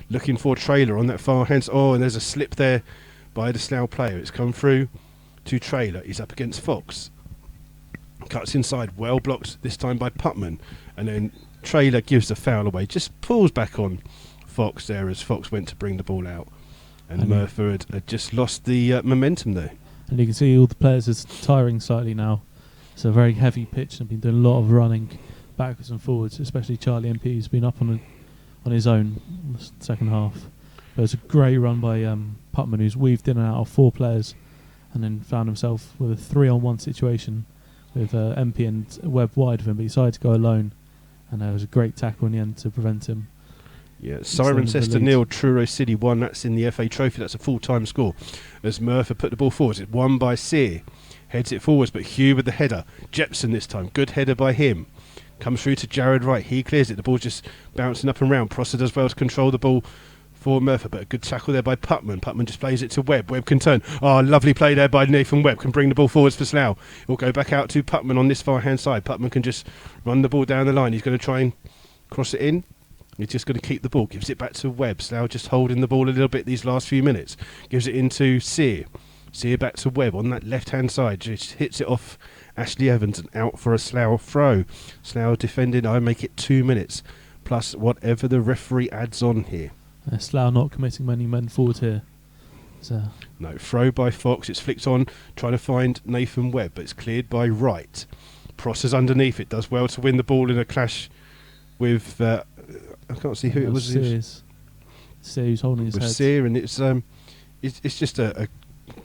Looking for Trailer on that far hand. Oh, and there's a slip there by the Slough player. It's come through to Trailer. He's up against Fox. Cuts inside, well blocked this time by Putman. And then Trailer gives the foul away. Just pulls back on Fox there as Fox went to bring the ball out. And Merthyr had just lost the momentum there. And you can see all the players are tiring slightly now. It's a very heavy pitch and been doing a lot of running backwards and forwards, especially Charlie MP, who's been up on his own in the second half. But it was a great run by Putman, who's weaved in and out of 4 players and then found himself with a 3-on-1 situation with MP and Webb wide of him, but he decided to go alone, and there was a great tackle in the end to prevent him. Yeah, Cirencester 0, Truro City 1. That's in the FA Trophy. That's a full-time score. As Merthyr put the ball forwards, it's won by Sear. Heads it forwards, but Hugh with the header. Jepson this time. Good header by him. Comes through to Jared Wright. He clears it. The ball's just bouncing up and round. Prosser does well to control the ball for Merthyr, but a good tackle there by Putman. Putman just plays it to Webb. Webb can turn. Oh, lovely play there by Nathan Webb. Can bring the ball forwards for Slough. It'll go back out to Putman on this far-hand side. Putman can just run the ball down the line. He's going to try and cross it in. He's just going to keep the ball. Gives it back to Webb. Slough just holding the ball a little bit these last few minutes. Gives it into Sear. Sear back to Webb on that left-hand side. Just hits it off Ashley Evans and out for a Slough throw. Slough defending. I make it 2 minutes plus whatever the referee adds on here. Slough not committing many men forward here. No, throw by Fox. It's flicked on, trying to find Nathan Webb, but it's cleared by Wright. Prosser's underneath it. Does well to win the ball in a clash with... I can't see who it was. Sear who's holding his head. Sear, and it's just a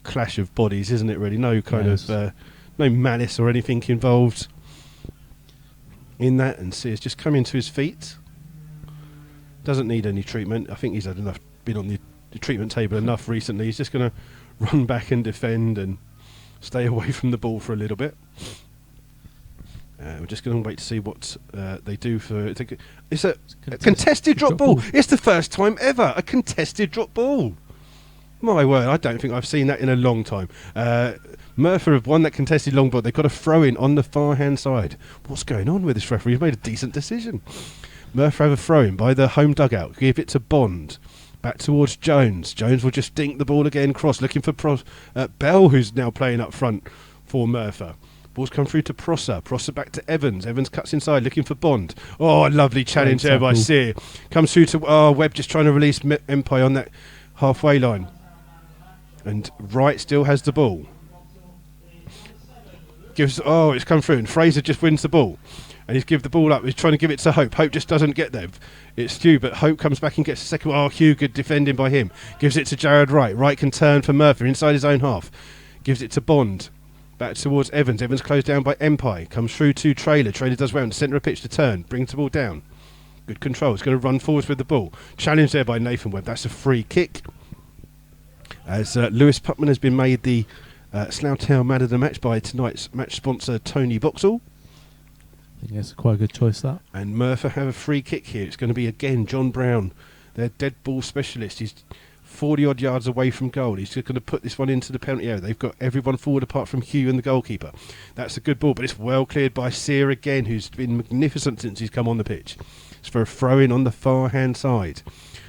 clash of bodies, isn't it, really? No kind of no malice or anything involved in that. And Sear's just coming to his feet. Doesn't need any treatment. I think he's had enough, been on the treatment table enough recently. He's just going to run back and defend and stay away from the ball for a little bit. We're just going to wait to see what they do for... It's a contested drop ball. It's the first time ever a contested drop ball. My word, I don't think I've seen that in a long time. Merthyr have won that contested long ball. They've got a throw-in on the far-hand side. What's going on with this referee? He's made a decent decision. Merthyr have a throw-in by the home dugout. Give it to Bond. Back towards Jones. Jones will just dink the ball again. Cross, looking for Bell, who's now playing up front for Merthyr. Ball's come through to Prosser. Prosser back to Evans. Evans cuts inside, looking for Bond. Oh, a lovely challenge there by Sear. Comes through to Webb, just trying to release Empire on that halfway line. And Wright still has the ball. It's come through, and Fraser just wins the ball. And he's give the ball up. He's trying to give it to Hope. Hope just doesn't get there. It's Hugh, but Hope comes back and gets the second. Oh, Hugh, good defending by him. Gives it to Jared Wright. Wright can turn for Merthyr inside his own half. Gives it to Bond. Back towards Evans. Evans closed down by Empire. Comes through to Trailer. Trailer does well in the centre of pitch to turn. Brings the ball down. Good control. He's going to run forwards with the ball. Challenge there by Nathan Webb. That's a free kick. As Lewis Putman has been made the Slough Town Man of the Match by tonight's match sponsor Tony Boxall. I think that's quite a good choice, that. And Merthyr have a free kick here. It's going to be again John Brown, their dead ball specialist. He's 40 odd yards away from goal. He's just going to put this one into the penalty area. They've got everyone forward apart from Hugh and the goalkeeper. That's a good ball, but it's well cleared by Sear again, who's been magnificent since he's come on the pitch. It's for a throw in on the far hand side.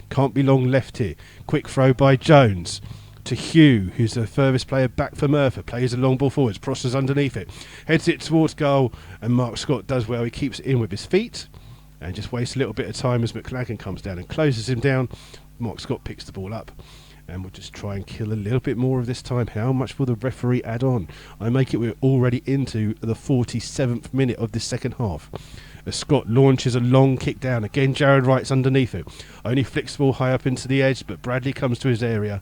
Can't be long left here. Quick throw by Jones. to Hugh, who's the furthest player back for Merthyr. Plays a long ball forwards, Prosser's underneath it, heads it towards goal, and Mark Scott does well. He keeps it in with his feet and just wastes a little bit of time as McLagan comes down and closes him down. Mark Scott picks the ball up, and we'll just try and kill a little bit more of this time. How much will the referee add on? I make it we're already into the 47th minute of this second half. As Scott launches a long kick down. Again, Jared Wright's underneath it. Only flicks the ball high up into the edge, but Bradley comes to his area,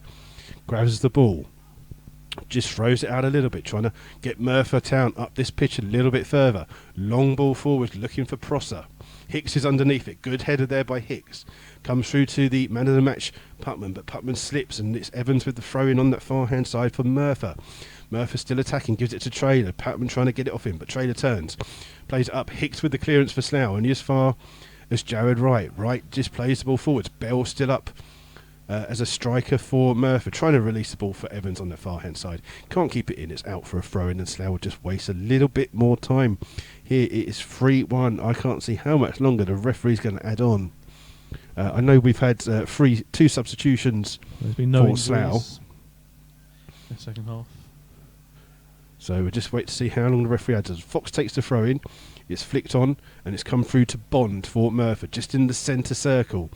grabs the ball, just throws it out a little bit, trying to get Merthyr Town up this pitch a little bit further. Long ball forward, looking for Prosser. Hicks is underneath it. Good header there by Hicks. Comes through to the man of the match, Putman, but Putman slips, and it's Evans with the throw-in on that far-hand side for Merthyr. Merthyr still attacking, gives it to Traylor. Putman trying to get it off him, but Traylor turns. Plays it up, Hicks with the clearance for Slough, only as far as Jared Wright. Wright just plays the ball forwards. Bell still up as a striker for Merthyr, trying to release the ball for Evans on the far-hand side. Can't keep it in, it's out for a throw-in, and Slough will just waste a little bit more time. Here it is 3-1. I can't see how much longer the referee's going to add on. I know we've had two substitutions for Slough. The second half. So we'll just wait to see how long the referee adds. Fox takes the throw in, it's flicked on, and it's come through to Bond for Merthyr, just in the centre circle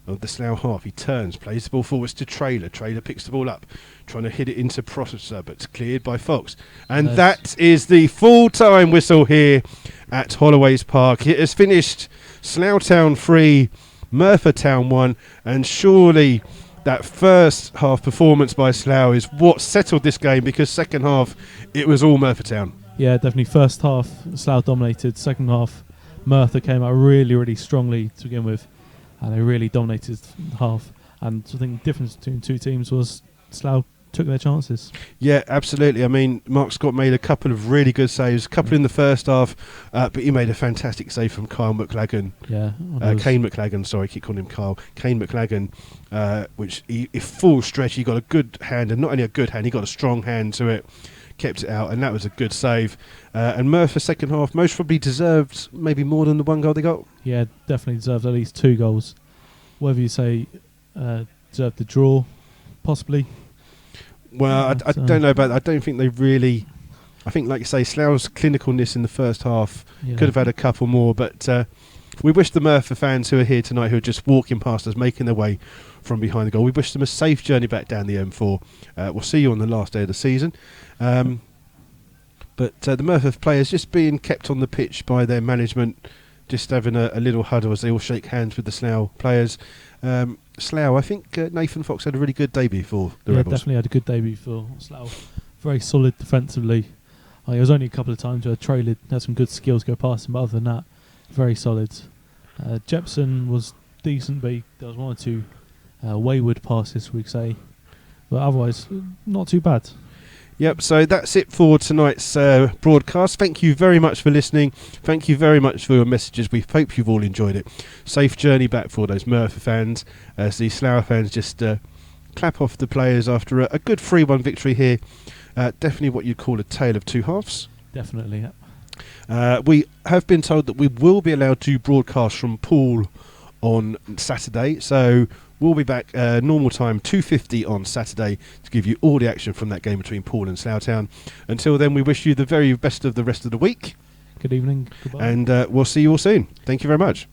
of the Slough half. He turns, plays the ball forwards to Traylor. Traylor picks the ball up, trying to hit it into Prosser, but it's cleared by Fox. And that is the full-time whistle here at Holloway's Park. It has finished Slough Town 3, Merthyr Town 1, and surely that first half performance by Slough is what settled this game, because second half it was all Merthyr Town. Yeah, definitely. First half Slough dominated. Second half Merthyr came out really, really strongly to begin with, and they really dominated the half. And I think the difference between two teams was Slough took their chances. Yeah, absolutely. I mean, Mark Scott made a couple of really good saves, a couple in the first half, but he made a fantastic save from Kyle McLagan. Yeah, Kane McLagan, sorry, I keep calling him Kyle. Kane McLagan, which he full stretch, he got a good hand, and not only a good hand, he got a strong hand to it, kept it out, and that was a good save. And Merthyr second half most probably deserved maybe more than the one goal they got. Yeah, definitely deserved at least 2 goals. Whether you say deserved the draw, possibly. Well, I don't know about that. I don't think they really... I think, like you say, Slough's clinicalness in the first half could have had a couple more, but we wish the Merthyr fans who are here tonight, who are just walking past us, making their way from behind the goal, we wish them a safe journey back down the M4. We'll see you on the last day of the season. But the Merthyr players just being kept on the pitch by their management, just having a little huddle as they all shake hands with the Slough players. Slough, I think Nathan Fox had a really good debut for the Rebels. Yeah, definitely had a good debut for Slough. Very solid defensively. It was only a couple of times where Traylor had some good skills go past him, but other than that, very solid. Jepson was decent, but there was 1 or 2 wayward passes, we'd say. But otherwise, not too bad. Yep, so that's it for tonight's broadcast. Thank you very much for listening. Thank you very much for your messages. We hope you've all enjoyed it. Safe journey back for those Merthyr fans, as the Slough fans just clap off the players after a good 3-1 victory here. Definitely what you'd call a tale of two halves. Definitely, yeah. We have been told that we will be allowed to broadcast from Poole on Saturday, so we'll be back normal time 2:50 on Saturday to give you all the action from that game between Poole and Slough Town. Until then, we wish you the very best of the rest of the week. Good evening. Goodbye. And we'll see you all soon. Thank you very much.